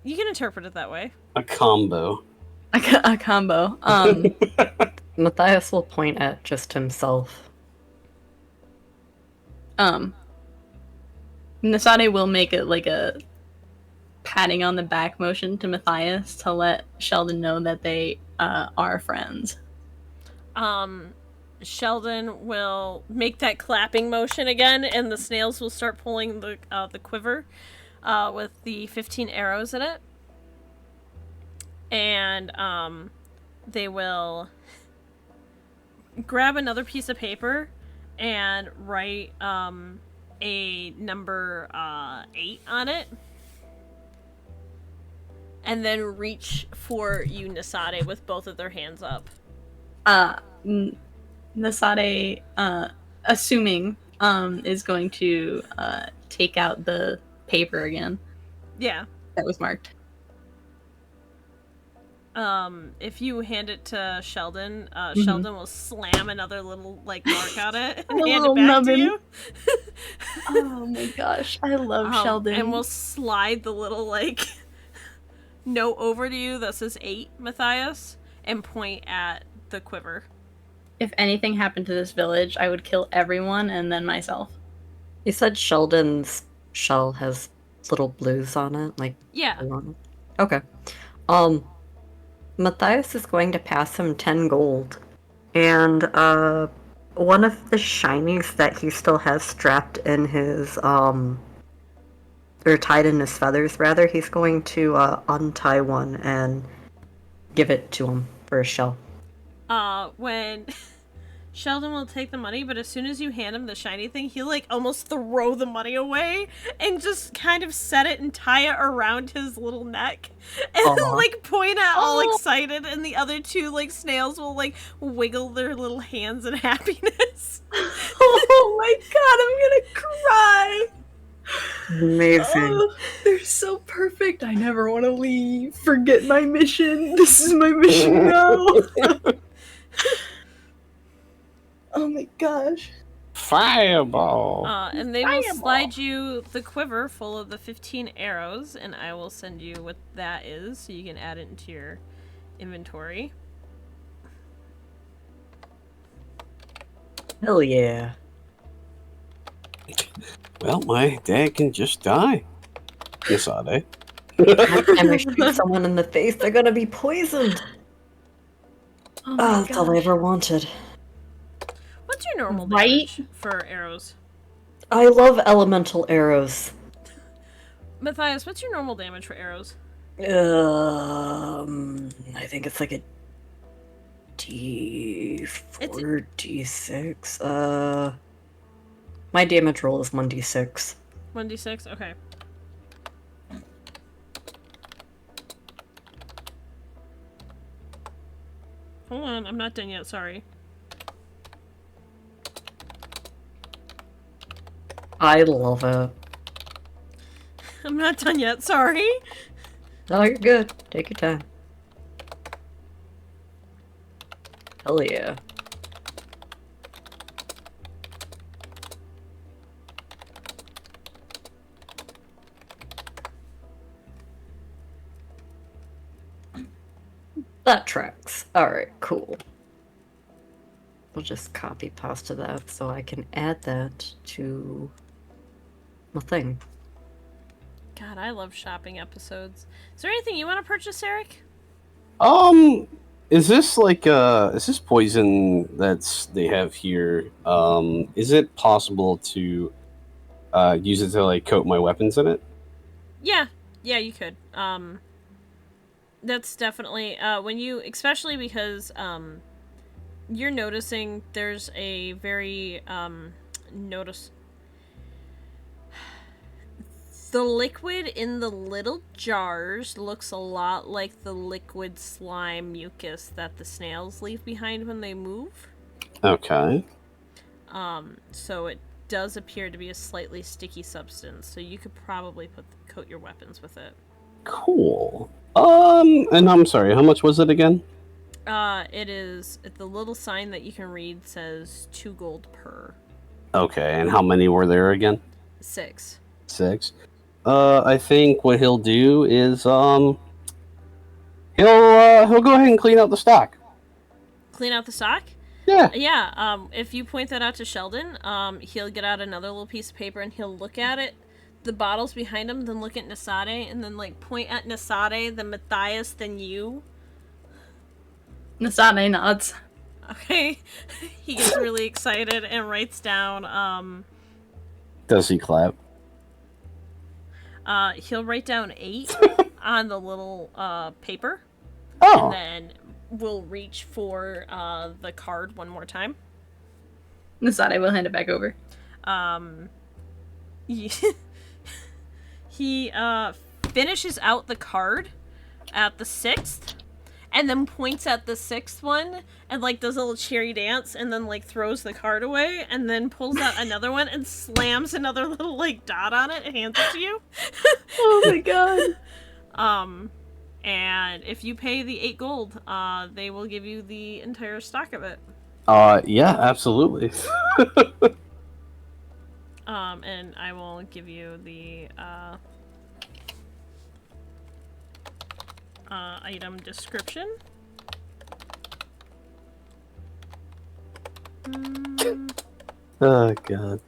You can interpret it that way. A combo. A combo. Matthias will point at just himself. Nasade will make it like a patting on the back motion to Matthias to let Sheldon know that they are friends. Sheldon will make that clapping motion again, and the snails will start pulling the quiver with the 15 arrows in it. And they will grab another piece of paper and write a number 8 on it. And then reach for you, Nasade, with both of their hands up. Nasade, assuming, is going to take out the paper again. Yeah. That was marked. If you hand it to Sheldon, Sheldon will slam another little, like, mark on it and hand it back to you. Oh my gosh, I love Sheldon. And we'll slide the little, like, note over to you that says 8, Matthias, and point at the quiver. If anything happened to this village, I would kill everyone and then myself. You said Sheldon's shell has little blues on it, like... Yeah. Okay. Matthias is going to pass him 10 gold. And, one of the shinies that he still has strapped in his, or tied in his feathers, rather, he's going to, untie one and give it to him for a shell. When Sheldon will take the money, but as soon as you hand him the shiny thing, he'll, like, almost throw the money away and just kind of set it and tie it around his little neck and, like, point at all excited, and the other two, like, snails will, like, wiggle their little hands in happiness. Oh my god, I'm gonna cry! Amazing. Oh, they're so perfect. I never want to leave. Forget my mission. This is my mission now. Oh my gosh. Fireball. And they will slide you the quiver full of the 15 arrows, and I will send you what that is so you can add it into your inventory. Hell yeah. Well, my dad can just die. Nasade. Next time I shoot someone in the face, they're gonna be poisoned. Oh my That's all I ever wanted. What's your normal damage for arrows? I love elemental arrows. Matthias, what's your normal damage for arrows? I think it's like a D4, D6. My damage roll is 1d6. 1d6? Okay. Hold on, I'm not done yet, sorry. I love it. I'm not done yet, sorry. Oh, you're good. Take your time. Hell yeah. That tracks. Alright, cool. We'll just copy pasta that so I can add that to my thing. God, I love shopping episodes. Is there anything you want to purchase, Eric? Is this like is this poison they have here? Is it possible to use it to like coat my weapons in it? Yeah, you could. That's definitely when you, especially because you're noticing there's a very notice. The liquid in the little jars looks a lot like the liquid slime mucus that the snails leave behind when they move. Okay. So it does appear to be a slightly sticky substance. So you could probably coat your weapons with it. Cool. And I'm sorry, how much was it again? It is the little sign that you can read says 2 gold per. Okay, and how many were there again? 6. 6. I think what he'll do is he'll go ahead and clean out the stock. Clean out the stock? Yeah. Yeah, if you point that out to Sheldon, he'll get out another little piece of paper and he'll look at it, the bottles behind him, then look at Nasade, and then, like, point at Nasade, then Matthias, then you. Nasane nods. Okay. He gets really excited and writes down, Does he clap? he'll write down 8 on the little, paper. Oh. And then we'll reach for, the card one more time. Nasade will hand it back over. He finishes out the card at the 6th, and then points at the 6th one, and, like, does a little cheery dance, and then, like, throws the card away, and then pulls out another one, and slams another little, like, dot on it, and hands it to you. Oh my god. And if you pay the 8 gold, they will give you the entire stock of it. Yeah, absolutely. And I will give you the, item description. Oh, God.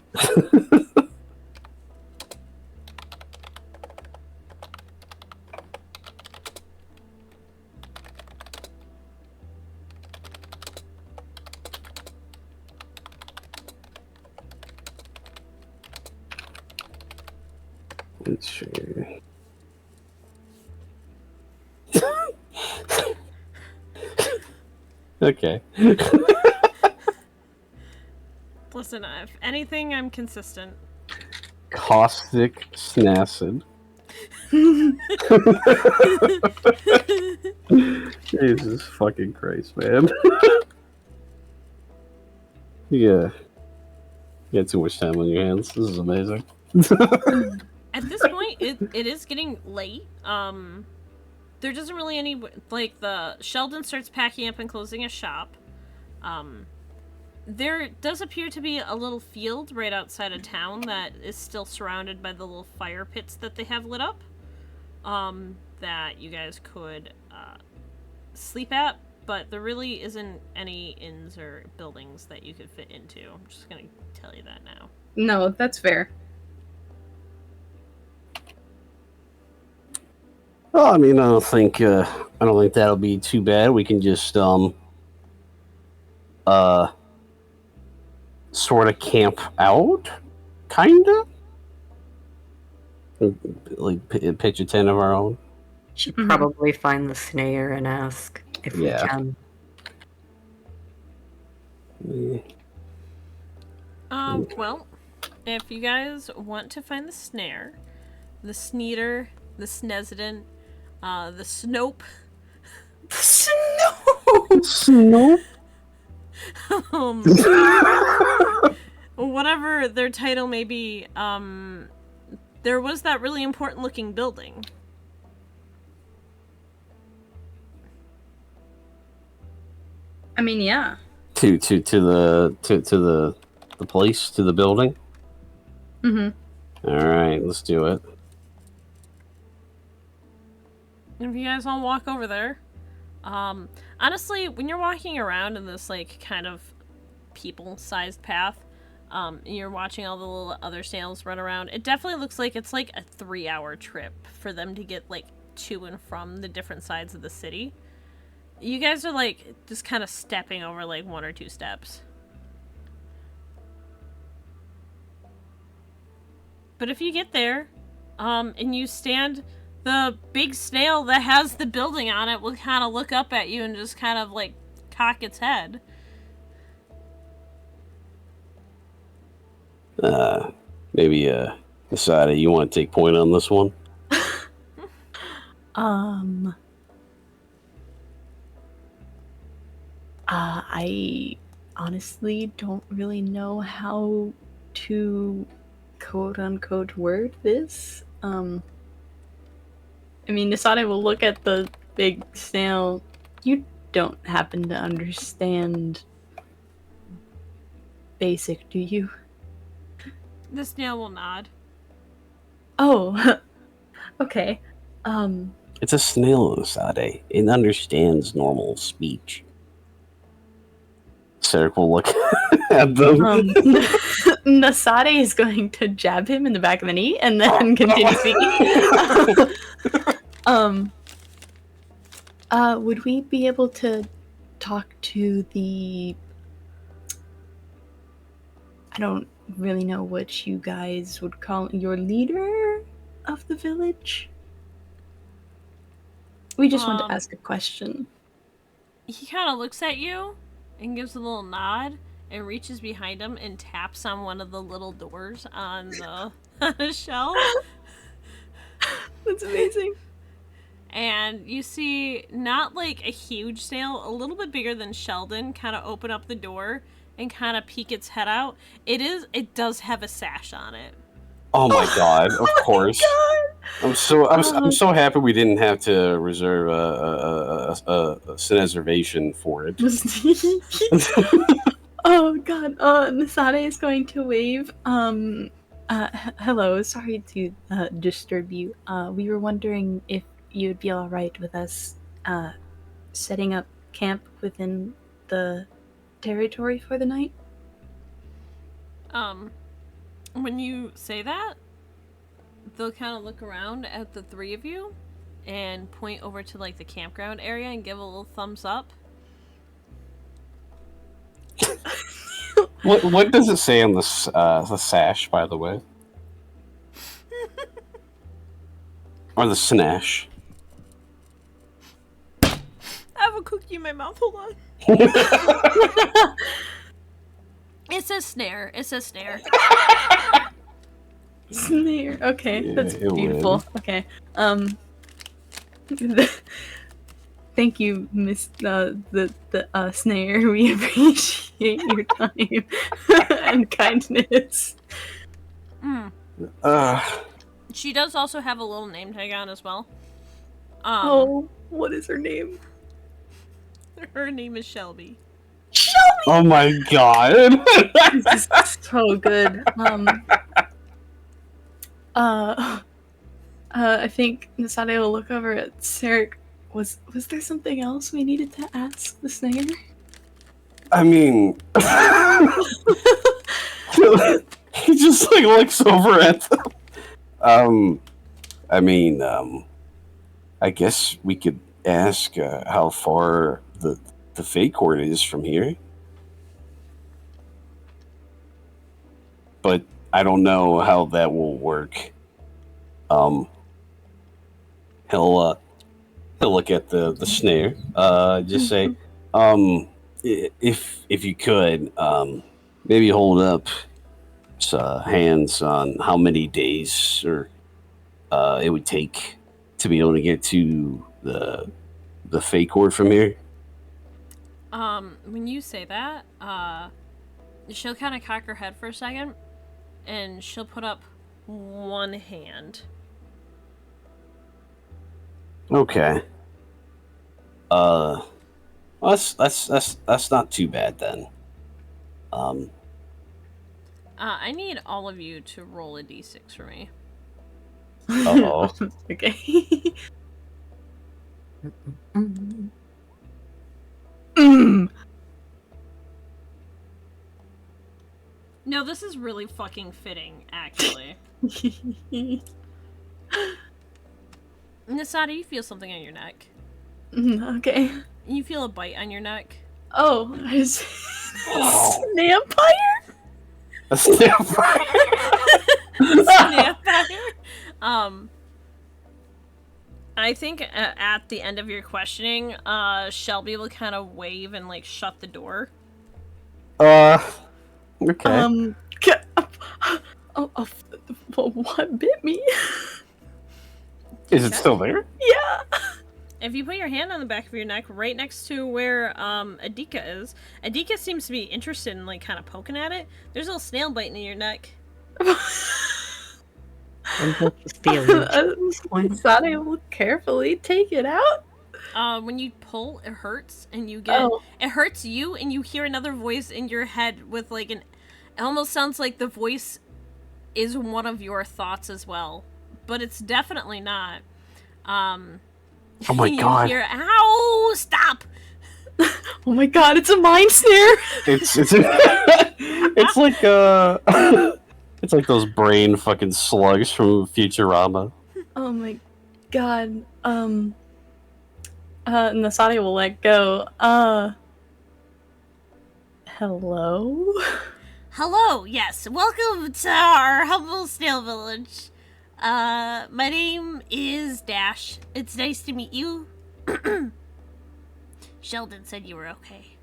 Let's see. Okay. Listen, if anything, I'm consistent. Caustic Snacid. Jesus fucking Christ, man. Yeah. You got too much time on your hands. This is amazing. At this point, it is getting late. There doesn't really any, like, the Sheldon starts packing up and closing a shop. There does appear to be a little field right outside of town that is still surrounded by the little fire pits that they have lit up. That you guys could sleep at, but there really isn't any inns or buildings that you could fit into. I'm just gonna tell you that now. No, that's fair. Well, I mean, I don't think that'll be too bad. We can just sort of camp out, kinda, like pitch a tent of our own. Should probably find the snare and ask if we can. Well, if you guys want to find the snare, the sneeder, the snesident, the snope. Snoop? Whatever their title may be, there was that really important looking building. I mean, yeah. To the place, to the building. Mm-hmm. All right, let's do it. If you guys all walk over there, honestly, when you're walking around in this, like, kind of people-sized path, you're watching all the little other snails run around, it definitely looks like it's, like, a 3-hour trip for them to get, like, to and from the different sides of the city. You guys are, like, just kind of stepping over, like, 1 or 2 steps. But if you get there, and you stand the big snail that has the building on it will kind of look up at you and just kind of like cock its head. Maybe Masada, you want to take point on this one? I honestly don't really know how to quote unquote word this. I mean, Nisade will look at the big snail. You don't happen to understand basic, do you? The snail will nod. Oh, okay. It's a snail, Masada. It understands normal speech. Sarek will look at them. Nasade is going to jab him in the back of the knee and then continue speaking. Would we be able to talk to the... I don't really know what you guys would call your leader of the village? We just want to ask a question. He kind of looks at you and gives a little nod and reaches behind him and taps on one of the little doors on the shelf. That's amazing. And you see not like a huge snail, a little bit bigger than Sheldon, kind of open up the door and kind of peek its head out. It does have a sash on it. Oh my god! Of course. I'm so happy we didn't have to reserve a reservation for it. Oh god. Nisade is going to wave. Hello. Sorry to disturb you. We were wondering if you'd be all right with us setting up camp within the territory for the night. When you say that, they'll kind of look around at the three of you and point over to like the campground area and give a little thumbs up. What does it say on the sash, by the way? Or the snash? I have a cookie in my mouth. Hold on. It says snare. It says snare. Snare. Okay, Yeah, that's beautiful. Will. Okay. Thank you, Miss the Snare. We appreciate your time and kindness. She does also have a little name tag on as well. Oh, what is her name? Her name is Shelby. Shelby! Oh my god! This is so good. I think Nisade will look over at Sarek. Was there something else we needed to ask the Snare? I mean, he just like looks over at them. I guess we could ask how far the fake court is from here, but I don't know how that will work. He'll look at the snare. Just say, if you could, maybe hold up hands on how many days or it would take to be able to get to the fake court from here. When you say that, she'll kind of cock her head for a second, and she'll put up one hand. Okay. That's not too bad then. I need all of you to roll a d6 for me. Uh-oh. Okay. No, this is really fucking fitting, actually. Nisada, you feel something on your neck. Okay. You feel a bite on your neck. Oh, is Snampire? A snampire. Snampire. I think at the end of your questioning, Shelby will kind of wave and like shut the door. Okay. What bit me? Is it still there? Yeah. If you put your hand on the back of your neck, right next to where Adika is, Adika seems to be interested in like kind of poking at it. There's a little snail biting in your neck. And he'll just be a leech. Thought I will carefully take it out. When you pull, it hurts, and you get Oh. it hurts you, and you hear another voice in your head with like an. It almost sounds like the voice is one of your thoughts as well, but it's definitely not. Oh my god! You hear, "Ow! Stop!" Oh my god! It's a mind snare. It's it's like it's like those brain fucking slugs from Futurama. Oh my god. Nasadi will let go. Hello? Hello, yes, welcome to our humble snail village. My name is Dash. It's nice to meet you. Sheldon said you were okay.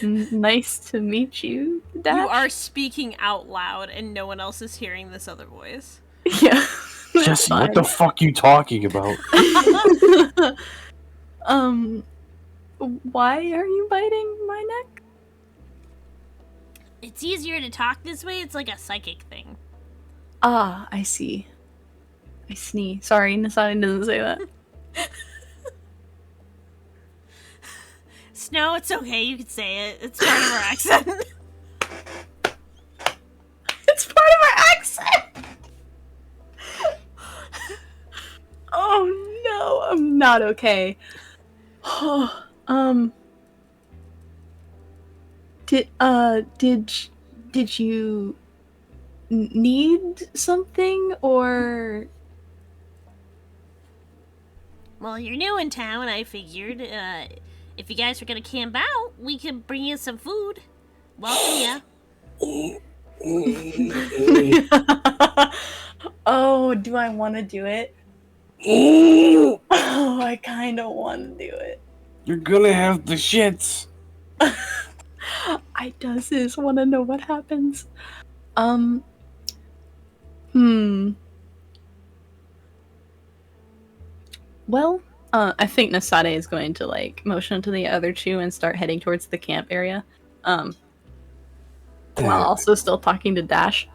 Nice to meet you, Dash. You are speaking out loud, and no one else is hearing this other voice. Yeah. Jesse, what the fuck you talking about? Why are you biting my neck? It's easier to talk this way. It's like a psychic thing. Ah, I see. I sneeze. Sorry, Nasadi doesn't say that. Snow, it's okay. You can say it. It's part of our accent. It's part of our accent! Oh no, I'm not okay. Did you need something, or? Well, you're new in town. I figured if you guys were gonna camp out, we could bring you some food. Welcome ya. Oh, do I want to do it? Oh, I kind of want to do it. You're gonna have the shits. I just want to know what happens. Well, I think Nasade is going to like motion to the other two and start heading towards the camp area. While also still talking to Dash.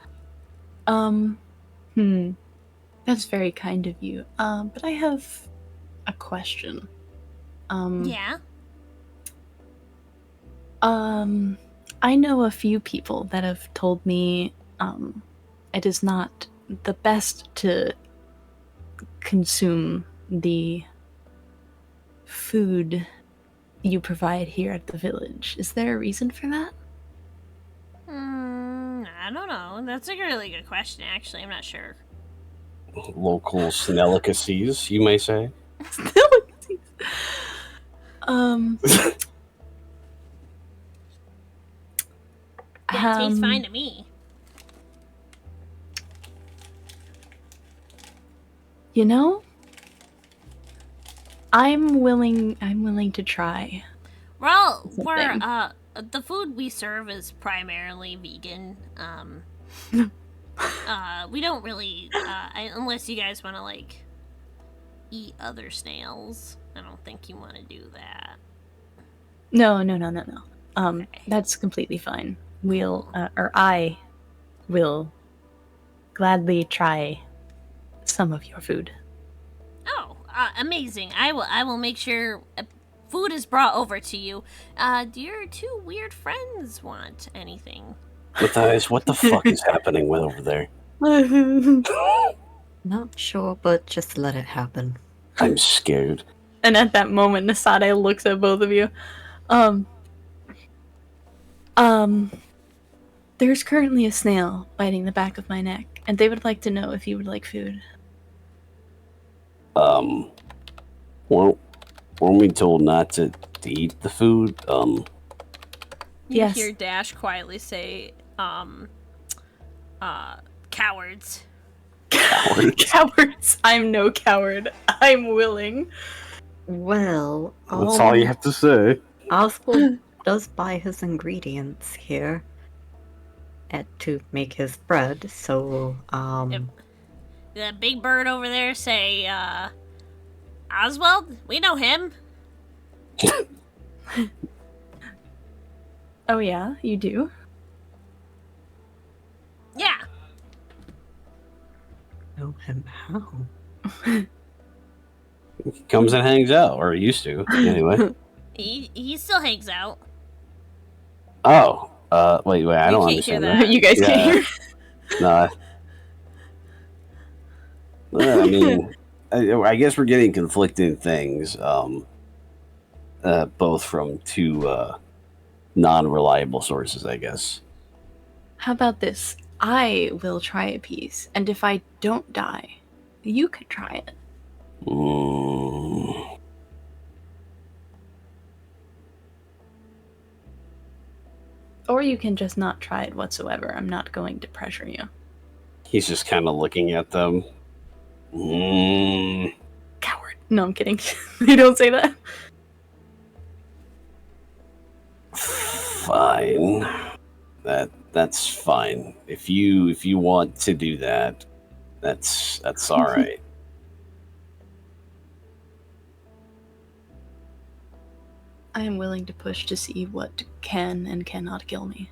That's very kind of you. But I have a question. Yeah. I know a few people that have told me, it is not the best to consume the food you provide here at the village. Is there a reason for that? I don't know. That's a really good question, actually. I'm not sure. Local snellicacies, you may say. Yeah, it tastes fine to me. You know, I'm willing to try. Well, Something. the food we serve is primarily vegan. We don't really, unless you guys want to like eat other snails. I don't think you want to do that. No. Okay. That's completely fine. I will gladly try some of your food. Oh, amazing! I will make sure food is brought over to you. Do your two weird friends want anything? Matthias, what the fuck is happening with over there? Not sure, but just let it happen. I'm scared. And at that moment, Nasade looks at both of you. There's currently a snail biting the back of my neck, and they would like to know if you would like food. Well, weren't we told not to eat the food? You Yes. hear Dash quietly say, cowards. Cowards. Cowards. I'm no coward. I'm willing. Well, That's all you have to say. Oswald does buy his ingredients here to make his bread, so, The big bird over there say, Oswald? We know him. Oh yeah, you do? Yeah. know him how? He comes and hangs out, or used to, anyway. He still hangs out. Oh, wait, I don't can't hear understand that. that. You guys can't hear? No. I mean, I guess we're getting conflicting things, both from two non-reliable sources, I guess. How about this? I will try a piece, and if I don't die, you can try it. Mm. Or you can just not try it whatsoever. I'm not going to pressure you. He's just kind of looking at them. Mm. Coward. No, I'm kidding. They don't say that. Fine. That's fine. If you want to do that, that's all right. I am willing to push to see what can and cannot kill me.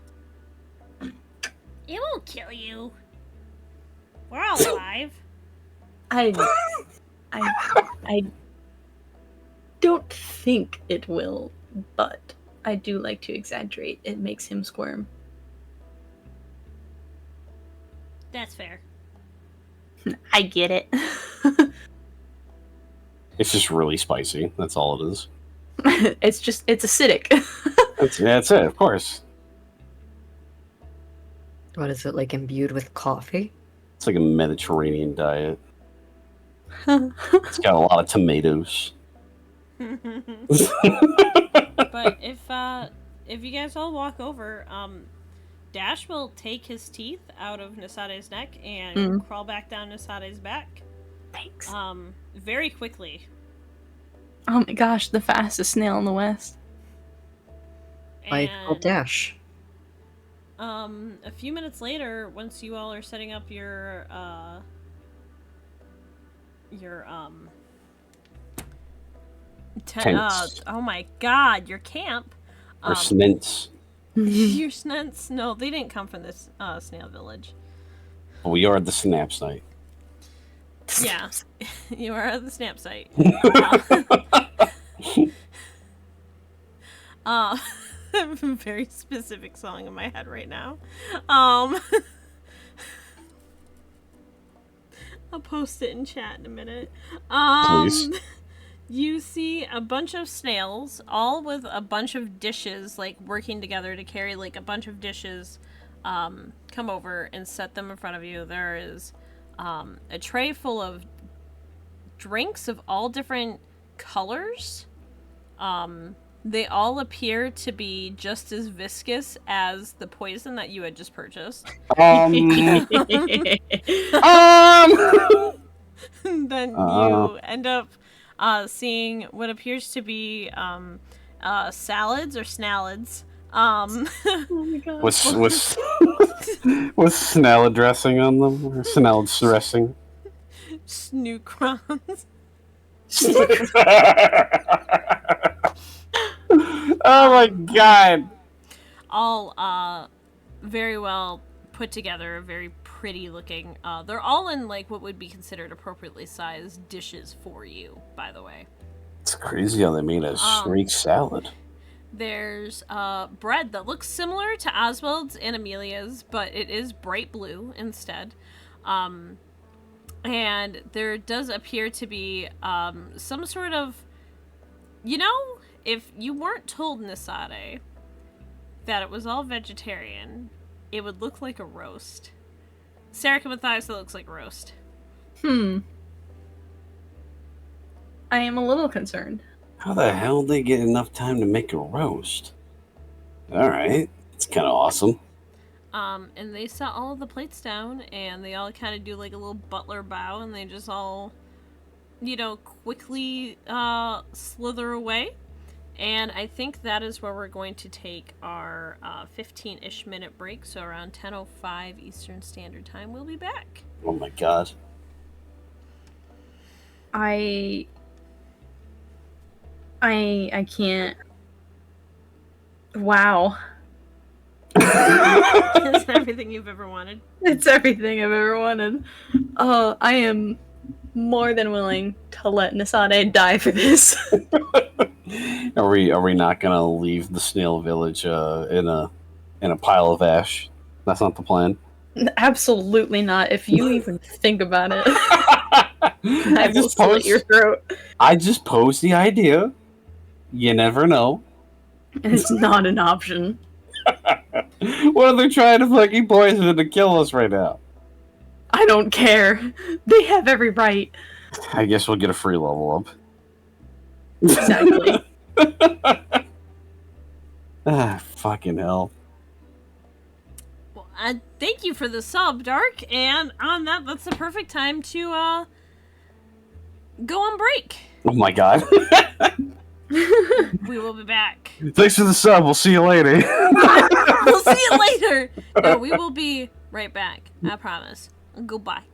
It won't kill you. We're all alive. I don't think it will, but I do like to exaggerate. It makes him squirm. That's fair. I get it. It's just really spicy. That's all it is. it's acidic. That's it, of course. What is it, like imbued with coffee? It's like a Mediterranean diet. It's got a lot of tomatoes. But if you guys all walk over, Dash will take his teeth out of Nasade's neck and crawl back down Nasade's back. Thanks. Very quickly. Oh my gosh, the fastest snail in the West. By Dash. A few minutes later, once you all are setting up your Tents. oh my god, your camp. Or snents. Your snents? No, they didn't come from this snail village. We are at the snap site. Yeah, you are at the snap site. I have a very specific song in my head right now. I'll post it in chat in a minute. Please. You see a bunch of snails, all with a bunch of dishes, like working together to carry like a bunch of dishes. Come over and set them in front of you. There is a tray full of drinks of all different colors. They all appear to be just as viscous as the poison that you had just purchased. Then you end up seeing what appears to be salads or snallids. Oh my god. Was snallid dressing on them? Or snallid dressing? Snoocrons. Oh my god! All very well put together, very pretty looking. They're all in like what would be considered appropriately sized dishes for you, by the way. It's crazy how they made a Greek salad. There's bread that looks similar to Oswald's and Amelia's, but it is bright blue instead. And there does appear to be some sort of, if you weren't told, Nasade, that it was all vegetarian, it would look like a roast. Sarah Matthias, it looks like a roast. I am a little concerned. How the hell did they get enough time to make a roast? Alright, it's kind of awesome. And they set all of the plates down, and they all kind of do like a little butler bow, and they just all, quickly slither away. And I think that is where we're going to take our 15-ish minute break. So around 10:05 Eastern Standard Time, we'll be back. Oh my god. I can't. Wow. It's everything you've ever wanted. It's everything I've ever wanted. I am more than willing to let Nasade die for this. Are we not gonna leave the snail village in a pile of ash? That's not the plan. Absolutely not. If you even think about it, I will slit your throat. I just posed the idea. You never know. It's not an option. What are they trying to fucking poison to kill us right now? I don't care. They have every right. I guess we'll get a free level up. Exactly. Fucking hell. Well, thank you for the sub, Dark. And on that, that's the perfect time to go on break. Oh my god. We will be back. Thanks for the sub. We'll see you later. We'll see you later. No, we will be right back. I promise. Goodbye.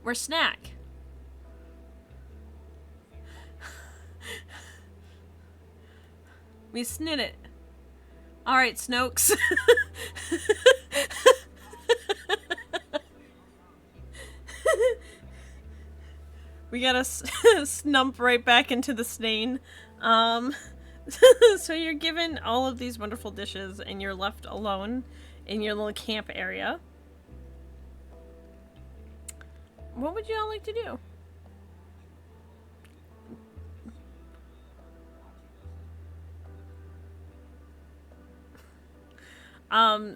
We're snack. We snit it. Alright, Snokes. We gotta snump right back into the stain. So you're given all of these wonderful dishes and you're left alone in your little camp area. What would you all like to do?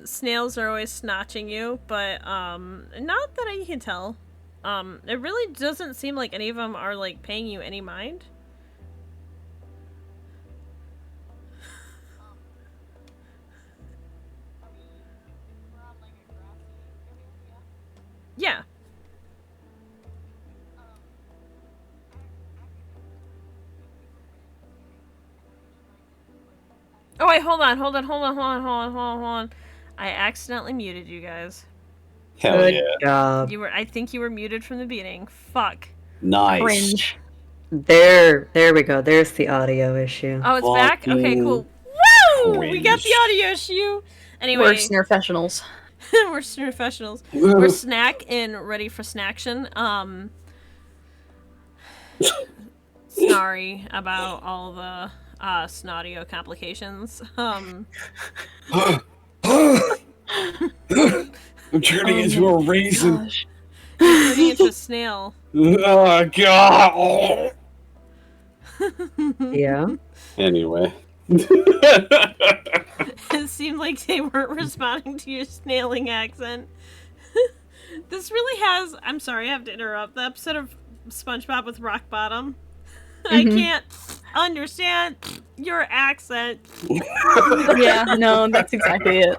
Snails are always snatching you, but, not that I can tell. It really doesn't seem like any of them are, like, paying you any mind. Yeah. Oh wait, hold on. I accidentally muted you guys. Hell Good yeah. job. I think you were muted from the beginning. Fuck. Nice. Cringe. There we go. There's the audio issue. Oh, it's back? Okay, Fucking cool. Woo! We got the cringe. audio issue! Anyway, We're snurfessionals. we're professionals. We're snack and ready for snaction. Sorry about all the snaudio complications. I'm turning into a raisin. Gosh. Turning into a snail. Oh god. Yeah. Anyway. It seemed like they weren't responding to your snailing accent. This really has... I'm sorry, I have to interrupt. The episode of SpongeBob with Rock Bottom. I can't understand your accent. Yeah, no, that's exactly it.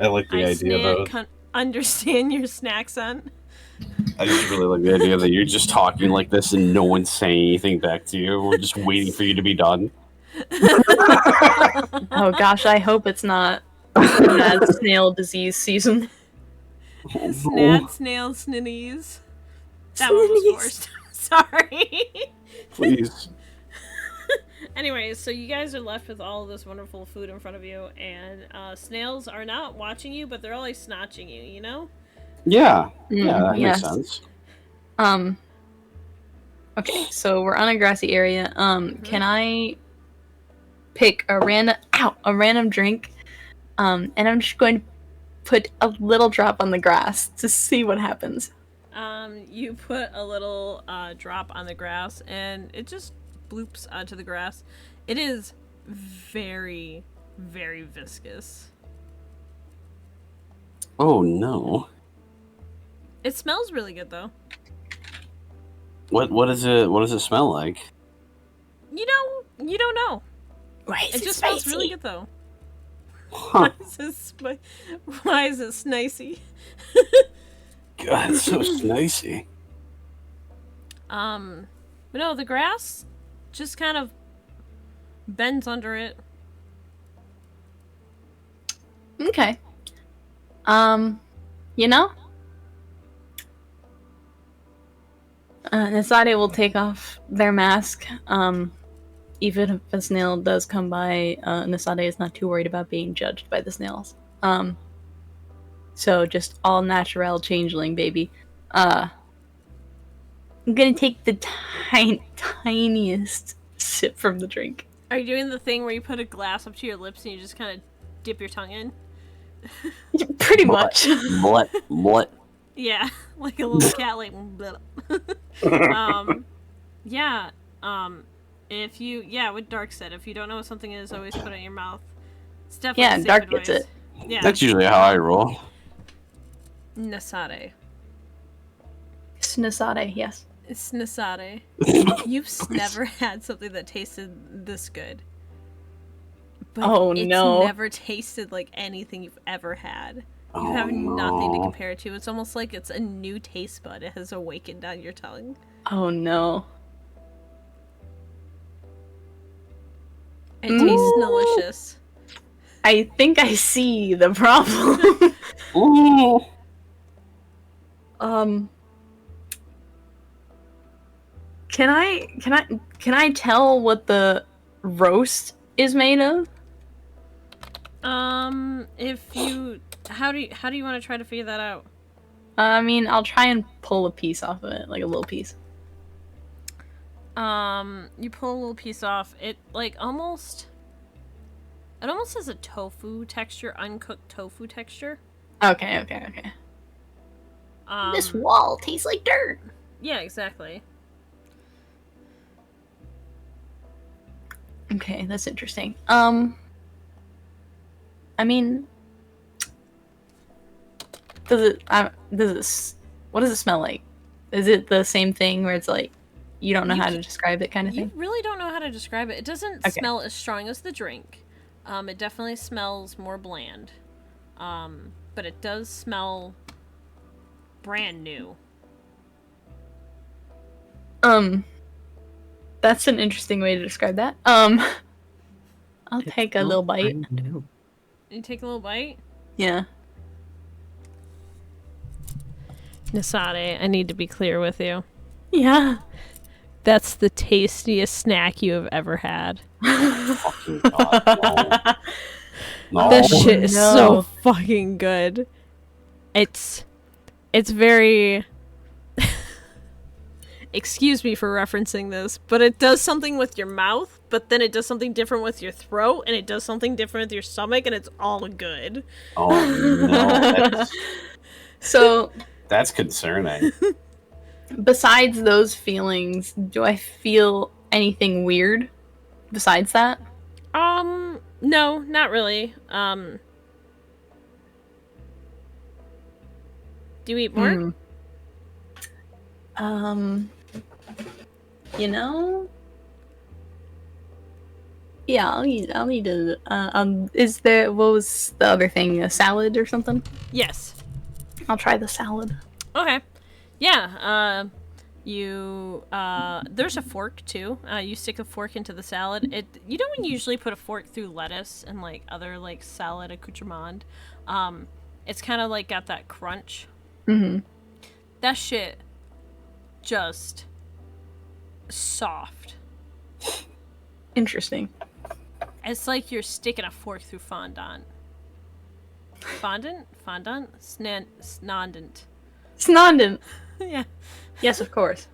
I like the idea though. Understand your snaccent. I just really like the idea that you're just talking like this and no one's saying anything back to you. We're just waiting for you to be done. Oh gosh, I hope it's not mad snail disease season. Snad, snail, snitties. That one was forced. Sorry. Please. Anyways, so you guys are left with all of this wonderful food in front of you, and snails are not watching you, but they're always snatching you, you know? Yeah. Yeah, that yes. makes sense. Okay, so we're on a grassy area. Can I pick a random drink? And I'm just going to put a little drop on the grass to see what happens. You put a little drop on the grass, and it just bloops onto the grass. It is very, very viscous. Oh no. It smells really good, though. What is it? What does it smell like? You don't know. Why is It just smells really good, though. Huh. Why is it snicey? God, it's so snicey. But no, the grass just kind of bends under it. Okay. You know? Nasade will take off their mask. Even if a snail does come by, Nasade is not too worried about being judged by the snails. So just all natural changeling, baby. I'm gonna take the tiniest sip from the drink. Are you doing the thing where you put a glass up to your lips and you just kind of dip your tongue in? Pretty much. What? Yeah, like a little cat, like. Yeah. If you, with Dark said, if you don't know what something is, always put it in your mouth. It's definitely safe Dark advice. gets it. Yeah. That's usually how I roll. Nasade. Nasade, yes. It's Nasade. You've never had something that tasted this good. But Oh, it's no. never tasted like anything you've ever had. You have nothing to compare it to. It's almost like it's a new taste bud. It has awakened on your tongue. Oh no. It tastes delicious. I think I see the problem. Ooh. Can I tell what the roast is made of? If you, how do you want to try to figure that out? I mean, I'll try and pull a piece off of it, like a little piece. You pull a little piece off. It almost has a tofu texture, uncooked tofu texture. Okay. This wall tastes like dirt. Yeah, exactly. Okay, that's interesting. I mean, what does it smell like? Is it the same thing where it's like you don't know how to describe it kind of You thing? really don't know how to describe it. It doesn't smell as strong as the drink. It definitely smells more bland. But it does smell brand new. That's an interesting way to describe that. I'll take a little bite. New. You take a little bite? Yeah. Nasade, I need to be clear with you. Yeah. That's the tastiest snack you have ever had. Fucking God, no. That shit is no. so fucking good. It's very... Excuse me for referencing this, but it does something with your mouth, but then it does something different with your throat, and it does something different with your stomach, and it's all good. Oh no, So, that's concerning. besides those feelings, do I feel anything weird besides that? No, not really. Do you eat more? You know? Yeah, I'll eat a, what was the other thing, a salad or something? Yes. I'll try the salad. Okay. Yeah, there's a fork, too. You stick a fork into the salad. You don't usually put a fork through lettuce and, other, salad accoutrement. It's kind of, got that crunch. Mm-hmm. That shit just soft. Interesting. It's like you're sticking a fork through fondant. Fondant? Snondant. Snondant. Yeah. Yes, of course.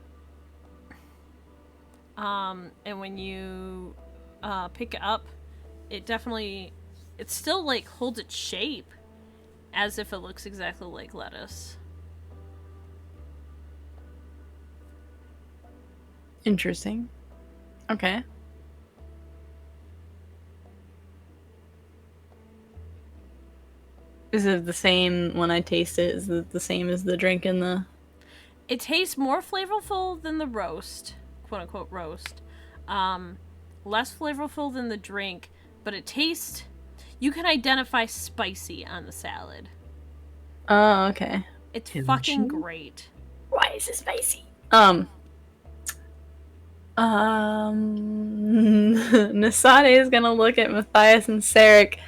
And when you pick it up, it still holds its shape as if it looks exactly like lettuce. Interesting. Okay. Is it the same when I taste it? Is it the same as the drink in the... It tastes more flavorful than the roast, quote-unquote roast. Less flavorful than the drink, but it tastes... You can identify spicy on the salad. Oh, okay. It's fucking great. Why is it spicy? Nasade is gonna look at Matthias and Sarek.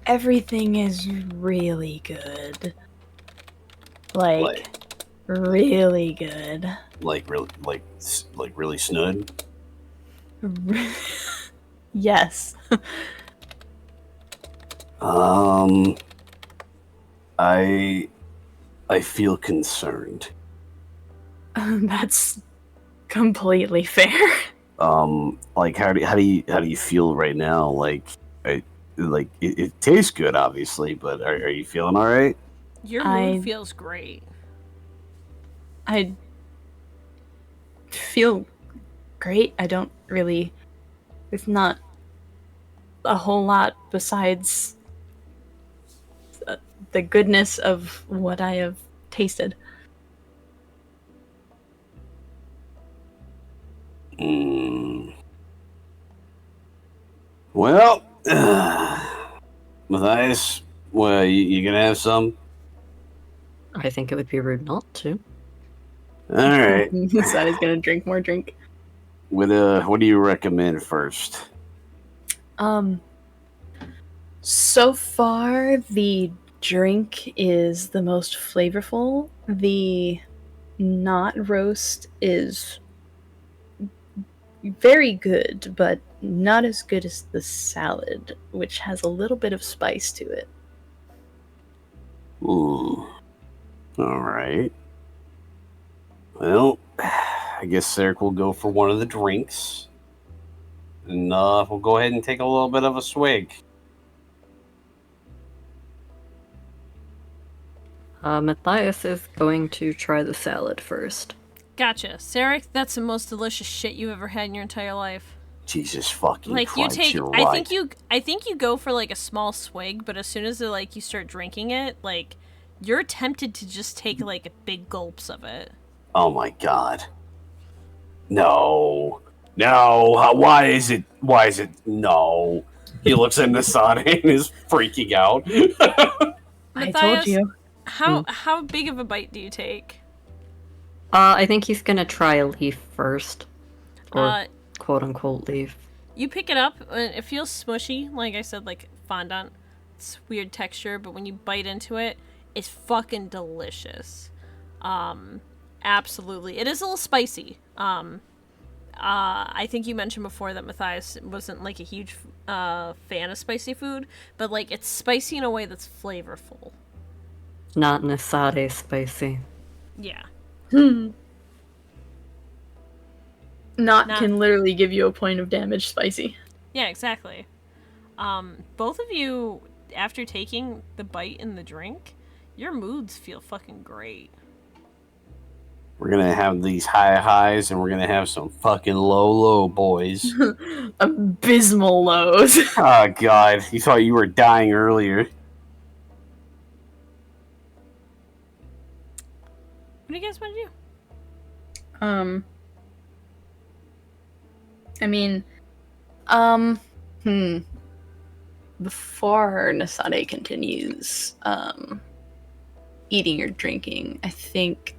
Everything is really good. Really good. Really snud. Yes. I feel concerned. That's completely fair. How do you feel right now? It tastes good, obviously, but are you feeling all right? Your mood feels great. I feel great. I don't really... There's not a whole lot besides the goodness of what I have tasted. Well, Matthias, well, you gonna have some? I think it would be rude not to. All right. Sadie's gonna drink more drink. What do you recommend first? So far, the drink is the most flavorful. The not roast is very good, but not as good as the salad, which has a little bit of spice to it. All right. Well, I guess Eric will go for one of the drinks. And we'll go ahead and take a little bit of a swig. Matthias is going to try the salad first. Gotcha. Sarek, that's the most delicious shit you ever had in your entire life. Jesus fucking Like, you Christ, take, you're I right. think you go for, like, a small swig, but as soon as, like, you start drinking it, like, you're tempted to just take, like, big gulps of it. Oh my god. No. No. Why is it? No. He looks at Nasada and is freaking out. I told Matthias, you. How big of a bite do you take? I think he's gonna try a leaf first. Or quote-unquote leaf. You pick it up, and it feels smushy, like I said, like fondant. It's weird texture, but when you bite into it, it's fucking delicious. Absolutely. It is a little spicy. I think you mentioned before that Matthias wasn't, like, a huge fan of spicy food, but, like, it's spicy in a way that's flavorful. Not Nasade spicy. Yeah. Not can literally give you a point of damage spicy. Yeah, exactly. Both of you, after taking the bite in the drink, your moods feel fucking great. We're gonna have these high highs and we're gonna have some fucking low boys. Abysmal lows. Oh god, you thought you were dying earlier. What do you guys want to do? I mean, before Nasade continues, eating or drinking, I think,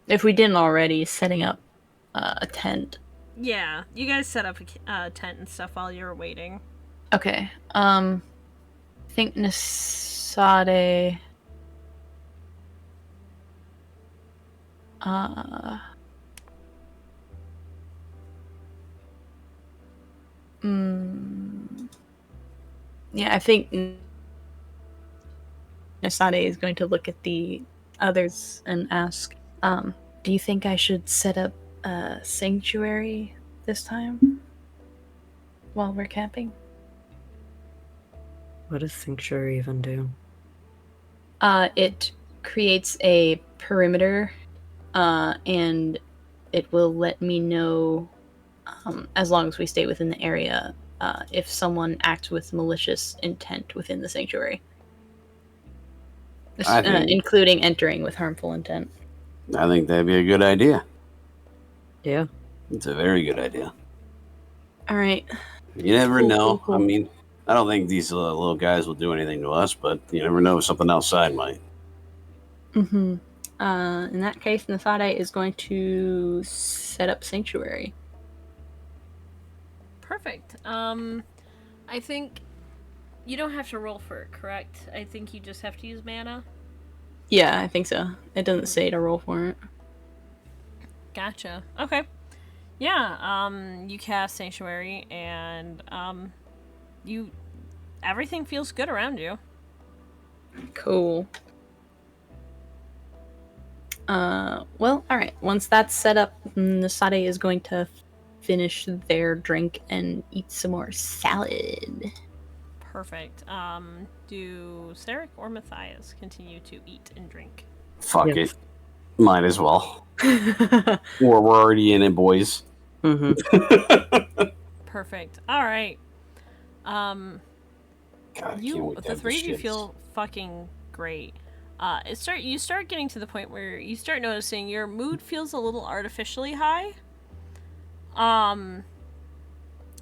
if we didn't already, setting up a tent. Yeah, you guys set up a tent and stuff while you were waiting. Okay, I think Nasade... Yeah, I think Nasade is going to look at the others and ask, do you think I should set up a sanctuary this time while we're camping? What does Sanctuary even do? It creates a perimeter, and it will let me know, as long as we stay within the area, if someone acts with malicious intent within the sanctuary. Including entering with harmful intent. I think that'd be a good idea. Yeah. It's a very good idea. Alright. You never know. Cool. I mean, I don't think these little guys will do anything to us, but you never know, something outside might. In that case, Nasade is going to set up sanctuary. Perfect. I think you don't have to roll for it, correct? I think you just have to use mana. Yeah, I think so. It doesn't say to roll for it. Gotcha. Okay. Yeah, you cast Sanctuary, and, everything feels good around you. Cool. Well, alright. Once that's set up, Nasade is going to finish their drink and eat some more salad. Perfect. Do Sarek or Matthias continue to eat and drink? Fuck it. Might as well. We're already in it, boys. Perfect. Alright. God, The three of you feel fucking great. You start getting to the point where you start noticing your mood feels a little artificially high. And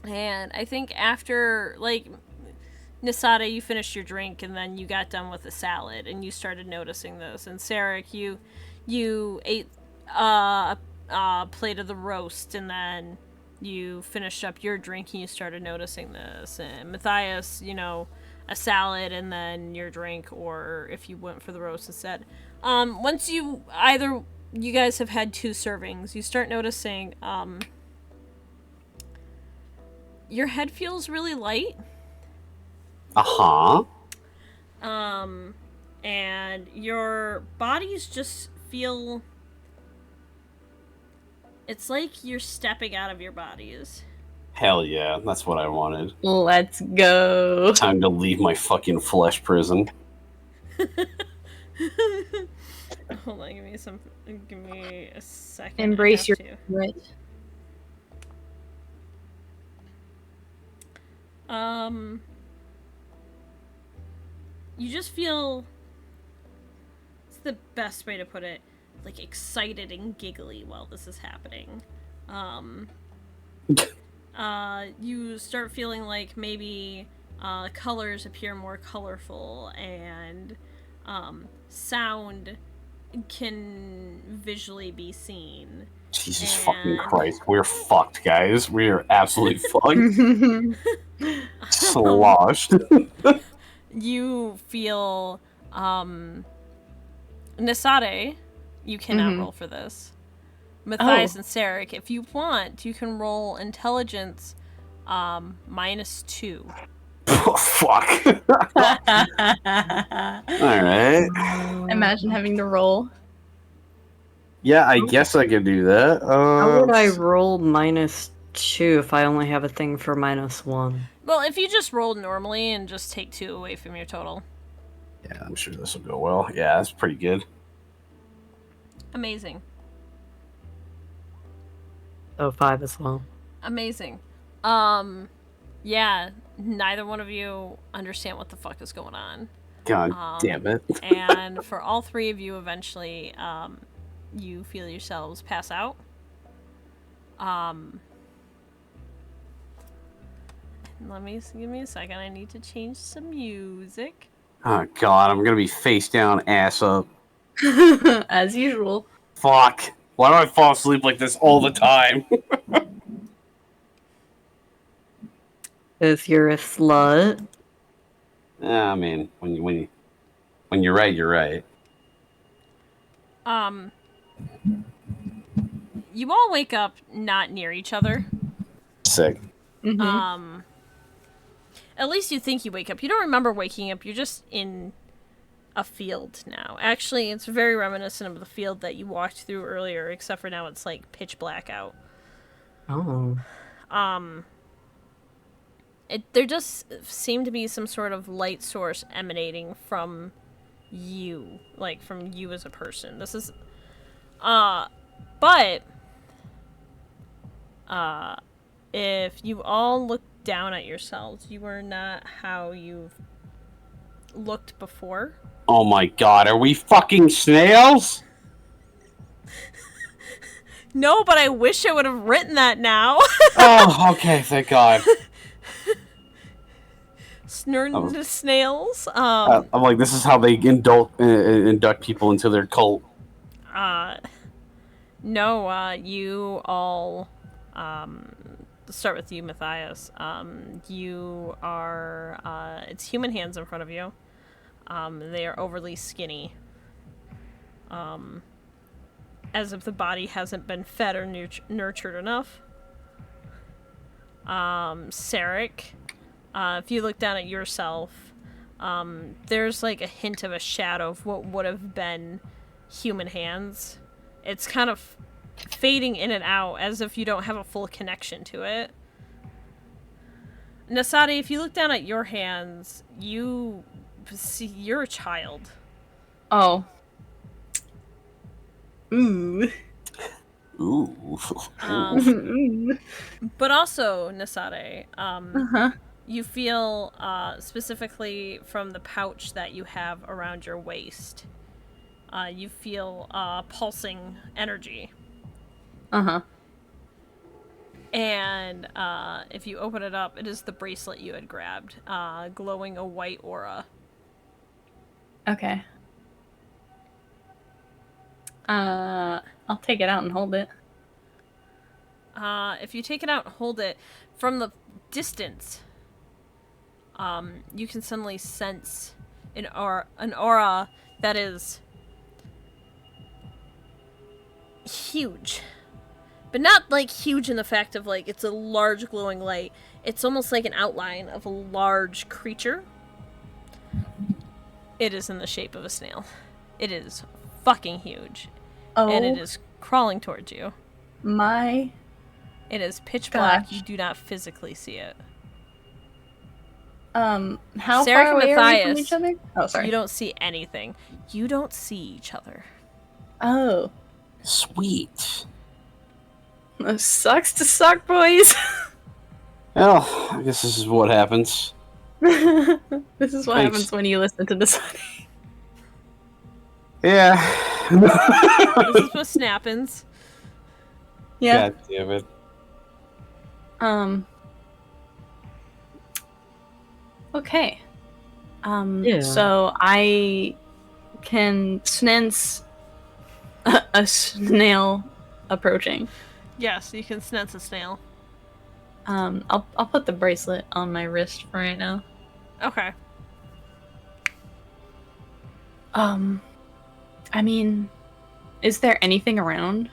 I think after, like, Nasada, you finished your drink and then you got done with the salad and you started noticing this. And Sarek, you ate a plate of the roast and then you finished up your drink and you started noticing this. And Matthias, you know, a salad and then your drink, or if you went for the roast instead. Once you guys have had 2 servings, you start noticing your head feels really light. Uh-huh. And your bodies just feel... It's like you're stepping out of your bodies. Hell yeah, that's what I wanted. Let's go. Time to leave my fucking flesh prison. Hold on, give me a second. Embrace your to. wit. You just feel... It's the best way to put it. Like, excited and giggly while this is happening. You start feeling like maybe colors appear more colorful, and sound can visually be seen. Jesus fucking Christ. We're fucked, guys. We are absolutely fucked. Sloshed. You feel... Nisade, you cannot roll for this. Matthias and Sarek, if you want, you can roll intelligence -2. Oh, fuck. Alright. Imagine having to roll. Yeah, I guess I could do that. How would I roll -2 if I only have a thing for -1? Well, if you just rolled normally and just take 2 away from your total. Yeah, I'm sure this will go well. Yeah, that's pretty good. Amazing. Oh, 5 as well. Amazing. Yeah, neither one of you understand what the fuck is going on. God damn it. And for all 3 of you, eventually, you feel yourselves pass out. Give me a second. I need to change some music. Oh god, I'm gonna be face down, ass up. As usual. Fuck. Why do I fall asleep like this all the time? Because you're a slut. Yeah, I mean, when you're right, you're right. You all wake up not near each other. Sick. Mm-hmm. At least you think you wake up. You don't remember waking up. You're just in a field now. Actually, it's very reminiscent of the field that you walked through earlier, except for now it's like pitch black out. Oh. There just seemed to be some sort of light source emanating from you, like from you as a person. This is, but if you all look down at yourselves, you are not how you've looked before. Oh my god, are we fucking snails? No, but I wish I would have written that now. Oh, okay, thank god. Snurn snails. I'm like, this is how they induct people into their cult. No, you all, let's start with you, Matthias. You are, it's human hands in front of you. They are overly skinny. As if the body hasn't been fed or nurtured enough. Sarek, if you look down at yourself, there's like a hint of a shadow of what would have been human hands. It's kind of fading in and out as if you don't have a full connection to it. Nasadi, if you look down at your hands, you see you're a child. Oh. Ooh. Ooh. But also, Nasade, you feel, specifically from the pouch that you have around your waist, you feel pulsing energy. And if you open it up, it is the bracelet you had grabbed, glowing a white aura. Okay. I'll take it out and hold it. If you take it out and hold it from the distance, you can suddenly sense an aura that is huge. But not, like, huge in the fact of, like, it's a large glowing light. It's almost like an outline of a large creature. It is in the shape of a snail. It is fucking huge. Oh, And it is crawling towards you. my It is pitch black. gosh. You do not physically see it. How Sarah far and away are we from Matthias, each other? Oh, sorry. You don't see anything. You don't see each other. Oh, Sweet. sucks to suck, boys. Well, I guess this is what happens. This is what Thanks. happens when you listen to this. Yeah. This is what snappins. Yeah. God damn it. Okay. Yeah. So I can sense a snail approaching. Yes, you can sense a snail. I'll put the bracelet on my wrist for right now. Okay. I mean, is there anything around?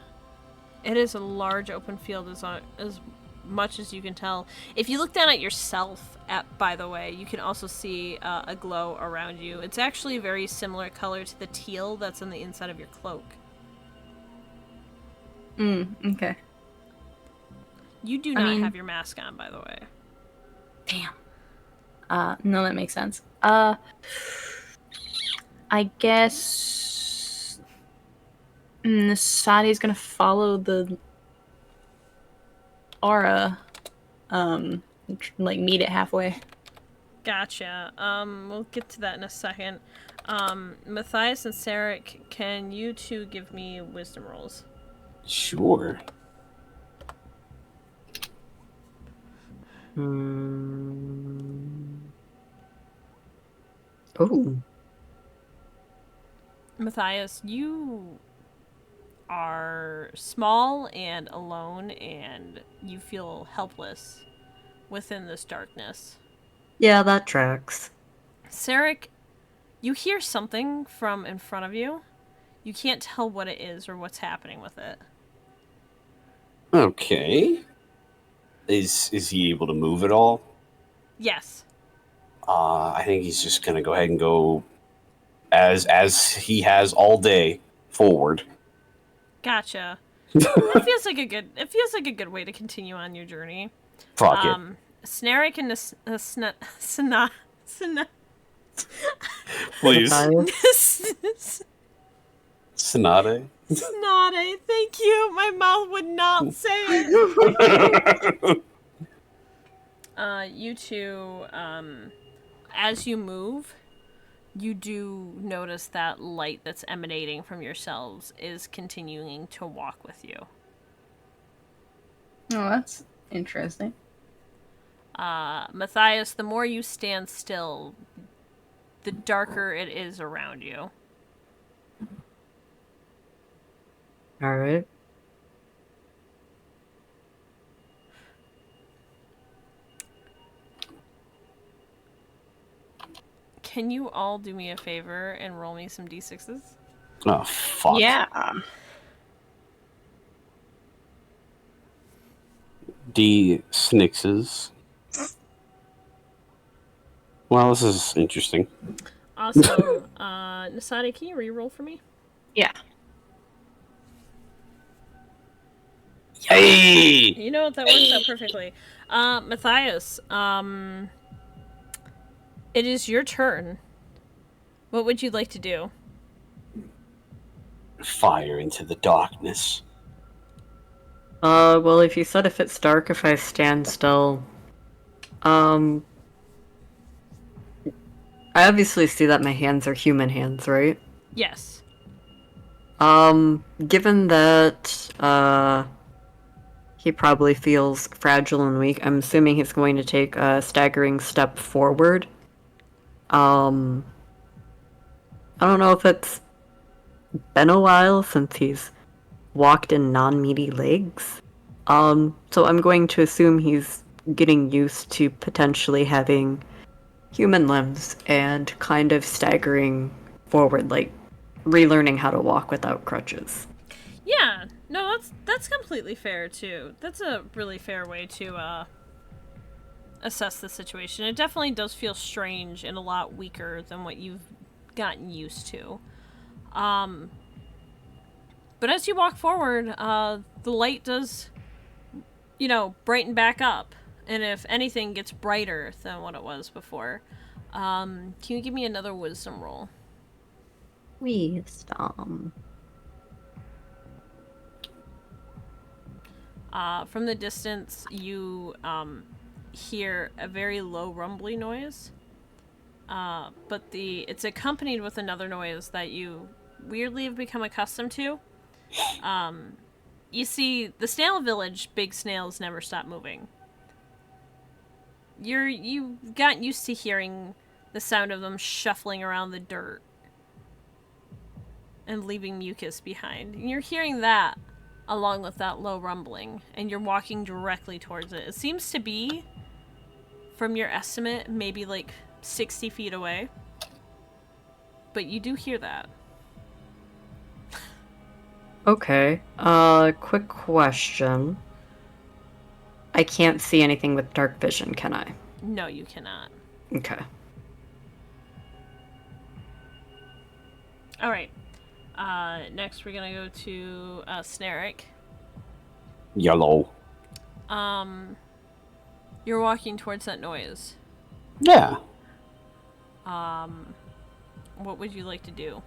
It is a large open field as much as you can tell. If you look down at yourself, by the way, you can also see a glow around you. It's actually a very similar color to the teal that's on the inside of your cloak. Okay. You do not have your mask on, by the way. Damn. No, that makes sense. I guess Nasadi's gonna follow the aura, like meet it halfway. Gotcha. We'll get to that in a second. Matthias and Sarek, can you two give me wisdom rolls? Sure. Oh. Matthias, you are small and alone, and you feel helpless within this darkness. Yeah, that tracks. Sarek, you hear something from in front of you. You can't tell what it is or what's happening with it. Okay. Is he able to move at all? Yes. I think he's just gonna go ahead and go as he has all day forward. Gotcha. It feels like a good way to continue on your journey. Fuck it. Snarek and Please. Matthias? Sonate. Snade, thank you. My mouth would not say it. You two, as you move, you do notice that light that's emanating from yourselves is continuing to walk with you. Oh, that's interesting. Matthias, the more you stand still, the darker it is around you. Alright. Can you all do me a favor and roll me some d6s? Oh fuck. Yeah. D Snixes. Well, this is interesting. Awesome. Nasadi, can you re-roll for me? Yeah. Hey! You know what? That works out perfectly. Matthias, it is your turn. What would you like to do? Fire into the darkness. Well, if you said if it's dark, if I stand still, I obviously see that my hands are human hands, right? Yes. Given that, he probably feels fragile and weak, I'm assuming he's going to take a staggering step forward. I don't know if it's been a while since he's walked in non-meaty legs. So I'm going to assume he's getting used to potentially having human limbs and kind of staggering forward, like relearning how to walk without crutches. Yeah, no, that's completely fair too. That's a really fair way to assess the situation. It definitely does feel strange and a lot weaker than what you've gotten used to. But as you walk forward, the light does, brighten back up. And if anything, gets brighter than what it was before. Can you give me another wisdom roll? Wisdom. From the distance, you hear a very low rumbly noise. But it's accompanied with another noise that you weirdly have become accustomed to. You see, the snail village, big snails never stop moving. You've gotten used to hearing the sound of them shuffling around the dirt and leaving mucus behind. And you're hearing that along with that low rumbling, and you're walking directly towards it. It seems to be, from your estimate, maybe like 60 feet away. But you do hear that. Okay. Quick question. I can't see anything with dark vision, can I? No, you cannot. Okay. Alright. Next we're gonna go to Snaric. Yellow. You're walking towards that noise. Yeah. What would you like to do?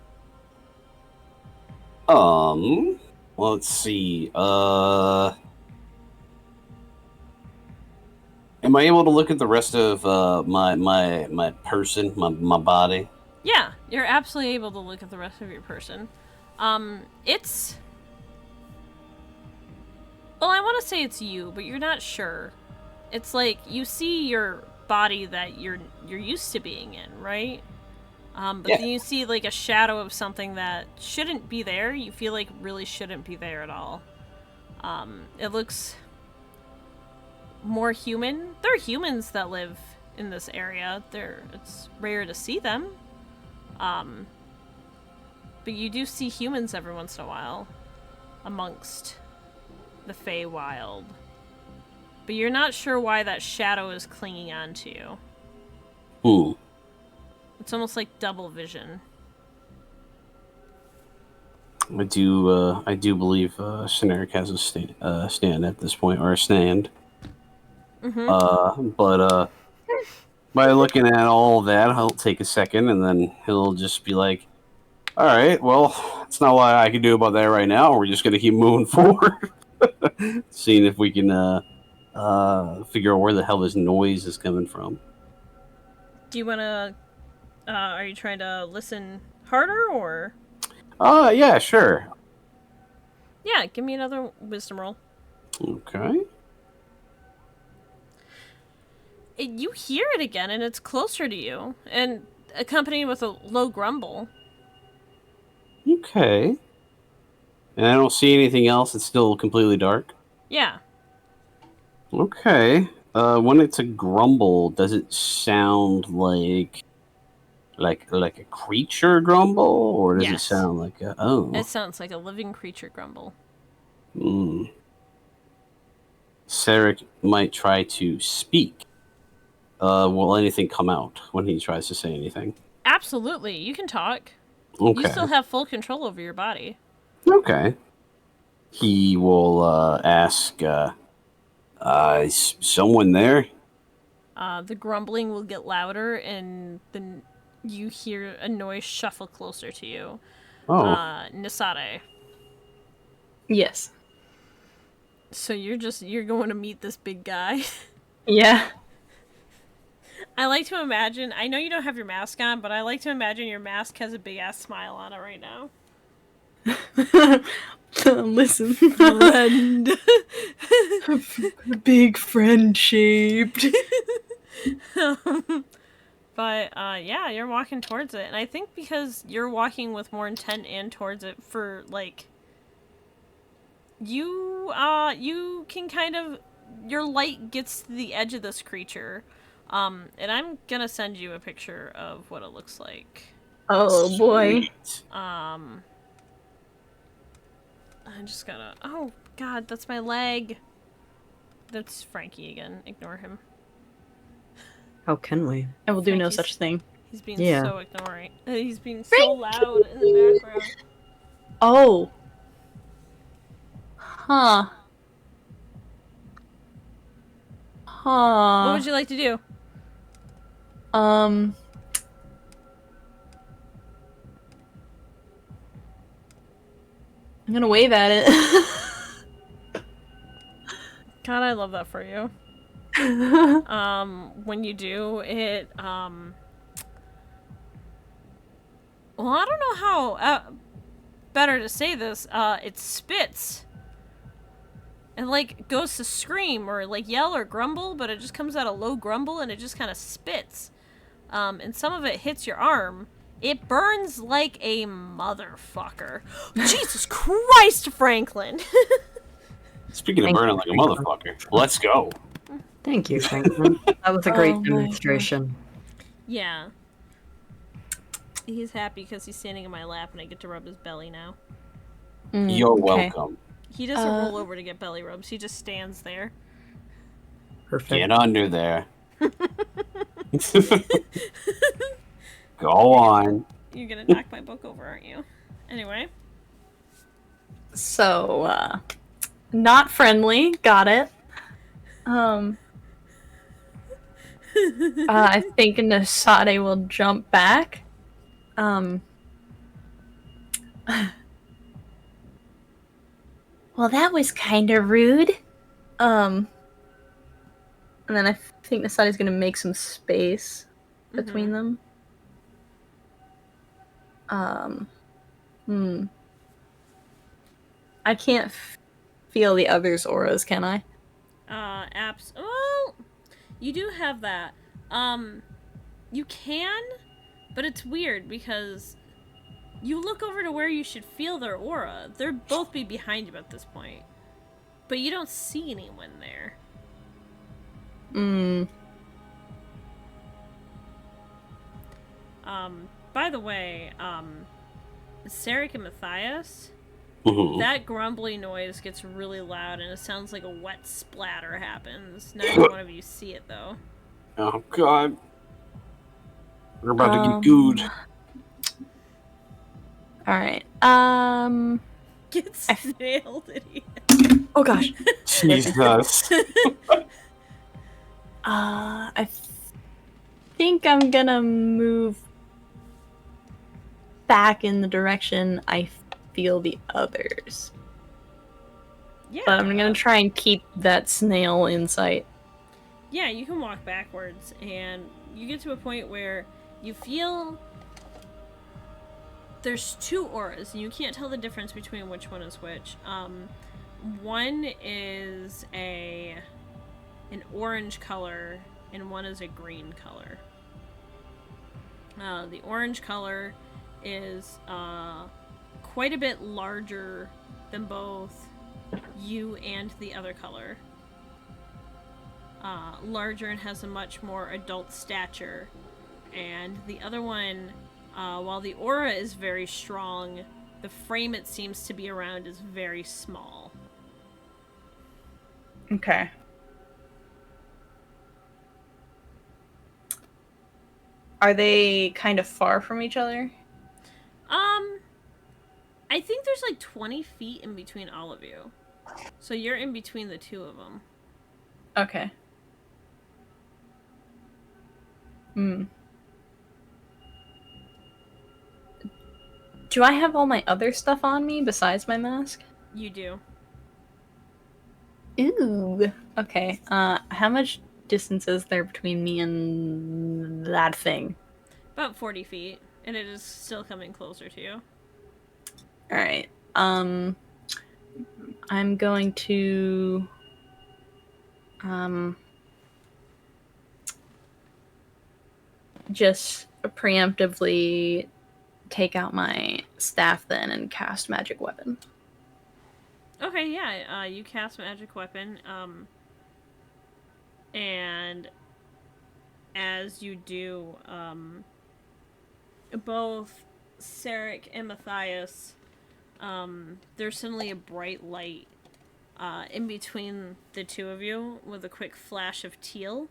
Let's see. Am I able to look at the rest of my person, my body? Yeah, you're absolutely able to look at the rest of your person. It's... Well, I want to say it's you, but you're not sure. It's like, you see your body that you're used to being in, right? But Yeah. then you see, like, a shadow of something that shouldn't be there. You feel like really shouldn't be there at all. It looks more human. There are humans that live in this area. It's rare to see them. But you do see humans every once in a while amongst the Feywild. But you're not sure why that shadow is clinging on to you. It's almost like double vision. I do believe Sheneric has a stand at this point, or a stand. But by looking at all that, he'll take a second, and then he'll just be like, "All right, well, it's not what I can do about that right now. We're just gonna keep moving forward, seeing if we can figure out where the hell this noise is coming from." Do you want to... are you trying to listen harder, or... Yeah, sure. Yeah, give me another wisdom roll. Okay. You hear it again, and it's closer to you, and accompanied with a low grumble. Okay. And I don't see anything else. It's still completely dark. Yeah. Okay. When it's a grumble, does it sound like a creature grumble, or does it Yes. sound like a... Oh. It sounds like a living creature grumble. Sarek might try to speak. Will anything come out when he tries to say anything? Absolutely, you can talk. Okay. You still have full control over your body. Okay. He will ask, is someone there? The grumbling will get louder, and then you hear a noise shuffle closer to you. Oh. Nisade. Yes. So you're going to meet this big guy? Yeah. I like to imagine, I know you don't have your mask on, but I like to imagine your mask has a big ass smile on it right now. Listen. Friend. Big friend shaped. But, yeah, you're walking towards it. And I think because you're walking with more intent and towards it for, like... You you can kind of, your light gets to the edge of this creature, and I'm gonna send you a picture of what it looks like. Oh boy. Sweet. I just gotta, oh god, that's my leg. That's Frankie again, ignore him. How can we? I will do no Frankie's- such thing. He's being Yeah. so ignoring. He's being so loud in the background. Oh. Huh. Huh. What would you like to do? I'm gonna wave at it. God, I love that for you. When you do, it, well, I don't know how, better to say this, it spits. And, like, goes to scream, or, like, yell or grumble, but it just comes out a low grumble, and it just kind of spits. And some of it hits your arm. It burns like a motherfucker. Jesus Christ, Franklin! Speaking of Thank burning you. like a motherfucker, let's go. Thank you, Franklin. That was a great Oh my demonstration. Yeah. He's happy because he's standing in my lap, and I get to rub his belly now. You're okay. welcome. He doesn't roll over to get belly rubs, he just stands there. Perfect. Get under there. Go on. You're gonna knock my book over, aren't you? Anyway. So, not friendly. Got it. I think Nasade will jump back. Well, that was kind of rude. And then I think Nasade's gonna make some space between them. I can't feel the others' auras, can I? Well, you do have that. You can, but it's weird because you look over to where you should feel their aura. They'll both be behind you at this point. But you don't see anyone there. By the way, Sarek and Matthias, that grumbly noise gets really loud and it sounds like a wet splatter happens. Neither one of you see it though. Oh god. We're about to get good. Alright. Get snailed, idiot. Oh gosh. Jesus. I think I'm gonna move back in the direction I feel the others. Yeah. But I'm gonna try and keep that snail in sight. Yeah, you can walk backwards and you get to a point where you feel there's two auras and you can't tell the difference between which one is which. One is an orange color and one is a green color. The orange color is quite a bit larger than both you and the other color. Larger and has a much more adult stature. And the other one, while the aura is very strong, the frame it seems to be around is very small. Okay. Are they kind of far from each other? I think there's like 20 feet in between all of you. So you're in between the two of them. Okay. Do I have all my other stuff on me besides my mask? You do. Ooh. Okay. How much distance is there between me and that thing? About 40 feet. And it is still coming closer to you. Alright. I'm going to... just preemptively take out my staff then and cast magic weapon. Okay, yeah. You cast magic weapon. And as you do, both Sarek and Matthias, there's suddenly a bright light in between the two of you with a quick flash of teal.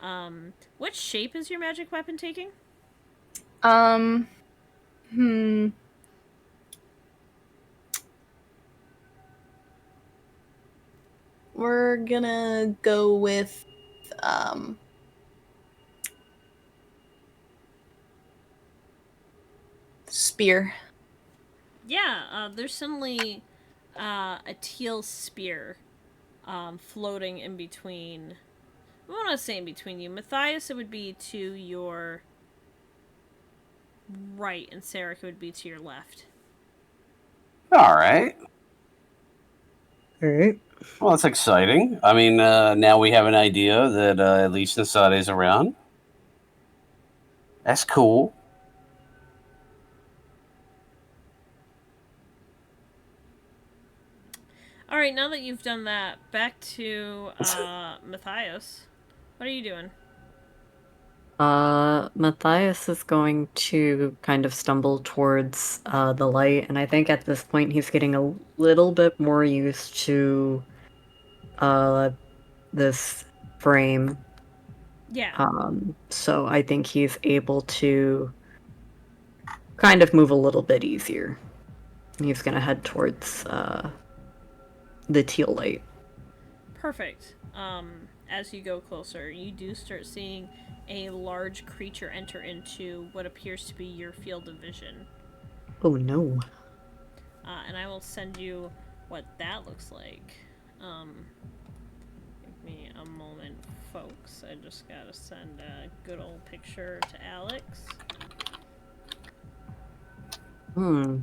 What shape is your magic weapon taking? Hmm. We're gonna go with spear. Yeah, there's suddenly a teal spear floating in between. I want to say in between you. Matthias, it would be to your right, and Sarek would be to your left. All right. All right. Well, that's exciting. I mean, now we have an idea that at least Nasade's around. That's cool. All right, now that you've done that, back to Matthias. What are you doing? Matthias is going to kind of stumble towards the light, and I think at this point he's getting a little bit more used to this frame. Yeah. So I think he's able to kind of move a little bit easier. He's gonna head towards the teal light. Perfect. As you go closer, you do start seeing a large creature enter into what appears to be your field of vision. Oh no. And I will send you what that looks like. Give me a moment, folks. I just gotta send a good old picture to Alex.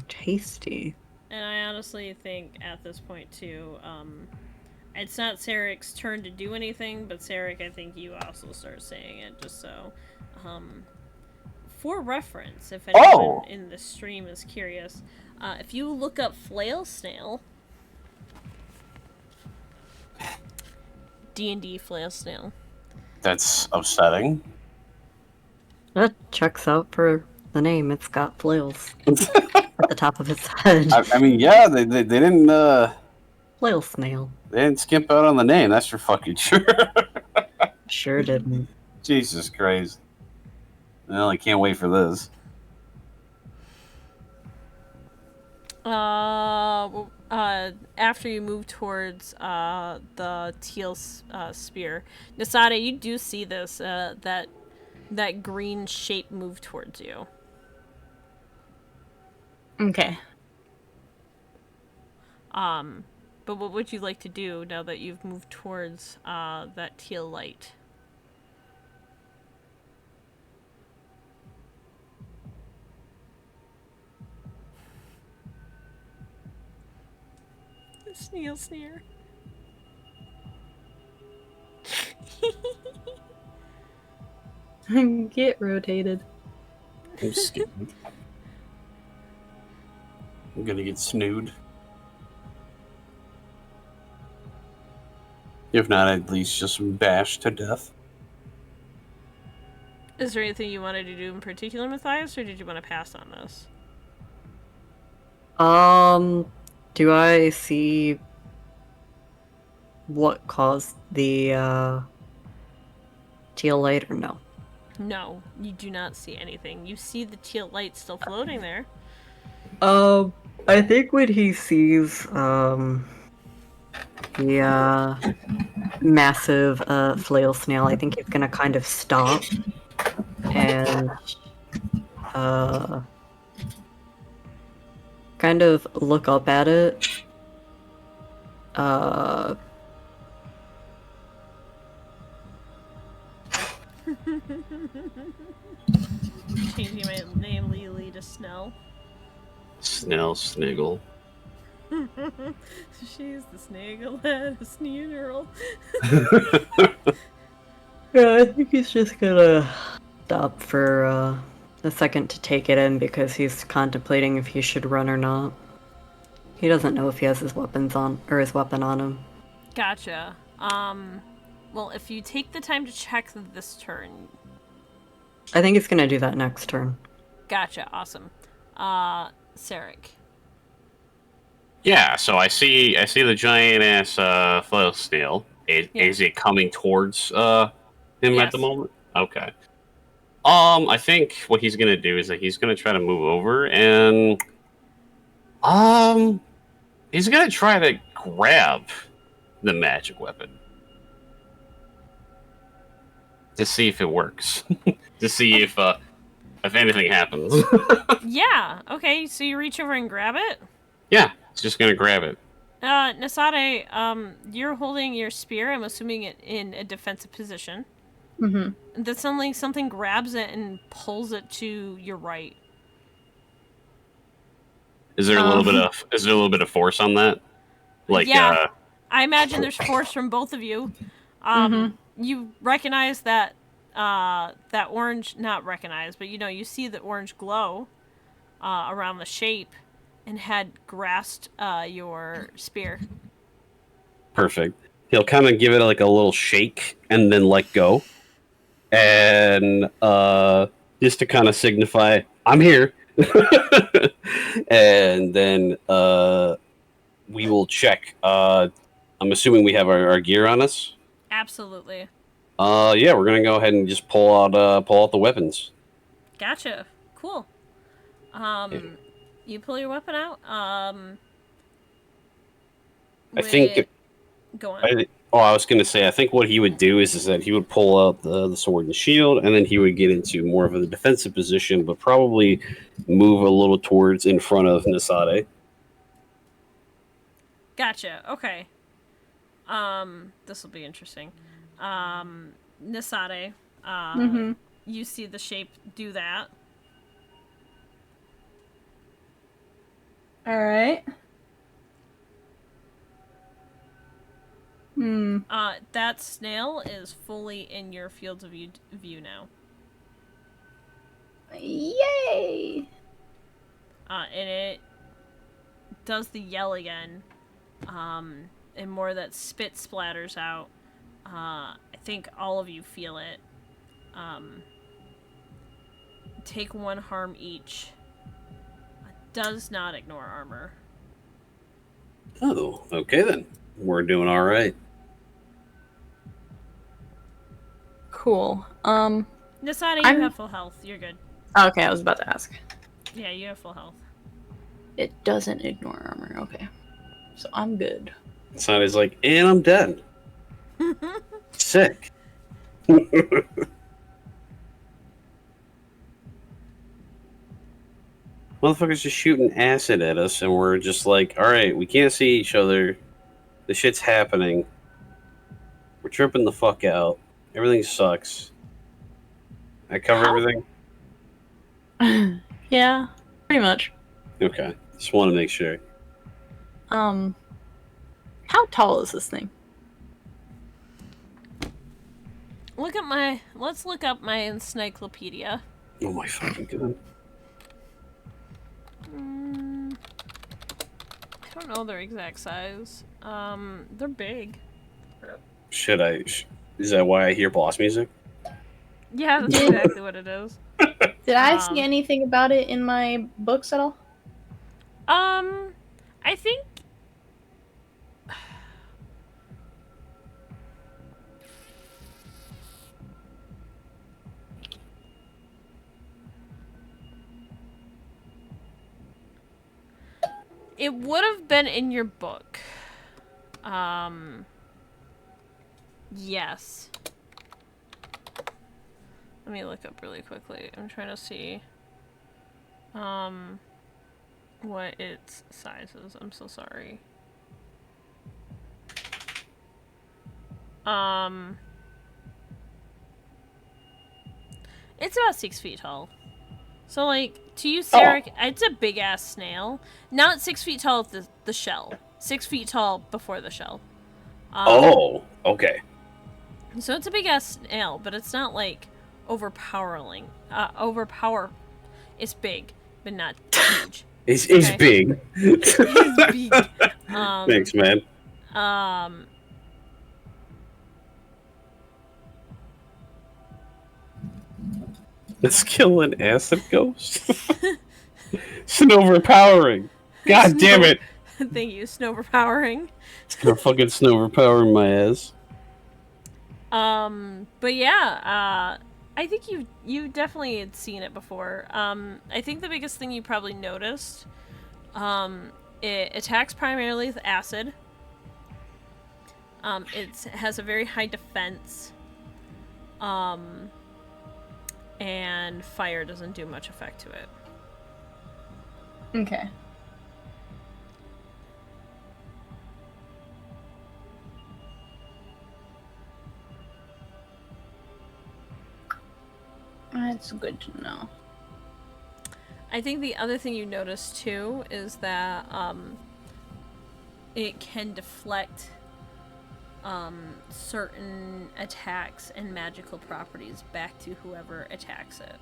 Tasty. And I honestly think at this point, too, it's not Sarek's turn to do anything, but Sarek, I think you also start saying it, just so, for reference, if anyone in the stream is curious, if you look up flail snail, D&D flail snail. That's upsetting. That checks out for the name. It's got flails at the top of its head. I mean, yeah, they didn't Flail snail. they didn't skimp out on the name. That's for fucking sure. Sure didn't. Jesus Christ. Well, I can't wait for this. After you move towards the teal spear, Nasada, you do see this that green shape move towards you. Okay. But what would you like to do now that you've moved towards that teal light? Snail sneer. Get rotated. I'm stupid. I'm gonna get snood. If not, at least just bashed to death. Is there anything you wanted to do in particular, Matthias, or did you want to pass on this? Do I see what caused the teal light or no? No, you do not see anything. You see the teal light still floating there. I think when he sees the massive flail snail, I think he's gonna kind of stop and kind of look up at it. Changing my name legally to Snell. Snell Sniggle. She's the snaggle at a sneanerl. Yeah, I think he's just gonna stop for a second to take it in because he's contemplating if he should run or not. He doesn't know if he has his weapons on or his weapon on him. Gotcha. Well, if you take the time to check this turn. I think he's gonna do that next turn. Gotcha. Awesome. Sarek. Yeah, so I see the giant ass flail snail. Is it coming towards him Yes. at the moment? Okay. I think what he's gonna do is that he's gonna try to move over and he's gonna try to grab the magic weapon to see if it works. To see if anything happens. Yeah. Okay. So you reach over and grab it. Yeah, it's just gonna grab it. Nasade, you're holding your spear. I'm assuming it in a defensive position. Mm-hmm. Then suddenly something grabs it and pulls it to your right. Is there a little bit of force on that? Like Yeah. I imagine there's force from both of you. You recognize that that orange, not recognize, but you see the orange glow around the shape and had grasped your spear. Perfect. He'll kind of give it like a little shake and then let go. And just to kind of signify, I'm here. And then we will check. I'm assuming we have our gear on us. Absolutely. Yeah, we're gonna go ahead and just pull out the weapons. Gotcha. Cool. You pull your weapon out. I think. Go on. I was gonna say, I think what he would do is that he would pull out the sword and shield, and then he would get into more of a defensive position, but probably move a little towards in front of Nasade. Gotcha. Okay. This will be interesting. Nasade, you see the shape do that. All right. That snail is fully in your field of view now. Yay! And it does the yell again. And more of that spit splatters out. I think all of you feel it. Take 1 harm each. Does not ignore armor. Oh, okay then. We're doing all right. Cool. Nasada, you have full health. You're good. Okay, I was about to ask. Yeah, you have full health. It doesn't ignore armor. Okay, so I'm good. Nasade's like, and I'm dead. Sick. Motherfuckers just shooting acid at us, and we're just like, all right, we can't see each other. The shit's happening. We're tripping the fuck out. Everything sucks. I cover everything? Yeah, pretty much. Okay. Just want to make sure. How tall is this thing? Let's look up my encyclopedia. Oh my fucking god. I don't know their exact size. They're big. Is that why I hear boss music? Yeah, that's exactly what it is. Did I see anything about it in my books at all? I think it would have been in your book. Yes. Let me look up really quickly. I'm trying to see what its size is. I'm so sorry. It's about 6 feet tall. So, like, to you, Sarek, it's a big-ass snail. Not 6 feet tall at the shell. 6 feet tall before the shell. Okay. So it's a big-ass snail, but it's not, like, overpowering. It's big, but not huge. It's Okay. big. It's big. Thanks, man. Let's kill an acid ghost. It's an overpowering. God damn it! Thank you, snow overpowering. It's gonna fucking snow overpowering my ass. But yeah, I think you definitely had seen it before. I think the biggest thing you probably noticed, it attacks primarily with acid. It has a very high defense. And fire doesn't do much effect to it. Okay. That's good to know. I think the other thing you notice too is that it can deflect certain attacks and magical properties back to whoever attacks it.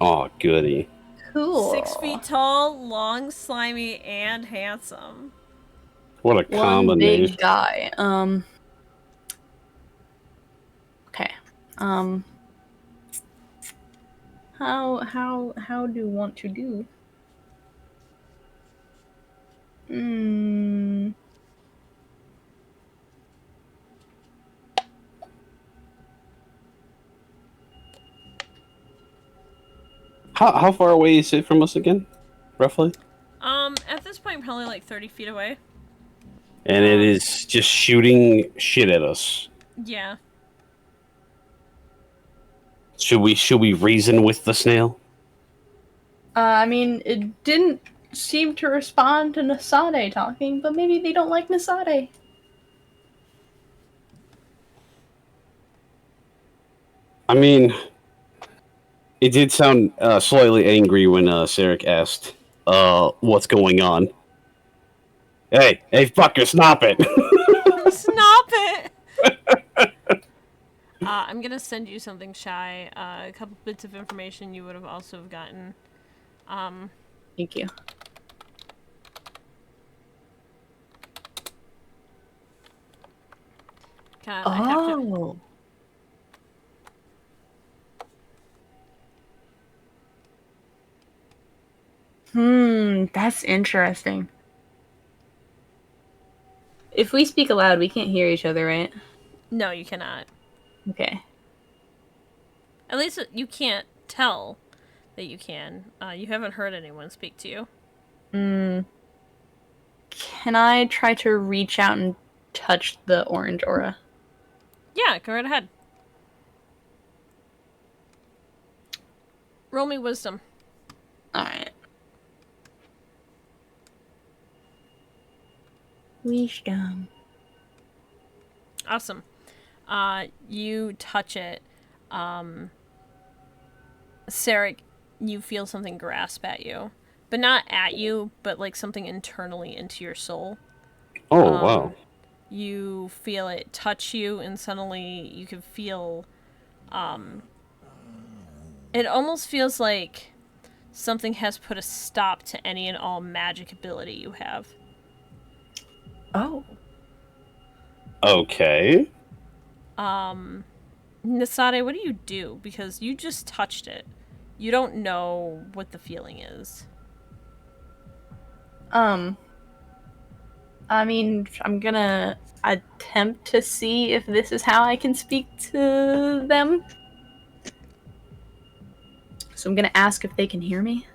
Oh, goody. Cool. 6 feet tall, long, slimy, and handsome. What a One combination. big guy. Okay. How do you want to do? How far away is it from us again? Roughly? At this point, probably like 30 feet away. And it is just shooting shit at us. Yeah. Should we reason with the snail? I mean, it didn't seem to respond to Nasade talking, but maybe they don't like Nasade. I mean, it did sound slightly angry when Sarek asked, what's going on? Hey, fucker, stop it! Stop it! I'm gonna send you something, Shy. A couple bits of information you would have also gotten. Thank you. I have to... That's interesting. If we speak aloud, we can't hear each other, right? No, you cannot. Okay. At least you can't tell that you can. You haven't heard anyone speak to you. Can I try to reach out and touch the orange aura? Yeah, go right ahead. Roll me wisdom. Alright. Wisdom. Awesome. You touch it. Sarek, you feel something grasp at you. But not at you, but like something internally into your soul. Oh, wow. You feel it touch you, and suddenly you can feel... it almost feels like something has put a stop to any and all magic ability you have. Oh. Okay. Nasade, what do you do? Because you just touched it. You don't know what the feeling is. I mean, I'm gonna attempt to see if this is how I can speak to them. So I'm gonna ask if they can hear me.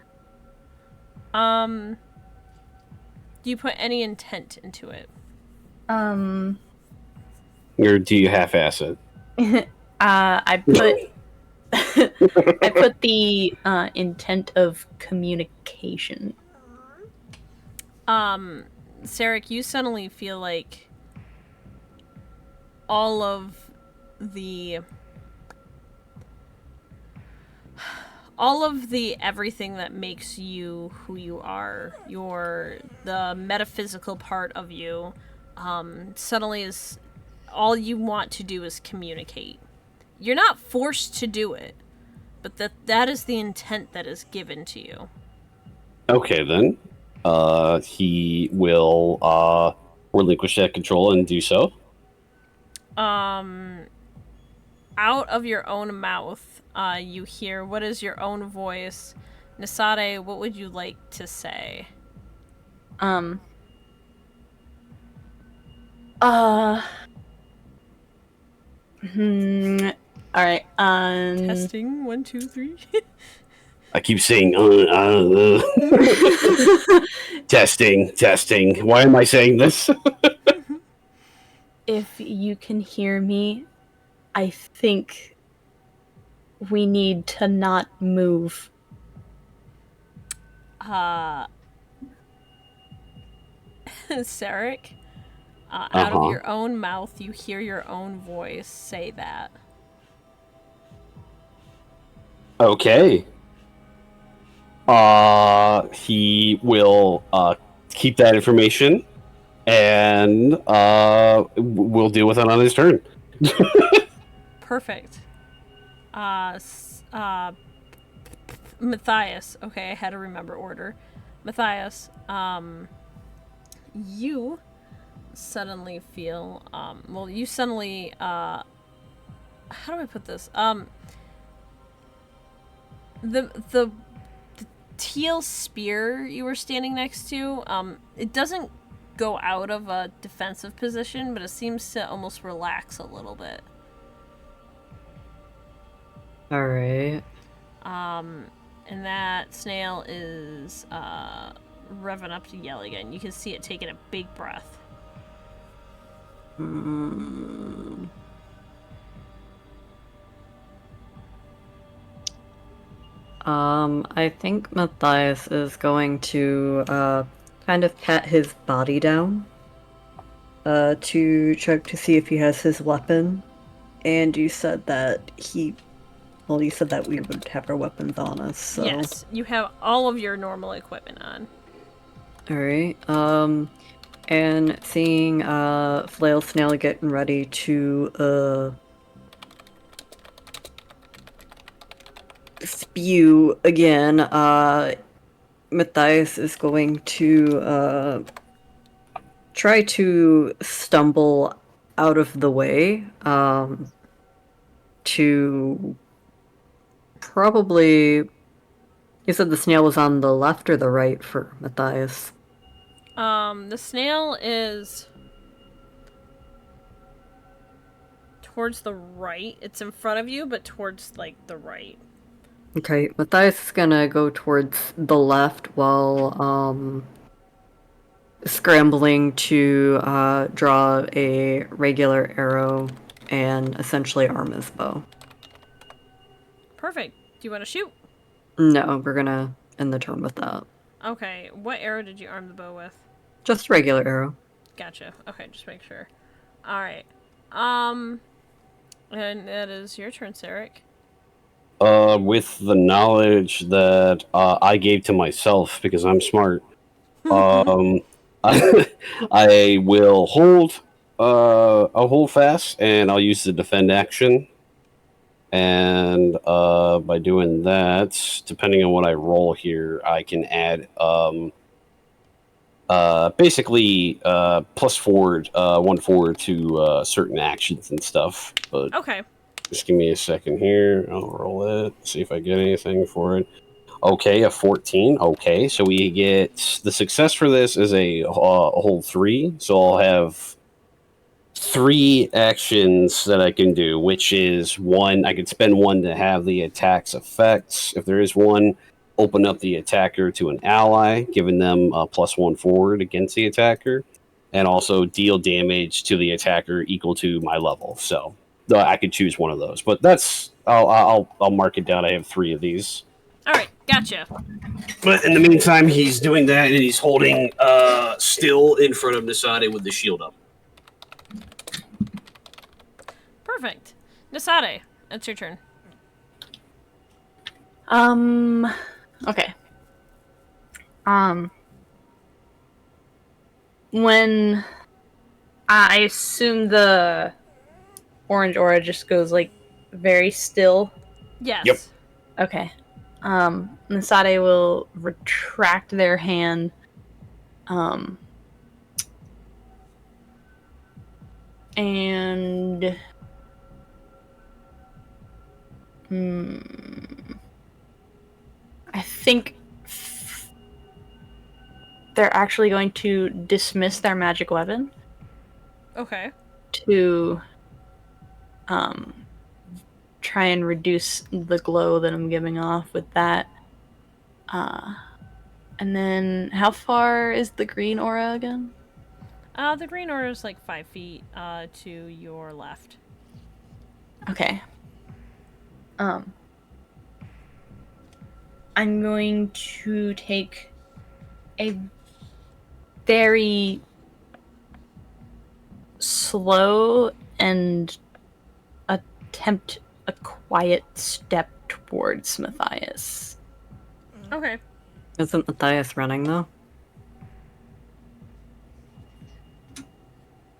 Do you put any intent into it? Or do you half-ass it? I put I put the intent of communication. Sarek, you suddenly feel like all of the everything that makes you who you are, the metaphysical part of you, suddenly is all you want to do is communicate. You're not forced to do it, but that is the intent that is given to you. Okay, then. He will relinquish that control and do so. Out of your own mouth, you hear, what is your own voice? Nisade, what would you like to say? All right. Testing, 1, 2, 3. I keep saying, testing. Why am I saying this? If you can hear me, I think we need to not move. Sarek, out of your own mouth, you hear your own voice say that. Okay. He will keep that information, and we'll deal with it on his turn. Perfect. Matthias. Okay, I had to remember order. Matthias, you suddenly feel, you suddenly, how do I put this? The teal spear you were standing next to, it doesn't go out of a defensive position, but it seems to almost relax a little bit. Alright. And that snail is revving up to yell again. You can see it taking a big breath. I think Matthias is going to kind of pat his body down to check to see if he has his weapon. And you said that you said that we would have our weapons on us, so... Yes, you have all of your normal equipment on. Alright, and seeing Flail Snail getting ready to spew again, Matthias is going to try to stumble out of the way to probably... You said the snail was on the left or the right for Matthias? The snail is towards the right. It's in front of you, but towards, like, the right. Okay, Matthias is gonna go towards the left while, scrambling to, draw a regular arrow and essentially arm his bow. Perfect. Do you want to shoot? No, we're gonna end the turn with that. Okay, what arrow did you arm the bow with? Just regular arrow. Gotcha. Okay, just make sure. Alright. And that is your turn, Sarek. With the knowledge that I gave to myself because I'm smart, I will hold. I'll hold fast, and I'll use the defend action. And by doing that, depending on what I roll here, I can add basically plus forward, 1/4 to certain actions and stuff. But Okay. just give me a second here. I'll roll it, see if I get anything for it. Okay, a 14. Okay, so we get the success for this is a hold 3. So I'll have 3 actions that I can do, which is 1, I could spend 1 to have the attack's effects. If there is one, open up the attacker to an ally, giving them +1 forward against the attacker, and also deal damage to the attacker equal to my level. So I could choose one of those, but that's I'll mark it down. I have 3 of these. All right, gotcha. But in the meantime, he's doing that, and he's holding still in front of Nisade with the shield up. Perfect. Nisade, it's your turn. Okay. When I assume the orange aura just goes, like, very still. Yes. Yep. Okay. Nasade will retract their hand. And I think they're actually going to dismiss their magic weapon Okay. to try and reduce the glow that I'm giving off with that. And then how far is the green aura again? The green aura is like 5 feet to your left. Okay. I'm going to take a very slow and attempt a quiet step towards Matthias. Okay. Isn't Matthias running, though?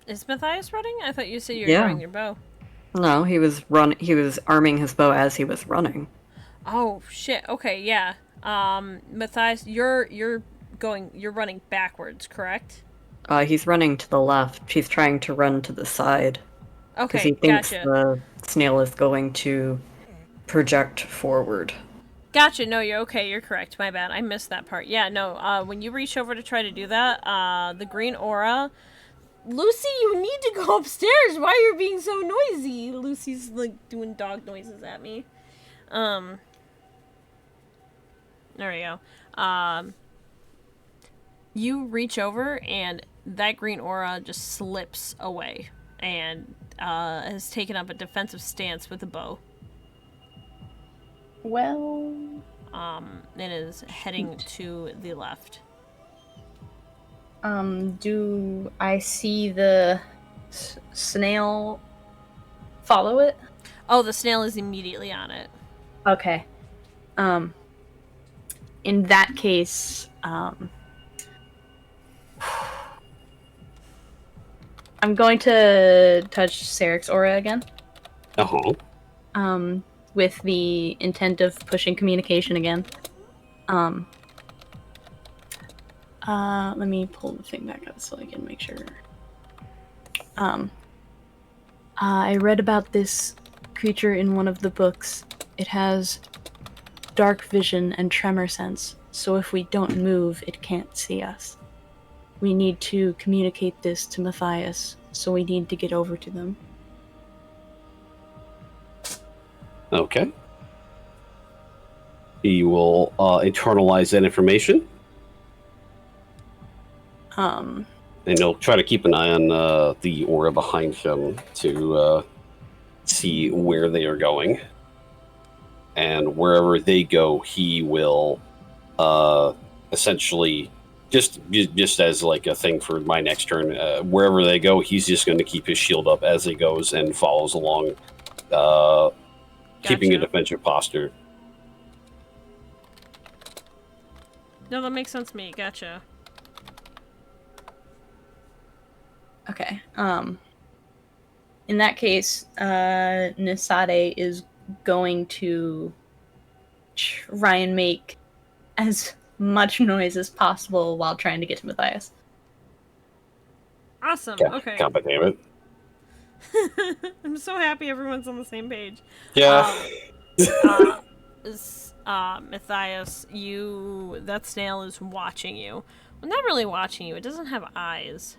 Is Matthias running? I thought you said you were Yeah. drawing your bow. No, he was arming his bow as he was running. Oh shit. Okay, yeah. Matthias, you're running backwards, correct? He's running to the left. He's trying to run to the side. Because Okay, he thinks gotcha. the snail is going to project forward. Gotcha. No, you're okay. You're correct. My bad. I missed that part. Yeah, no. When you reach over to try to do that, the green aura. Lucy, you need to go upstairs. Why are you being so noisy? Lucy's like doing dog noises at me. There we go. You reach over and that green aura just slips away and has taken up a defensive stance with a bow. Well, It is heading to the left. do I see the snail follow it? Oh, the snail is immediately on it. Okay. In that case, I'm going to touch Sarek's aura again. Uh-huh. With the intent of pushing communication again. Let me pull the thing back up so I can make sure. I read about this creature in one of the books. It has dark vision and tremor sense, so if we don't move, it can't see us. We need to communicate this to Matthias, so we need to get over to them. Okay. He will internalize that information. And he'll try to keep an eye on the aura behind him to see where they are going. And wherever they go, he will essentially, just as like a thing for my next turn, wherever they go, he's just going to keep his shield up as he goes and follows along, keeping a defensive posture. No, that makes sense to me. Gotcha. Okay. In that case, Nisade is going to try and make as much noise as possible while trying to get to Matthias. Awesome. Yeah, Okay. God damn it. I'm so happy everyone's on the same page. Yeah. Matthias, that snail is watching you. Well, not really watching you. It doesn't have eyes.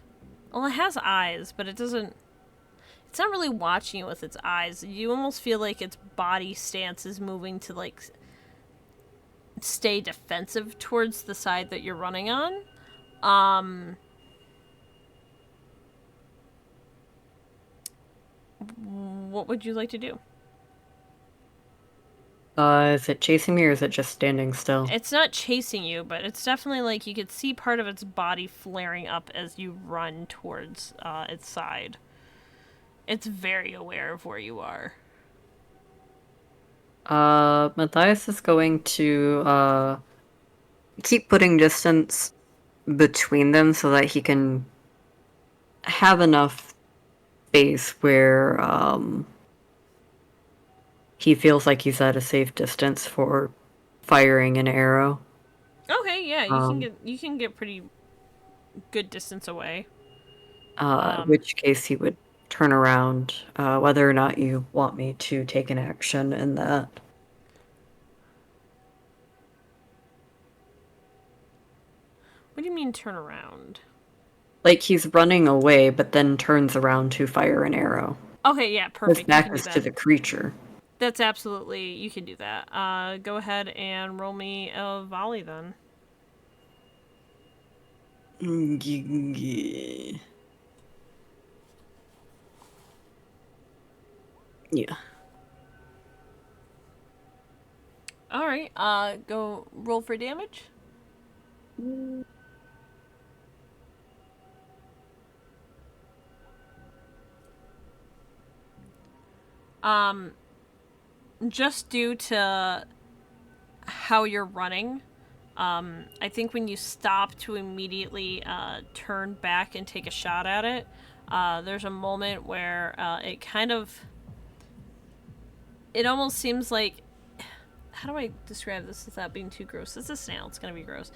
Well, it has eyes, but it's not really watching you with its eyes. You almost feel like its body stance is moving to, like, stay defensive towards the side that you're running on. What would you like to do? Is it chasing me or is it just standing still? It's not chasing you, but it's definitely like you could see part of its body flaring up as you run towards its side. It's very aware of where you are. Matthias is going to keep putting distance between them so that he can have enough space where he feels like he's at a safe distance for firing an arrow. Okay, yeah, you can get pretty good distance away. In which case he would turn around, whether or not you want me to take an action in that. What do you mean turn around? Like he's running away, but then turns around to fire an arrow. Okay, yeah, perfect. His back is to the creature. That's absolutely, you can do that. Go ahead and roll me a volley then. Yeah. Alright, go roll for damage. Just due to how you're running, I think when you stop to immediately turn back and take a shot at it, there's a moment where it almost seems like, how do I describe this without being too gross? It's a snail, it's gonna be gross.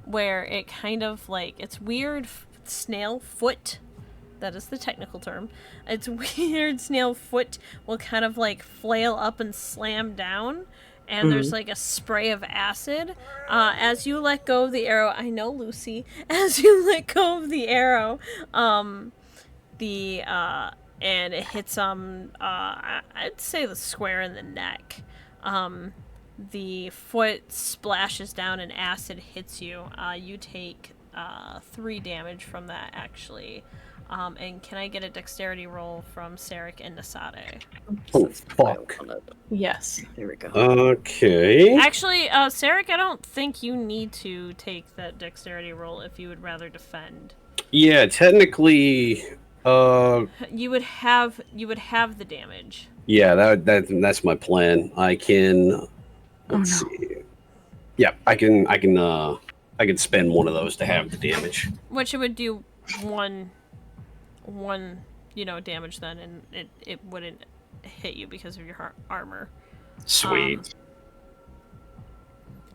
Where it kind of like, it's weird snail foot. That is the technical term. Its weird snail foot will kind of like flail up and slam down, and there's like a spray of acid. As you let go of the arrow, I know, Lucy. As you let go of the arrow, and it hits I'd say the square in the neck. The foot splashes down and acid hits you. You take 3 damage from that, actually. And can I get a dexterity roll from Sarek and Nasade? Oh, fuck. Yes. There we go. Okay. Actually, Sarek, I don't think you need to take that dexterity roll if you would rather defend. Yeah, technically, You would have the damage. yeah, that's my plan. I can. Let's see. Yeah, I can spend one of those to have the damage. Which it would do one damage then, and it wouldn't hit you because of your armor. Sweet.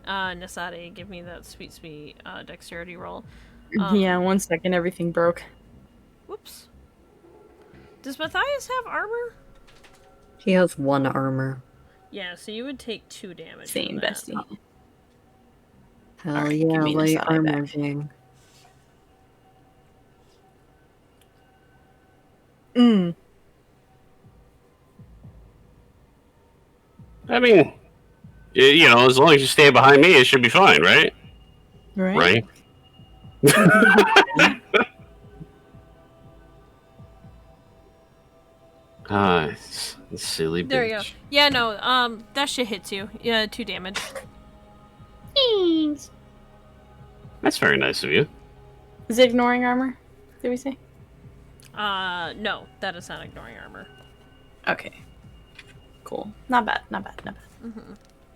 Nasade, give me that sweet dexterity roll. Yeah, 1 second, everything broke. Whoops. Does Matthias have armor? He has 1 armor. Yeah, so you would take 2 damage. Same, bestie. Hell Alright, yeah, give me light Nasade armor back. thing. I mean, as long as you stay behind me, it should be fine, right? Right? Silly bitch. There you go. Yeah, no, that shit hits you. Yeah, 2 damage. That's very nice of you. Is it ignoring armor? Did we say? No, that is not ignoring armor. Okay. Cool. Not bad.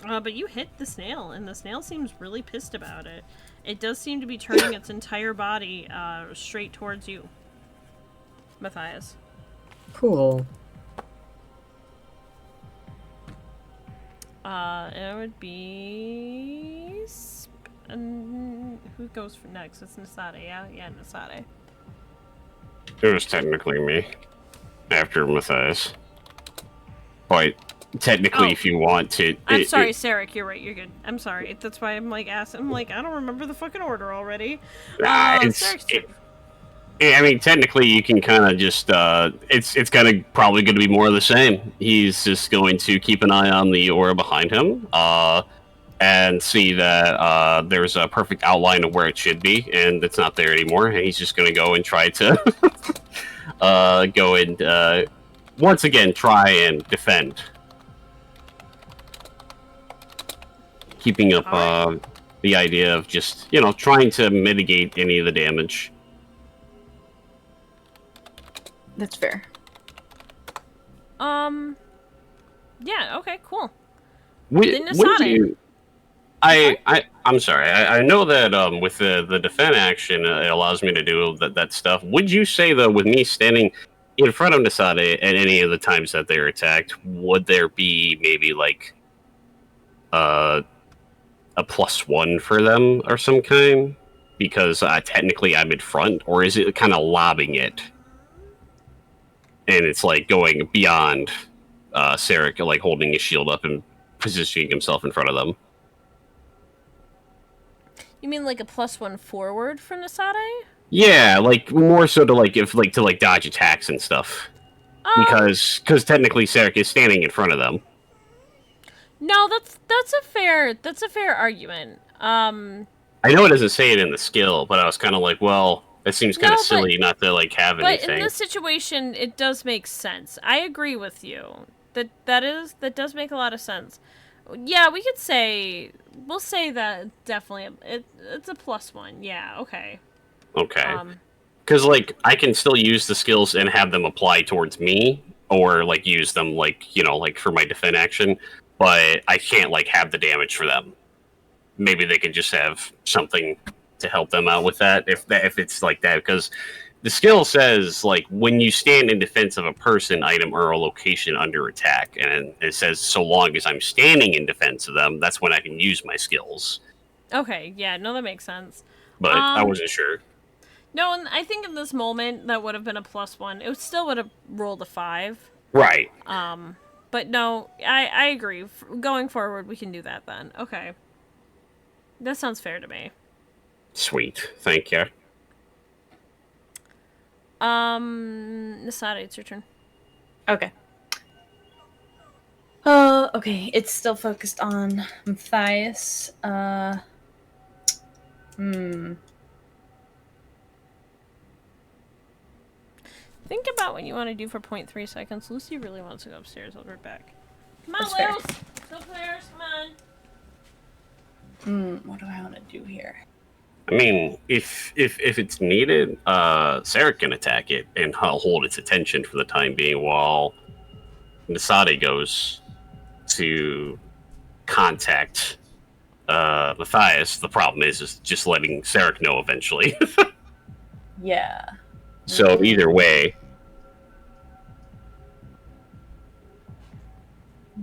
But you hit the snail, and the snail seems really pissed about it. It does seem to be turning its entire body, straight towards you, Matthias. Cool. It would be... who goes for next? It's Nasade, yeah? Yeah, Nasade. It was technically me. After Matthias. But technically, if you want to... I'm sorry, Sarek, you're right, you're good. I'm sorry. That's why I'm like asking. I'm like, I don't remember the fucking order already. I mean, technically, you can kind of just... it's kind of probably going to be more of the same. He's just going to keep an eye on the aura behind him. And see that there's a perfect outline of where it should be, and it's not there anymore. And he's just going to go and try to once again try and defend, keeping up the idea of just trying to mitigate any of the damage. That's fair. Yeah. Okay. Cool. I'm sorry. I know that with the defend action, it allows me to do that stuff. Would you say, though, with me standing in front of Nasade at any of the times that they're attacked, would there be maybe like a +1 for them or some kind? Because technically I'm in front, or is it kind of lobbing it? And it's like going beyond Sarek, like holding his shield up and positioning himself in front of them. You mean like a +1 forward from Nasade? Yeah, like more so to like if like to like dodge attacks and stuff. Because technically Sarek is standing in front of them. No, that's a fair argument. I know it doesn't say it in the skill, but I was kind of like, well, it seems kind of silly not to like have but anything. in this situation, it does make sense. I agree with you. That does make a lot of sense. Yeah, we'll say that definitely. It's a +1. Yeah, okay. Okay. Because like I can still use the skills and have them apply towards me, or like use them like like for my defend action, but I can't like have the damage for them. Maybe they could just have something to help them out with that if it's like that, because the skill says like when you stand in defense of a person, item, or a location under attack, and it says so long as I'm standing in defense of them, that's when I can use my skills. Okay, yeah, no, that makes sense. But I wasn't sure. No, and I think in this moment that would have been a +1. It still would have rolled a 5. Right. But no, I agree. Going forward, we can do that then. Okay. That sounds fair to me. Sweet. Thank you. Nasada, it's your turn. Okay. Okay. It's still focused on Matthias. Think about what you want to do for 0.3 seconds. Lucy really wants to go upstairs. I'll be right back. Come on, That's fair. Luce! Go players, come on. What do I want to do here? I mean, if it's needed, Sarek can attack it and hold its attention for the time being while Nasade goes to contact Matthias. The problem is just letting Sarek know eventually. Yeah. So either way.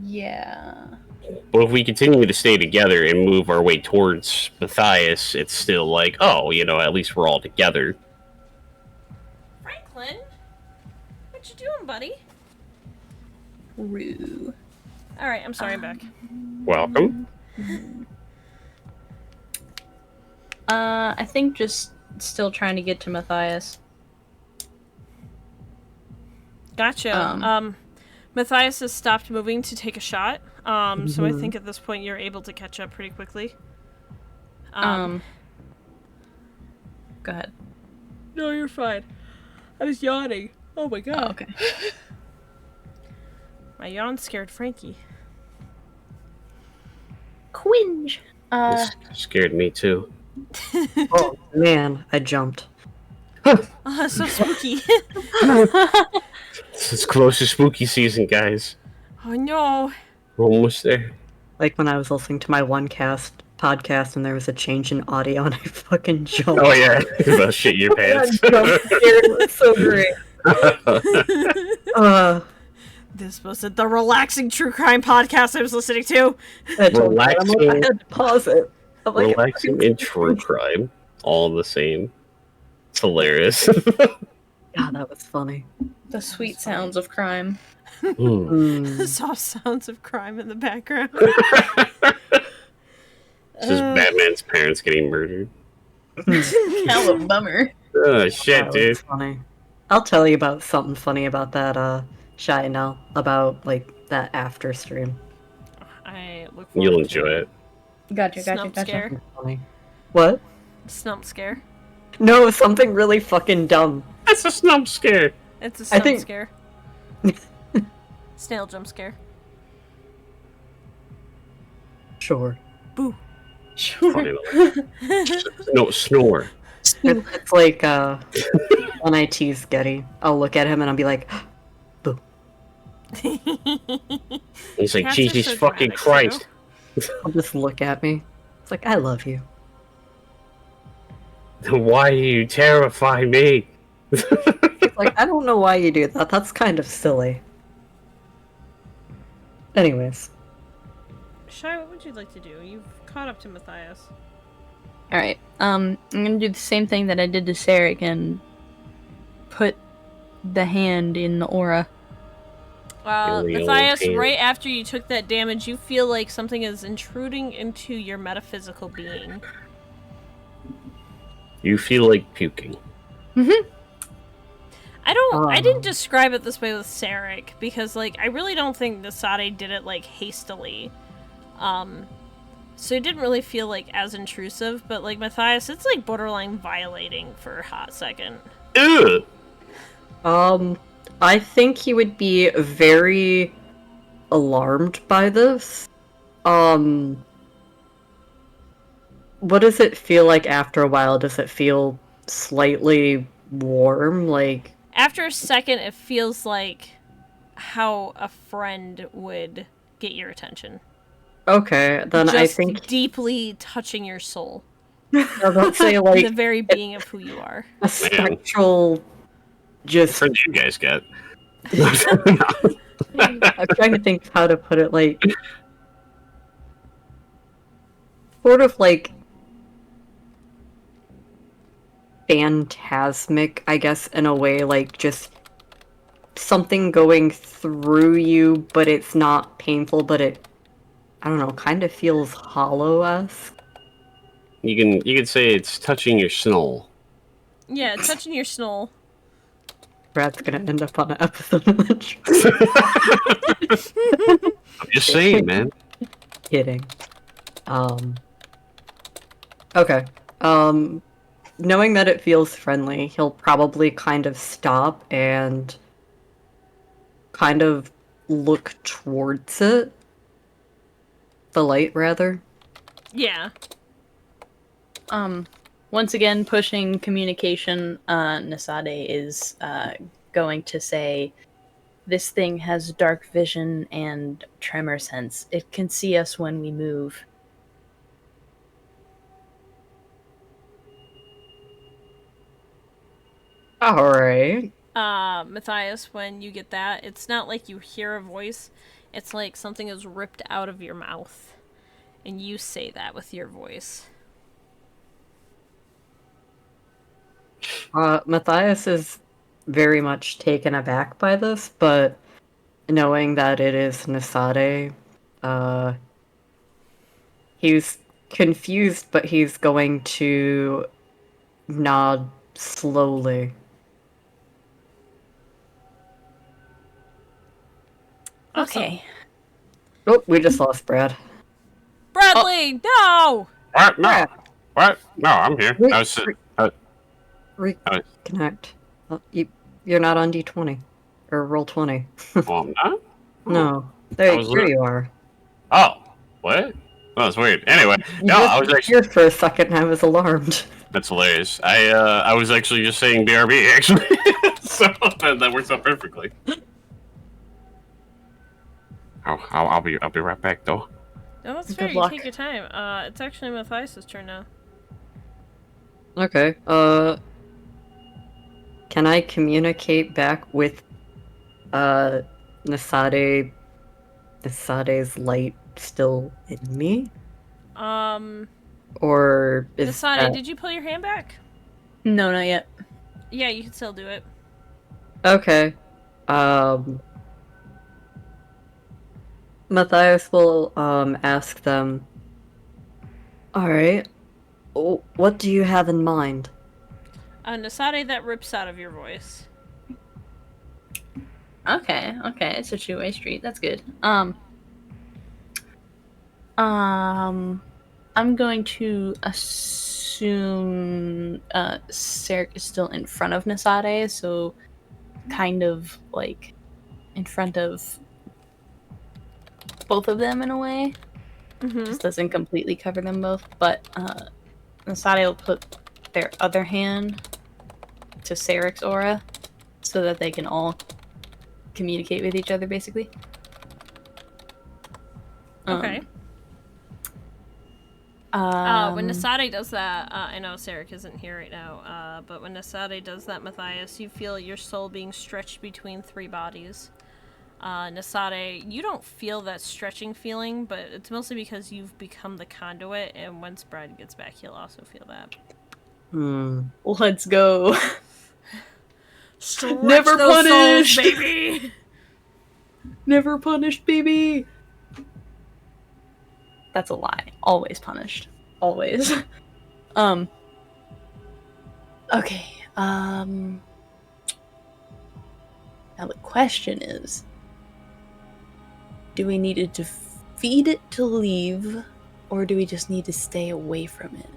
Yeah. But if we continue to stay together and move our way towards Matthias, it's still like, oh, at least we're all together. Franklin? What you doing, buddy? Rue. Alright, I'm sorry, I'm back. Welcome. I think just still trying to get to Matthias. Gotcha. Matthias has stopped moving to take a shot. So I think at this point you're able to catch up pretty quickly. Go ahead. No, you're fine. I was yawning. Oh my god. Oh, okay. My yawn scared Frankie. Quinge. This scared me too. Oh man, I jumped. Oh, so spooky. It's close to spooky season, guys. Oh no. We're almost there. Like when I was listening to my podcast and there was a change in audio and I fucking jumped. Oh yeah, about shit your pants. I jumped scared. It was so great. This wasn't the relaxing true crime podcast I was listening to. I had to pause it. I'm like, Relaxing and true crime, all the same. It's hilarious. God, that was funny. The sweet sounds of crime. The soft sounds of crime in the background. It's just Batman's parents getting murdered. Hell of a bummer. Oh shit, That dude. was funny. I'll tell you about something funny about that, Shy Nell, about like that after stream. I look forward You'll to enjoy it. Gotcha. Snump scare. Something funny. What? Snump scare. No, something really fucking dumb. That's a snump scare. It's a I snump think- scare. Snail jump scare. Sure. Boo. Funny, no, snore. It's like when I tease Getty, I'll look at him and I'll be like, boo. He's like, Cats are Jesus so fucking dramatic, Christ. He'll just look at me. It's like, I love you. Why do you terrify me? It's like, I don't know why you do that. That's kind of silly. Anyways. Shai, what would you like to do? You've caught up to Matthias. Alright, I'm gonna do the same thing that I did to Sarek and put the hand in the aura. Really old Matthias, hand. right after you took that damage, you feel like something is intruding into your metaphysical being. You feel like puking. I didn't describe it this way with Sarek, because, like, I really don't think Nasade did it, like, hastily. So it didn't really feel, like, as intrusive, but, like, Matthias, it's, like, borderline violating for a hot second. Ugh! I think he would be very alarmed by this. What does it feel like after a while? Does it feel slightly warm? Like, After a second, it feels like how a friend would get your attention. okay, then Just I think deeply touching your soul. I would say like The very being of who you are. a spectral, just. Friends you guys got. I'm trying to think how to put it. Like, sort of like phantasmic, I guess, in a way. Like just something going through you, but it's not painful. But it, I don't know, kind of feels hollow-esque. You can say it's touching your snow. Yeah, touching your snow. Brad's gonna end up on an episode of the I'm just saying, man. Kidding. Okay. Knowing that it feels friendly, he'll probably kind of stop and kind of look towards it. The light, rather. Yeah. Once again, pushing communication, Nasade is going to say, this thing has dark vision and tremor sense. It can see us when we move. Alright. Matthias, when you get that, it's not like you hear a voice. It's like something is ripped out of your mouth. And you say that with your voice. Matthias is very much taken aback by this, but knowing that it is Nasade, he's confused, but he's going to nod slowly. Okay. Oh, we just lost Brad. Bradley, no! What? No. Brad, What? No, I'm here. I was. reconnect. You're not on D20. Or roll 20. Well, I'm not? No. I was Here li- you are. Oh, what? That's weird. Anyway, no, I was actually. here for a second and I was alarmed. That's hilarious. I was actually just saying BRB actually, so that works out perfectly. I'll be right back though. No, that's Good fair. You luck. take your time. It's actually Matthias' turn now. Okay, can I communicate back with, Nasade's light still in me? Or is Nasade, that... did you pull your hand back? No, not yet. Yeah, you can still do it. Okay, Matthias will, ask them, alright, what do you have in mind? Nasade, that rips out of your voice. Okay, it's a two-way street. That's good. I'm going to assume Sarek is still in front of Nasade, so kind of like in front of both of them in a way. This doesn't completely cover them both, but Nasade will put their other hand to Sarek's aura so that they can all communicate with each other, basically. Okay. When Nasade does that, I know Sarek isn't here right now, but when Nasade does that, Matthias, you feel your soul being stretched between three bodies. Nasade, you don't feel that stretching feeling, but it's mostly because you've become the conduit, and once Brad gets back, he'll also feel that. Let's go. Stretch Never those punished! souls, baby! Never punished, baby! That's a lie. Always punished. Always. Okay, now the question is, do we need to defeat it to leave, or do we just need to stay away from it?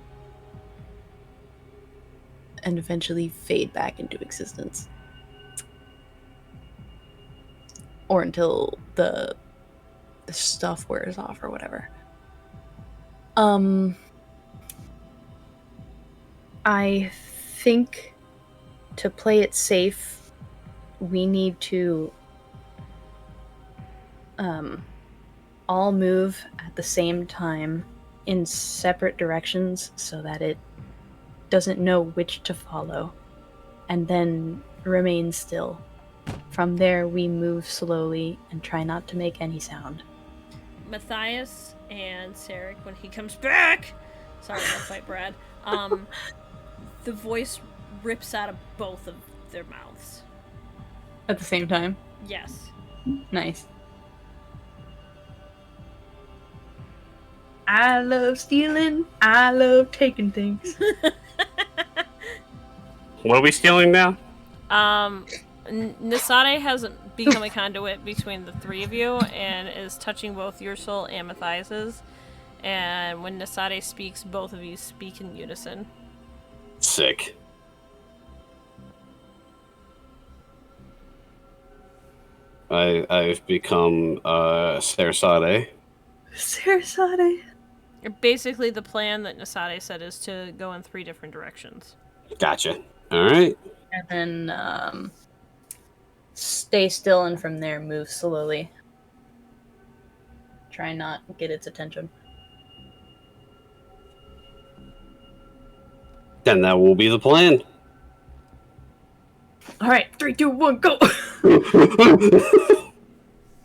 And eventually fade back into existence? Or until the stuff wears off or whatever. I think to play it safe, we need to all move at the same time in separate directions so that it doesn't know which to follow, and then remain still. From there, we move slowly and try not to make any sound. Matthias and Sarek, when he comes back, sorry, I'll fight Brad. The voice rips out of both of their mouths. At the same time? Yes. Nice. I love stealing. I love taking things. What are we stealing now? Nasade hasn't become a conduit between the three of you and is touching both your soul and Matthias's. And when Nasade speaks, both of you speak in unison. Sick. I've become Sarasade. Sarasade. Basically, the plan that Nasade said is to go in 3 different directions. Gotcha. All right. And then stay still, and from there move slowly. Try not get its attention. Then that will be the plan. All right, 3, 2, 1, go.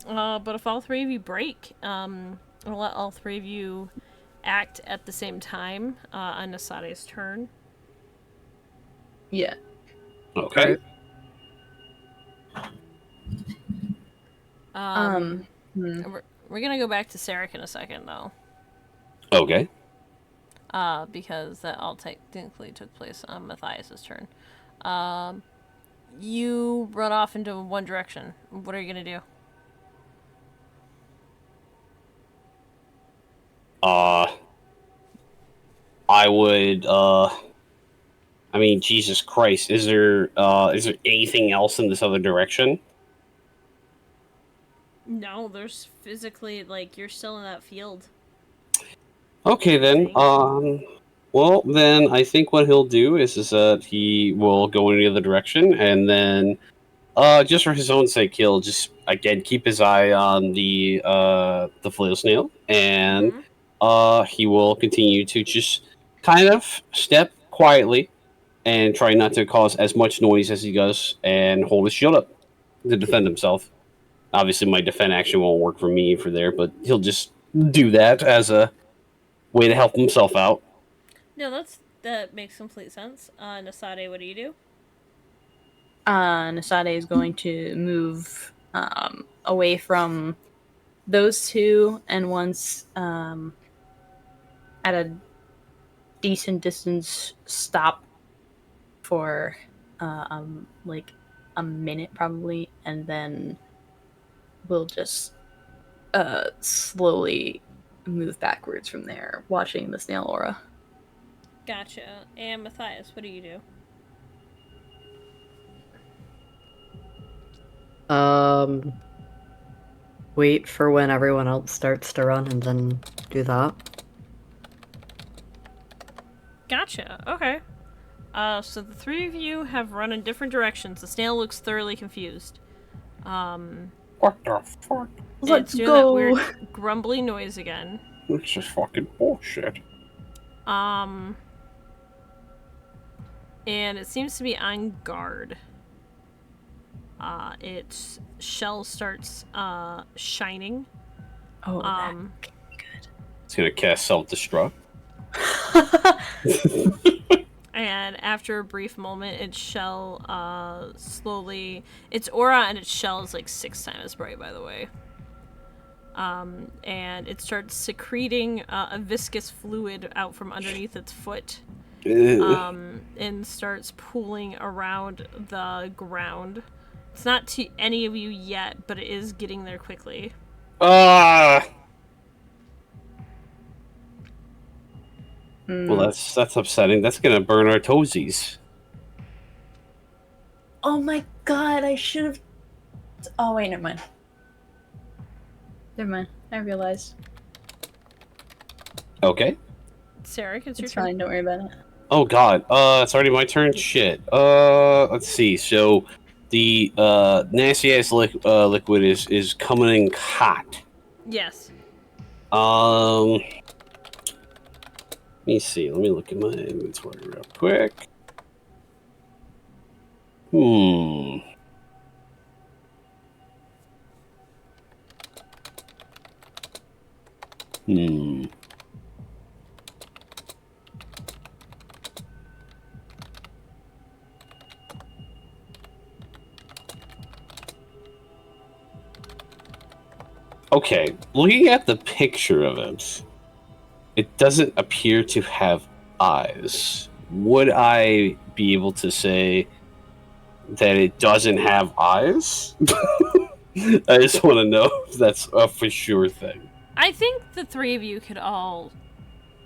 But if all 3 of you break, I'll let all 3 of you act at the same time on Nasade's turn. Yeah. Okay. We're gonna go back to Sarek in a second, though. Okay. Because that all technically took place on Matthias's turn. You run off into one direction. What are you gonna do? I would, I mean, Jesus Christ, is there anything else in this other direction? No, there's physically, like, you're still in that field. Okay, then, well, then I think what he'll do is that he will go in the other direction, and then, just for his own sake, he'll just, again, keep his eye on the flail snail, and, he will continue to just kind of step quietly and try not to cause as much noise as he does, and hold his shield up to defend himself. Obviously, my defend action won't work for me for there, but he'll just do that as a way to help himself out. No, that makes complete sense. Nasade, what do you do? Nasade is going to move away from those two, and once at a decent distance, stop for like a minute probably, and then we'll just slowly move backwards from there, watching the snail aura. Gotcha. And Matthias, what do you do? Wait for when everyone else starts to run and then do that. Gotcha. Okay. So the 3 of you have run in different directions. The snail looks thoroughly confused. What the fuck? Let's it's doing go. that weird grumbly noise again. This is fucking bullshit. And it seems to be on guard. its shell starts shining. Oh, It's gonna cast self-destruct. And after a brief moment, its shell slowly... Its aura and its shell is like 6 times as bright, by the way. And it starts secreting a viscous fluid out from underneath its foot. And starts pooling around the ground. It's not to any of you yet, but it is getting there quickly. Well, that's upsetting. That's gonna burn our toesies. Oh my god, I should have... Oh, wait, never mind. Never mind. I realized. Okay. Sarek, it's your It's turn. fine, don't worry about it. Oh god. It's already my turn. Shit. Let's see. So, the nasty ass liquid is coming in hot. Yes. Let me see. Let me look at my inventory real quick. Okay, looking at the picture of it, it doesn't appear to have eyes. Would I be able to say that it doesn't have eyes? I just want to know if that's a for sure thing. I think the 3 of you could all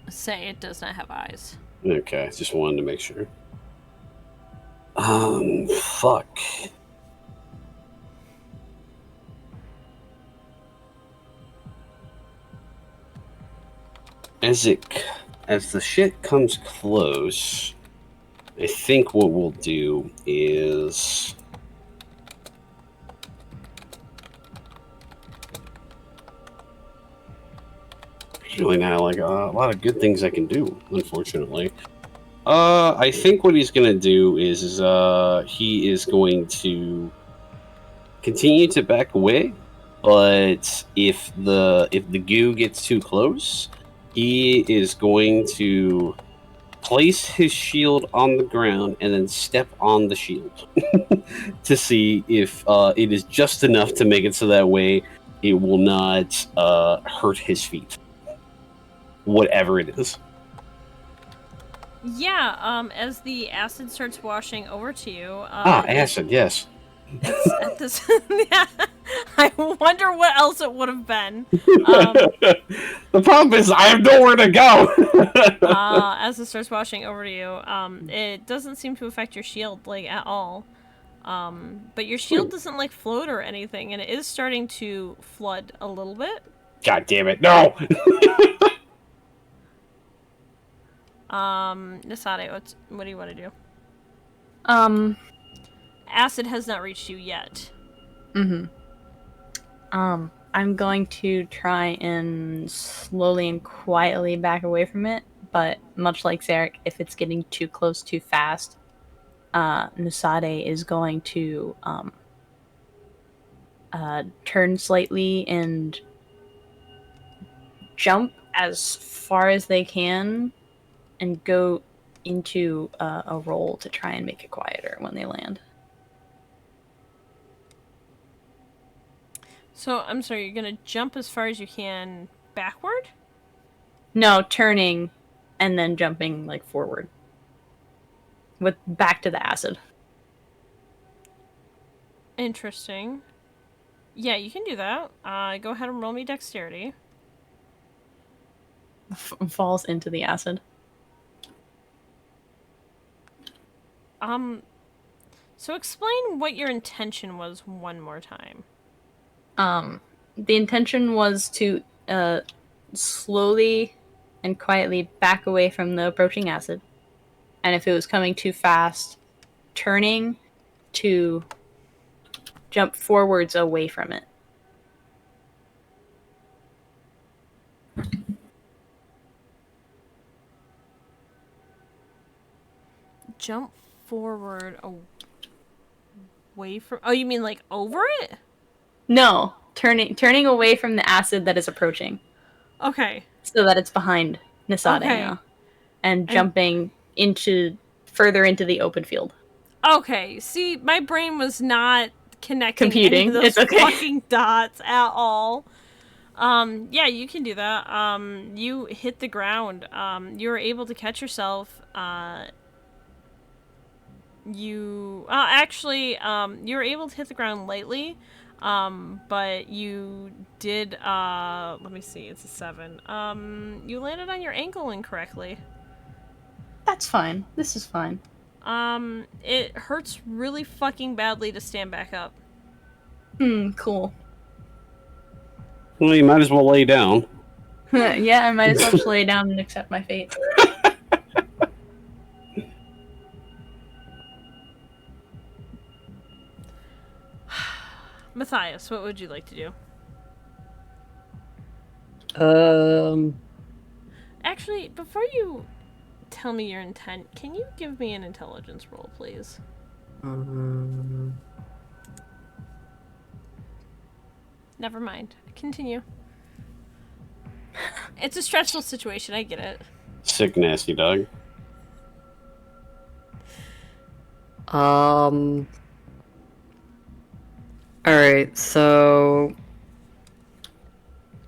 say it does not have eyes. Okay, just wanted to make sure. Fuck. As the shit comes close, I think what we'll do is there's really not like a lot of good things I can do, unfortunately. I think what he's gonna do is he is going to continue to back away, but if the goo gets too close, he is going to place his shield on the ground and then step on the shield to see if it is just enough to make it so that way it will not hurt his feet. Whatever it is. Yeah, as the acid starts washing over to you... acid, yes. It's at this... yeah, I wonder what else it would have been. The problem is I have nowhere to go. As it starts washing over to you, it doesn't seem to affect your shield, like, at all. But your shield doesn't, like, float or anything, and it is starting to flood a little bit. God damn it, no! Nasade, what do you want to do? Acid has not reached you yet. I'm going to try and slowly and quietly back away from it, but much like Zarek, if it's getting too close too fast, Nusade is going to turn slightly and jump as far as they can and go into a roll to try and make it quieter when they land. So, I'm sorry, you're gonna jump as far as you can backward? No, turning and then jumping, like, forward. With back to the acid. Interesting. Yeah, you can do that. Go ahead and roll me dexterity. Falls into the acid. So explain what your intention was one more time. The intention was to slowly and quietly back away from the approaching acid. And if it was coming too fast, turning to jump forwards away from it. Jump forward away from... Oh, you mean like over it? No, turning away from the acid that is approaching, Okay. so that it's behind Nisade Okay. now, and jumping further into the open field. Okay. See, my brain was not connecting any Computing. of those It's okay. fucking dots at all. Yeah, you can do that. You hit the ground. You were able to catch yourself. You were able to hit the ground lightly. But you did, let me see, it's a 7. You landed on your ankle incorrectly. That's fine. This is fine. It hurts really fucking badly to stand back up. Cool. Well, you might as well lay down. Yeah, I might as well just lay down and accept my fate. Matthias, what would you like to do? Actually, before you tell me your intent, can you give me an intelligence roll, please? Never mind. Continue. It's a stressful situation, I get it. Sick, nasty dog. Alright, so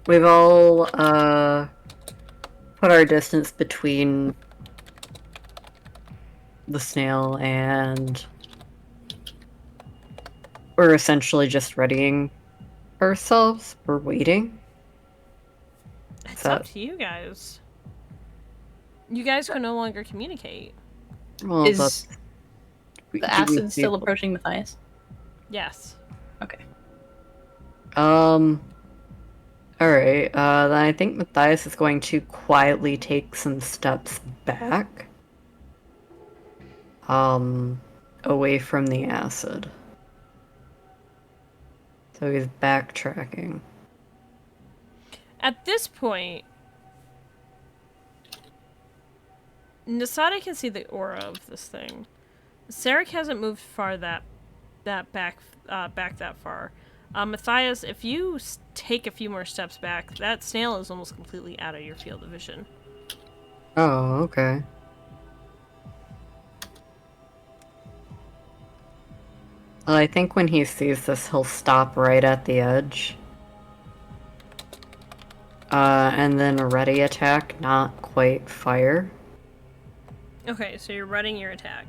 we've all put our distance between the snail and we're essentially just readying ourselves. We're waiting. It's up to you guys. You guys can no longer communicate. Well, Is the acid still approaching Matthias? Yes. Okay. Alright, then I think Matthias is going to quietly take some steps back. Away from the acid. So he's backtracking. At this point, Nisade can see the aura of this thing. Sarek hasn't moved far back that far. Matthias, if you take a few more steps back, that snail is almost completely out of your field of vision. Oh, okay. Well, I think when he sees this, he'll stop right at the edge. And then ready attack, not quite fire. Okay, so you're running your attack.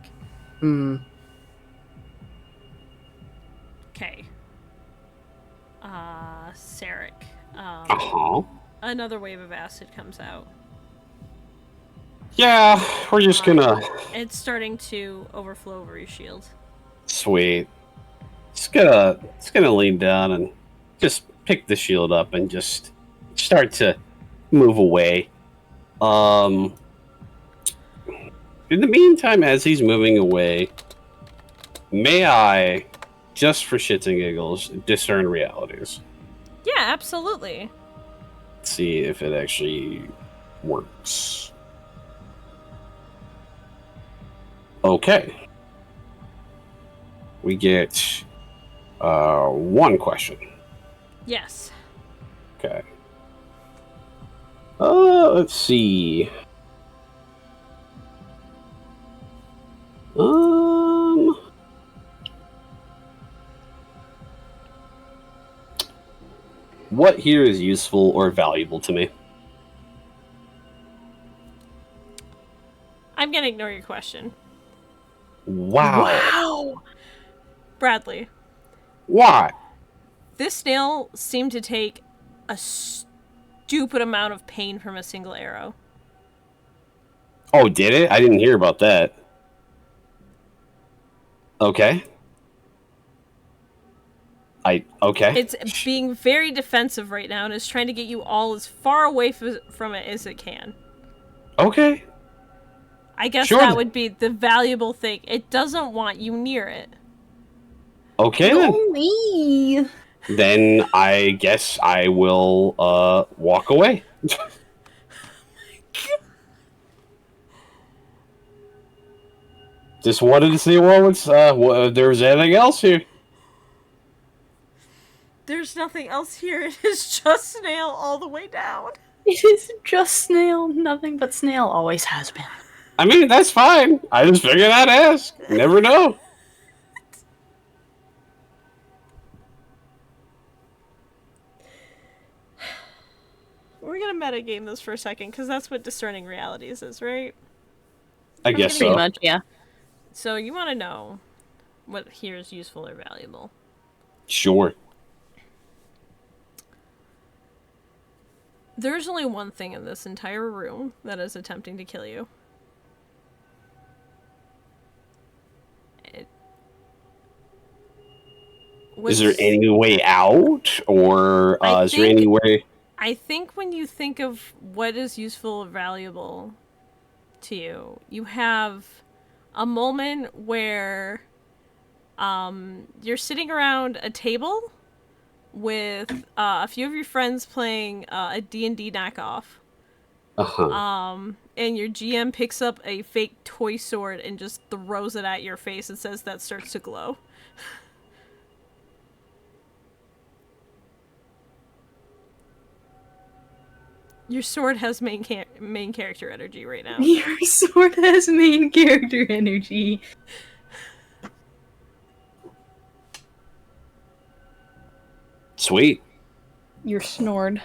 Okay. Sarek. Another wave of acid comes out. Yeah, we're just gonna... It's starting to overflow over your shield. Sweet. Just gonna lean down and just pick the shield up and just start to move away. In the meantime, as he's moving away, may I, just for shits and giggles, discern realities? Yeah, absolutely. Let's see if it actually works. Okay. We get one question. Yes. Okay. Let's see. What here is useful or valuable to me? I'm gonna ignore your question. Wow. Bradley, Why? this snail seemed to take a stupid amount of pain from a single arrow. Oh, did it? I didn't hear about that. Okay. Okay. It's being very defensive right now and is trying to get you all as far away from it as it can. Okay. I guess Sure. that would be the valuable thing. It doesn't want you near it. Okay then. Me. Then I guess I will walk away. Just wanted to see what was if there was anything else here. There's nothing else here. It is just snail all the way down. It is just snail. Nothing but snail always has been. I mean, that's fine. I just figured I'd ask. You never know. We're gonna metagame this for a second, because that's what discerning realities is, right? I guess Pretty so. much, yeah. So you want to know what here is useful or valuable. Sure. There's only one thing in this entire room that is attempting to kill you. Is there any way out, or is there any way? I think when you think of what is useful or valuable to you, you have a moment where you're sitting around a table with a few of your friends playing a D&D knockoff. And your GM picks up a fake toy sword and just throws it at your face and says that starts to glow. Your sword has main character energy right now. Your sword has main character energy. Sweet. You're snored.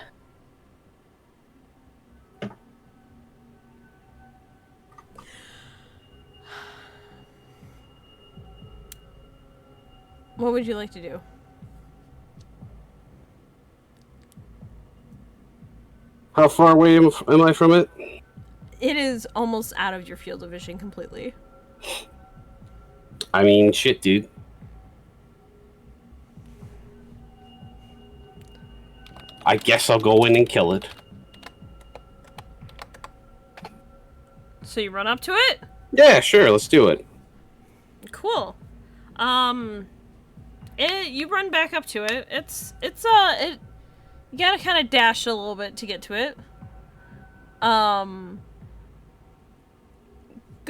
What would you like to do? How far away am I from it? It is almost out of your field of vision completely. I mean, shit, dude. I guess I'll go in and kill it. So you run up to it? Yeah, sure, let's do it. Cool. You run back up to it. You gotta kind of dash a little bit to get to it. Go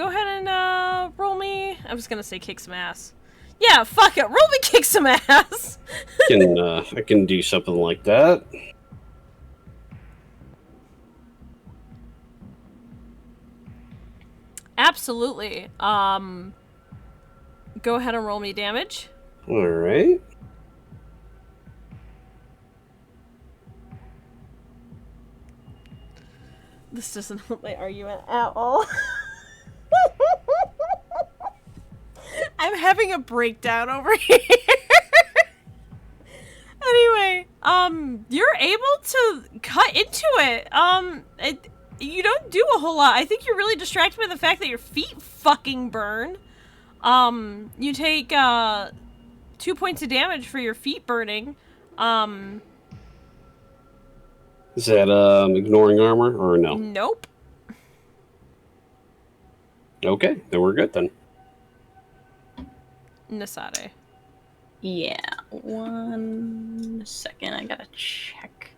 ahead and roll me. I was gonna say kick some ass. Yeah, fuck it. Roll me kick some ass. I can do something like that. Absolutely. Go ahead and roll me damage. All right. This doesn't help my argument at all. I'm having a breakdown over here. Anyway, you're able to cut into it. You don't do a whole lot. I think you're really distracted by the fact that your feet fucking burn. You take 2 points of damage for your feet burning. Is that ignoring armor or no? Nope. Okay, then we're good then. Nasade. Yeah, 1 second. I gotta check.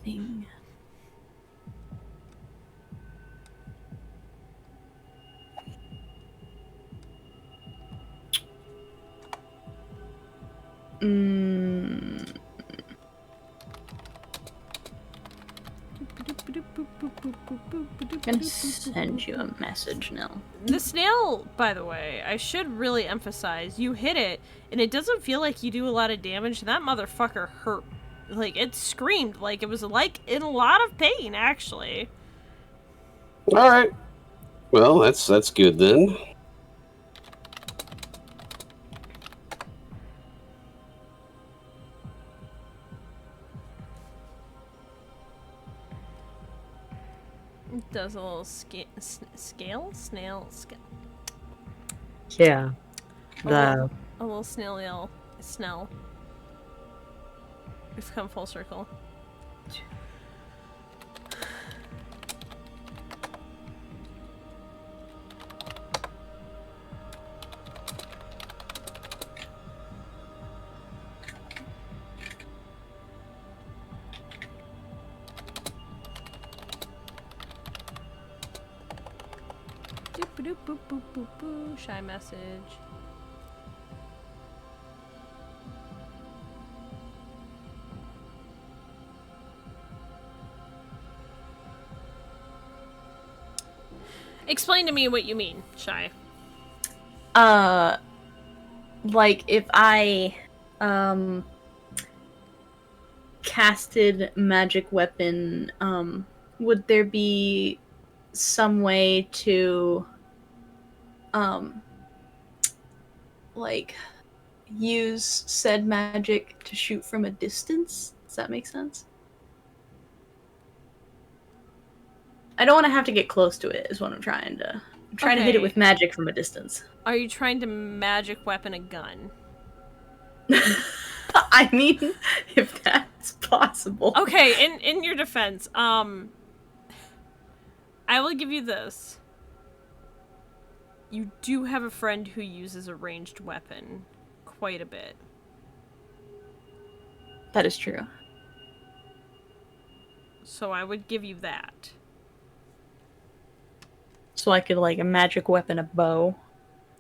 Thing. I'm gonna send you a message now. The snail, by the way, I should really emphasize, you hit it, and it doesn't feel like you do a lot of damage. That motherfucker hurt. Like, it screamed. Like, it was, like, in a lot of pain, actually. Alright. Well, that's good then. It does a little snail? Yeah. A little snail. Snell. We've come full circle. Doop boop boop boop boop. Shy message. Explain to me what you mean, Shy. Like if I casted magic weapon, would there be some way to like use said magic to shoot from a distance? Does that make sense? I don't want to have to get close to it is what I'm trying to hit it Okay. with magic from a distance. Are you trying to magic weapon a gun? I mean, if that's possible. Okay, in your defense, I will give you this. You do have a friend who uses a ranged weapon quite a bit. That is true. So I would give you that. So I could like a magic weapon a bow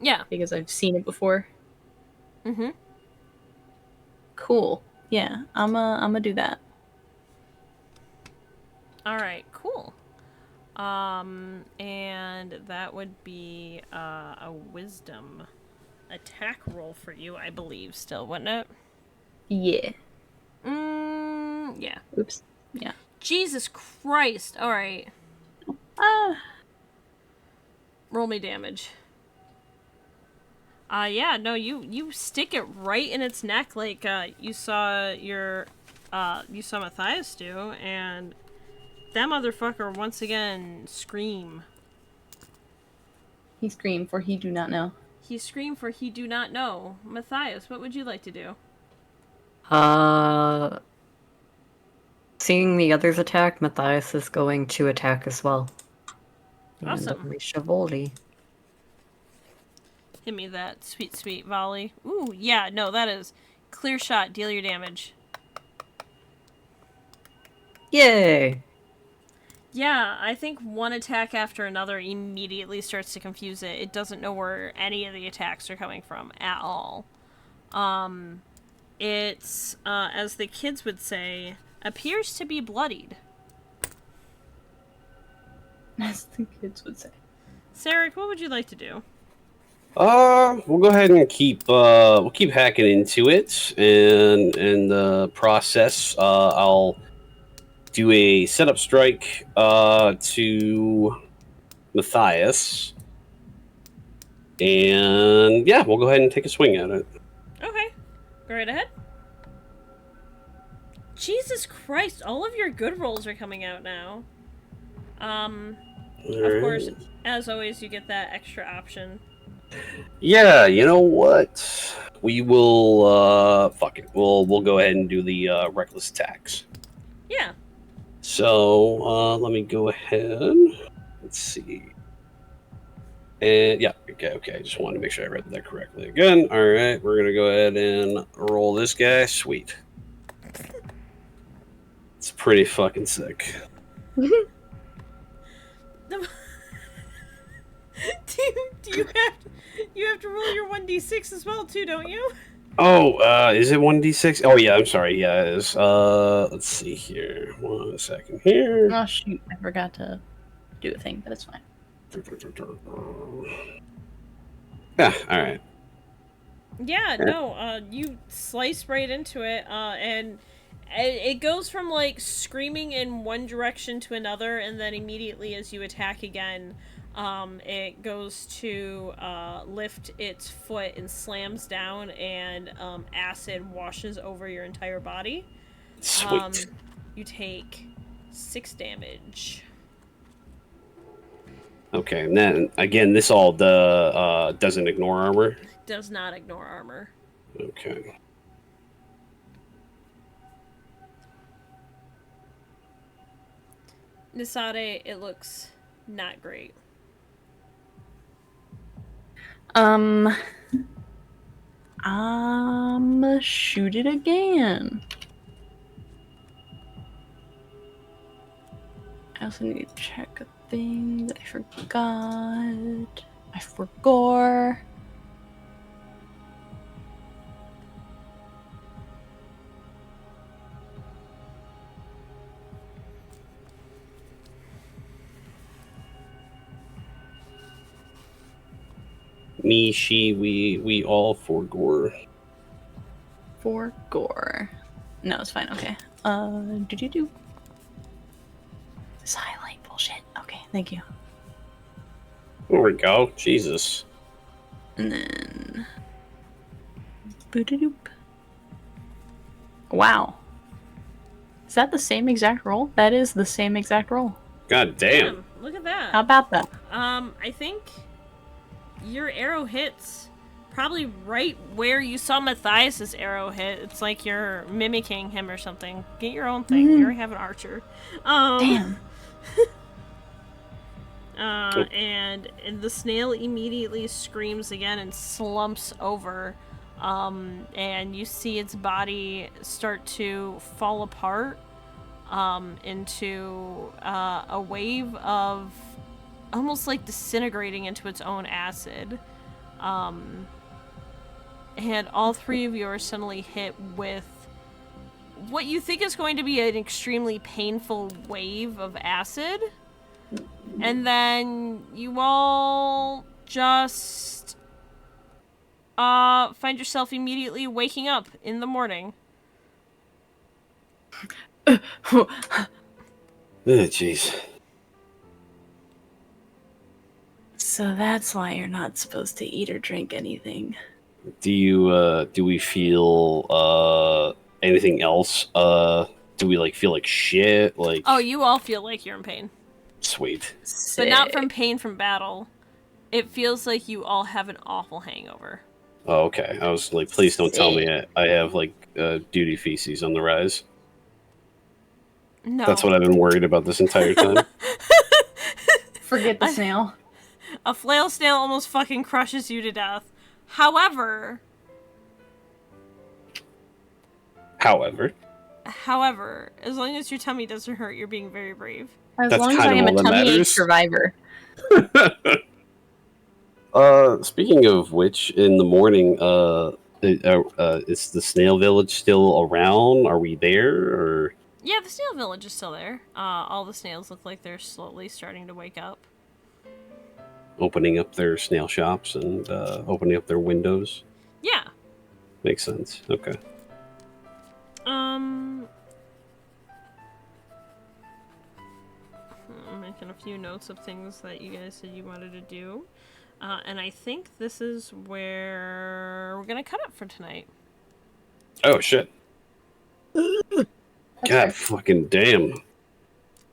Yeah. because I've seen it before. Mm-hmm. Cool. Yeah, I'm gonna do that. Alright, cool. And that would be a wisdom attack roll for you, I believe, still, wouldn't it? Yeah. Yeah. Oops. Yeah. Jesus Christ. Alright. Ah. Roll me damage. Yeah, no, you stick it right in its neck like, you saw Matthias do, and that motherfucker once again scream. He screamed, for he do not know. He screamed, for he do not know. Matthias, what would you like to do? Seeing the others attack, Matthias is going to attack as well. Awesome. And Chivalry. Hit me that sweet, sweet volley. Ooh, yeah, no, that is clear shot. Deal your damage. Yay! Yeah, I think one attack after another immediately starts to confuse it. It doesn't know where any of the attacks are coming from at all. It's, as the kids would say, appears to be bloodied. As the kids would say. Sarek, what would you like to do? We'll go ahead and keep hacking into it, and in the process, I'll do a setup strike to Matthias, and yeah, we'll go ahead and take a swing at it. Okay, go right ahead. Jesus Christ, all of your good rolls are coming out now. Of course, as always, you get that extra option. Yeah, you know what? We will fuck it. We'll go ahead and do the reckless attacks. Yeah. So let me go ahead. Let's see. And yeah, okay. I just wanted to make sure I read that correctly again. All right, we're gonna go ahead and roll this guy. Sweet. It's pretty fucking sick. do you have to roll your 1d6 as well too, don't you? Oh, is it 1d6? Oh yeah, I'm sorry. Yeah, it is. Let's see here. 1 second here. Oh shoot, I forgot to do a thing, but it's fine. Yeah, all right. Yeah, no, you slice right into it, and it goes from, like, screaming in one direction to another, and then immediately as you attack again, it goes to, lift its foot and slams down, and, acid washes over your entire body. Sweet. You take 6 damage. Okay, and then, again, this all doesn't ignore armor? Does not ignore armor. Okay. Nisade, it looks not great. I'ma shoot it again. I also need to check a thing that I forgot. I forgot. me, she, we all for gore. For gore. No, it's fine. Okay. Do. This highlight bullshit. Okay, thank you. There we go. Jesus. And then. Boo-doop. Wow. Is that the same exact roll? That is the same exact roll. God damn. Look at that. How about that? I think your arrow hits probably right where you saw Matthias's arrow hit. It's like you're mimicking him or something. Get your own thing. You already have an archer. Damn. And the snail immediately screams again and slumps over. And you see its body start to fall apart into a wave of almost like disintegrating into its own acid. And all three of you are suddenly hit with what you think is going to be an extremely painful wave of acid. And then you all just find yourself immediately waking up in the morning. Oh, jeez. So that's why you're not supposed to eat or drink anything. Do we feel anything else? Do we feel like shit? Like, Oh, you all feel like you're in pain. sweet. But not from pain from battle. It feels like you all have an awful hangover. Oh, okay. I was like, please don't tell me I have duty feces on the rise. No. That's what I've been worried about this entire time. Forget the snail. A flail snail almost fucking crushes you to death. However, as long as your tummy doesn't hurt, you're being very brave. As That's long as kind I of am a all that tummy ache matters. survivor. Speaking of which, in the morning, is the snail village still around? Are we there, or? Yeah, the snail village is still there. All the snails look like they're slowly starting to wake up. Opening up their snail shops and opening up their windows. Yeah. Makes sense. Okay. I'm making a few notes of things that you guys said you wanted to do. And I think this is where we're gonna cut it for tonight. Oh, shit. God fucking damn.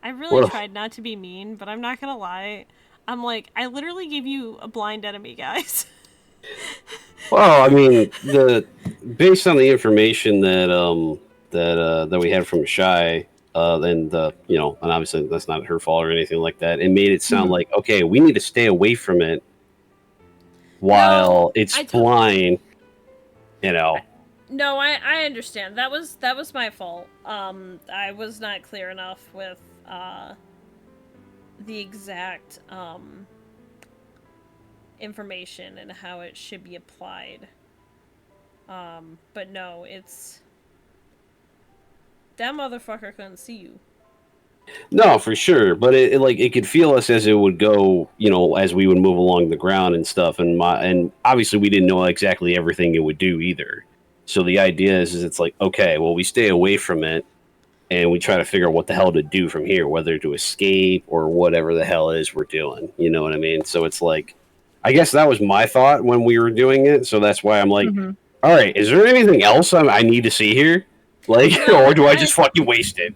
I really What a- tried not to be mean, but I'm not gonna lie. I'm like, I literally gave you a blind enemy, guys. Well, I mean, based on the information that we had from Shy, and obviously that's not her fault or anything like that. It made it sound like, okay, we need to stay away from it while it's blind. No, I understand. That was my fault. I was not clear enough with the exact information and how it should be applied. But no, it's that motherfucker couldn't see you. No, for sure, but it could feel us as it would go, as we would move along the ground and stuff, and obviously we didn't know exactly everything it would do either. So the idea is it's like, okay, well, we stay away from it, and we try to figure out what the hell to do from here, whether to escape or whatever the hell it is we're doing. You know what I mean? So it's like, I guess that was my thought when we were doing it, so that's why I'm like, all right, is there anything else I need to see here? Or do I just fucking waste it?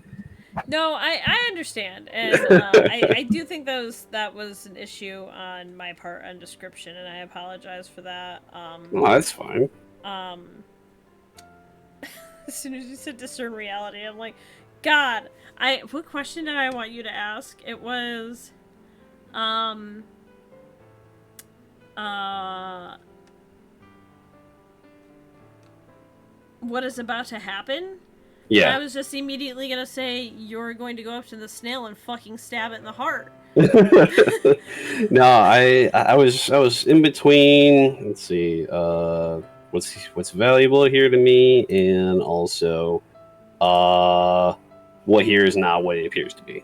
No, I understand, and I do think that was an issue on my part on description, and I apologize for that. Well, that's fine. As soon as you said discern reality, I'm like, God, what question did I want you to ask? It was, what is about to happen? Yeah. And I was just immediately gonna say you're going to go up to the snail and fucking stab it in the heart. No, I was in between. Let's see, what's valuable here to me, and also, what here is not what it appears to be.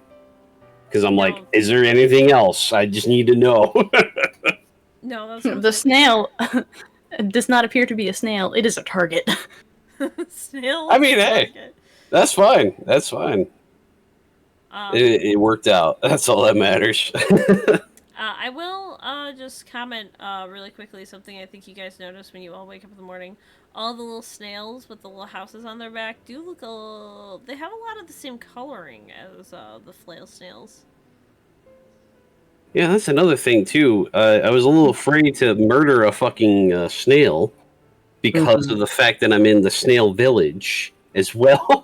Because I'm like, is there anything else? I just need to know. No, that's The snail does not appear to be a snail. It is a target. Snail. I mean, hey. Target. That's fine. That's fine. It worked out. That's all that matters. I will just comment really quickly something I think you guys notice when you all wake up in the morning. All the little snails with the little houses on their back do look a little... They have a lot of the same coloring as the flail snails. Yeah, that's another thing, too. I was a little afraid to murder a fucking snail because of the fact that I'm in the snail village as well.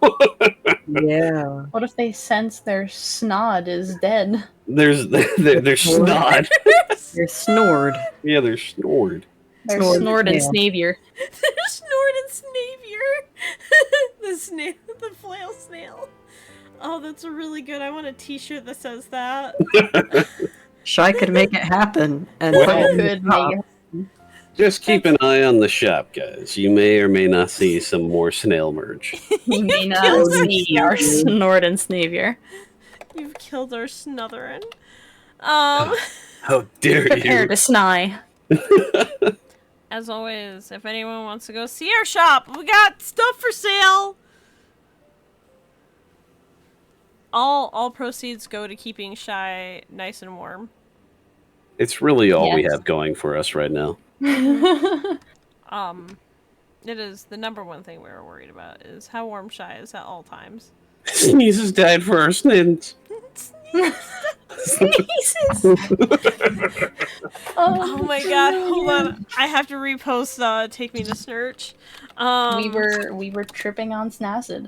Yeah. What if they sense their snod is dead? There's snot. You're snored. Yeah, they're snored. Their Snort snort and snail. snavier. They're Snort and Snavier! The snail, the flail snail. Oh, that's really good. I want a t-shirt that says that. Shy could make it happen. And Well, put it in the Could top. make it. Just keep an eye on the shop, guys. You may or may not see some more snail merch. You may not see our snort and snavier. You've killed our snotherin. How dare Prepare you? to sny. As always, if anyone wants to go see our shop, we got stuff for sale. All proceeds go to keeping Shy nice and warm. It's really all we Yes. have going for us right now. It is the number one thing we were worried about is how warm Shy is at all times. Sneezes died for our sins. Sneezes. Oh my god, hold on. I have to repost Take Me to Snurch. We were tripping on snacid.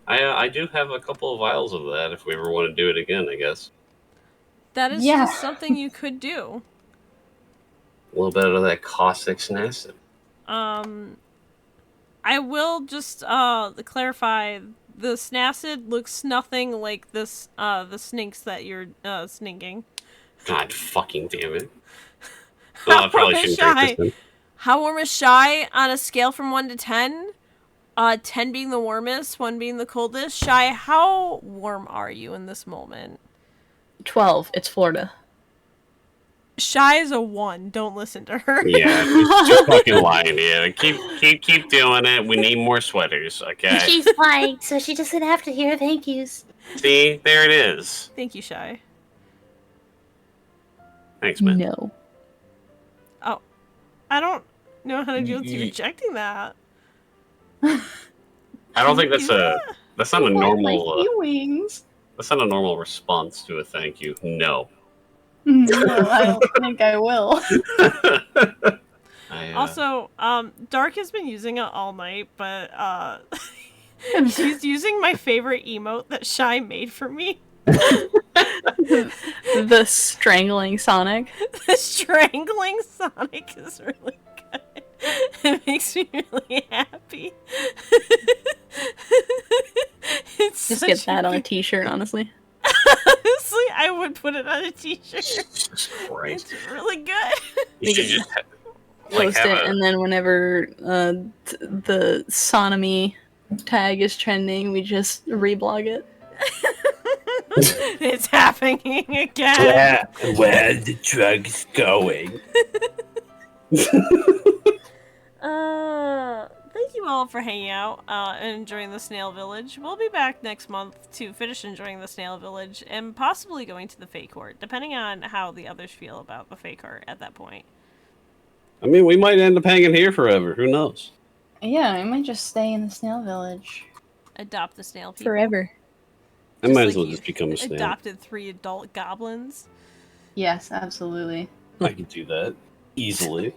I do have a couple of vials of that if we ever want to do it again, I guess. That is Yeah. just something you could do. A little bit of that caustic snacid. I will just clarify, the snacid looks nothing like this the snakes that you're sninking. God fucking damn it. Well, I probably shouldn't drink this then. How warm is Shy on a scale from 1 to 10? 10 being the warmest, 1 being the coldest. Shy, how warm are you in this moment? 12. It's Florida. Shy is a 1. Don't listen to her. Yeah, just fucking lying. Yeah, keep doing it. We need more sweaters, okay? She's lying, so she's just gonna have to hear thank yous. See, there it is. Thank you, Shy. Thanks, man. No. Oh, I don't know how to deal with you rejecting that. I don't think that's that's not a normal feelings. that's not a normal response to a thank you. No. No, I don't think I will. Also, Dark has been using it all night, but she's using my favorite emote that Shy made for me. The strangling Sonic. The strangling Sonic is really good. It makes me really happy. It's Just such get that on a t-shirt, honestly. Honestly, I would put it on a t-shirt. Jesus Christ. It's really good. You should just Post it, and then whenever the sonomy tag is trending, we just reblog it. It's happening again. where the drug's going. Thank you all for hanging out and enjoying the Snail Village. We'll be back next month to finish enjoying the Snail Village and possibly going to the Fey Court, depending on how the others feel about the Fey Court at that point. I mean, we might end up hanging here forever. Who knows? Yeah, I might just stay in the snail village Adopt the snail people. forever. I Just might like as well you just become a snail. Adopted 3 adult goblins. Yes, absolutely. I could do that easily.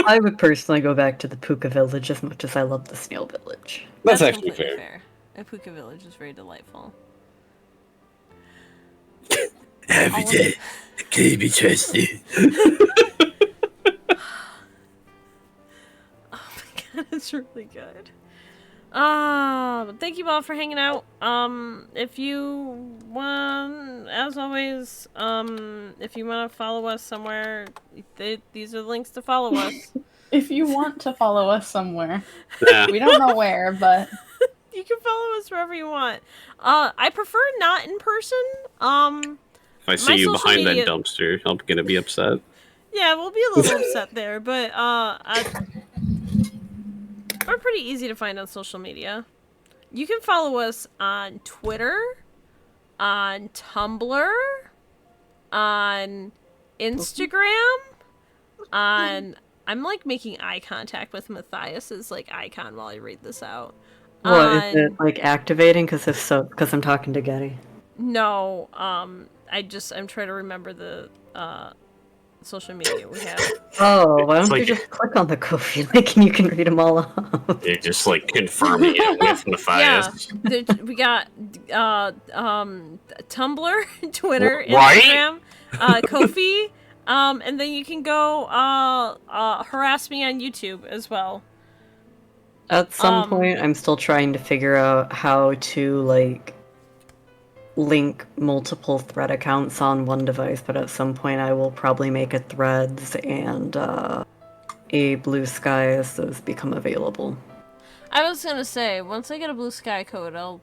I would personally go back to the Puka village as much as I love the Snail village. That's actually completely fair. Apuka Village is very delightful. Every day, can you be trusted? Oh my god, it's really good. Thank you all for hanging out. If you want, as always, if you want to follow us somewhere, these are the links to follow us. If you want to follow us somewhere, Yeah. we don't know where, but You can follow us wherever you want. I prefer not in person. If I see you social behind media- that dumpster, I'm gonna be upset. Yeah, we'll be a little upset there, but we're pretty easy to find on social media. You can follow us on Twitter, on Tumblr, on Instagram, on... I'm, like, making eye contact with Matthias's, like, icon while I read this out. What, is it, like, activating? Because I'm talking to Getty. No, I'm trying to remember the, social media we have. Oh, why It's don't you like- just click on the Ko-fi link and you can read them all off? You're just like confirming it with Matthias. We got, Tumblr, Twitter, Right? Instagram, Ko-fi, and then you can go, harass me on YouTube as well. At some point, I'm still trying to figure out how to, like, link multiple thread accounts on one device, but at some point I will probably make a Threads and a Blue Sky as those become available. I was gonna say, once I get a Blue Sky code, I'll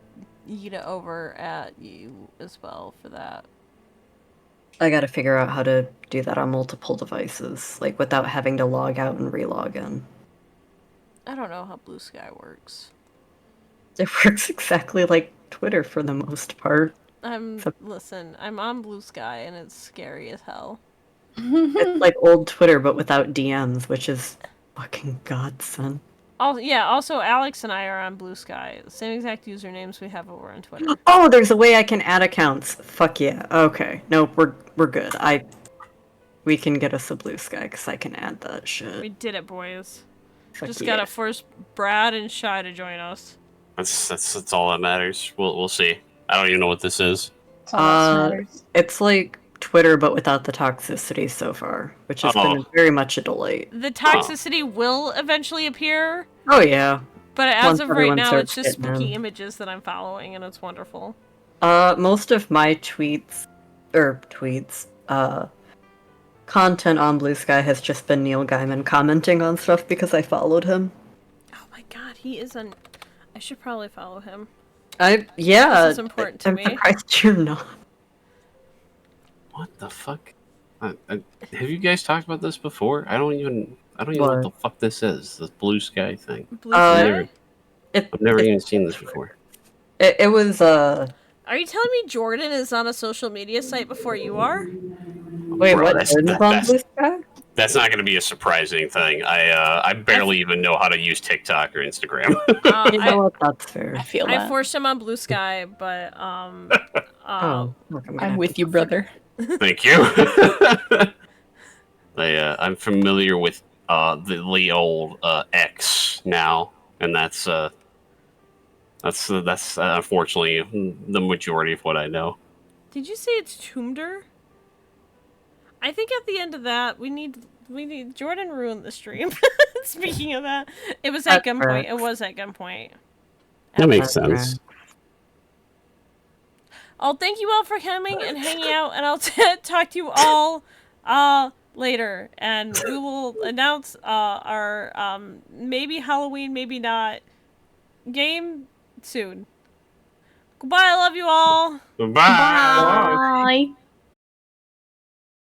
eat it over at you as well for that. I gotta figure out how to do that on multiple devices, like without having to log out and relog in. I don't know how Blue Sky works. It works exactly like Twitter for the most part. Listen, I'm on Blue Sky and it's scary as hell. It's like old Twitter but without DMs, which is fucking godsend. Also Alex and I are on Blue Sky. The same exact usernames we have over on Twitter. Oh, there's a way I can add accounts. Fuck yeah. Okay. Nope, we're good. We can get us a Blue Sky because I can add that shit. We did it, boys. Fuck Just yeah. gotta force Brad and Shy to join us. That's all that matters. We'll see. I don't even know what this is. That's all that matters. It's like Twitter but without the toxicity so far, which has been very much a delight. The toxicity will eventually appear, Oh yeah. but as Once of right everyone now, starts it's just getting spooky in. images that I'm following, and it's wonderful. Most of my content on Blue Sky has just been Neil Gaiman commenting on stuff because I followed him. Oh my god, he is an... I should probably follow him. This is important to I'm me. surprised you're not. What the fuck? Have you guys talked about this before? I don't even know what the fuck this is. This Blue Sky thing. Blue Sky? I've never even seen this before. It was Are you telling me Jordan is on a social media site before you are? Wait, Bro, what? that's- Jordan's that- on that's- Blue Sky? That's not going to be a surprising thing. I barely even know how to use TikTok or Instagram. You know what? That's fair. I feel I that. forced him on Blue Sky, but Look, I'm with you, brother. Thank you. I'm familiar with the old X now, and that's unfortunately the majority of what I know. did you say it's Tombder? I think at the end of that, we need Jordan ruined the stream. Speaking of that, it was at That's gunpoint. correct. It was at gunpoint. That makes That's sense. Oh, thank you all for coming and hanging out, and I'll talk to you all later, and we will announce our maybe Halloween, maybe not game soon. Goodbye, I love you all. Bye. Bye. Bye.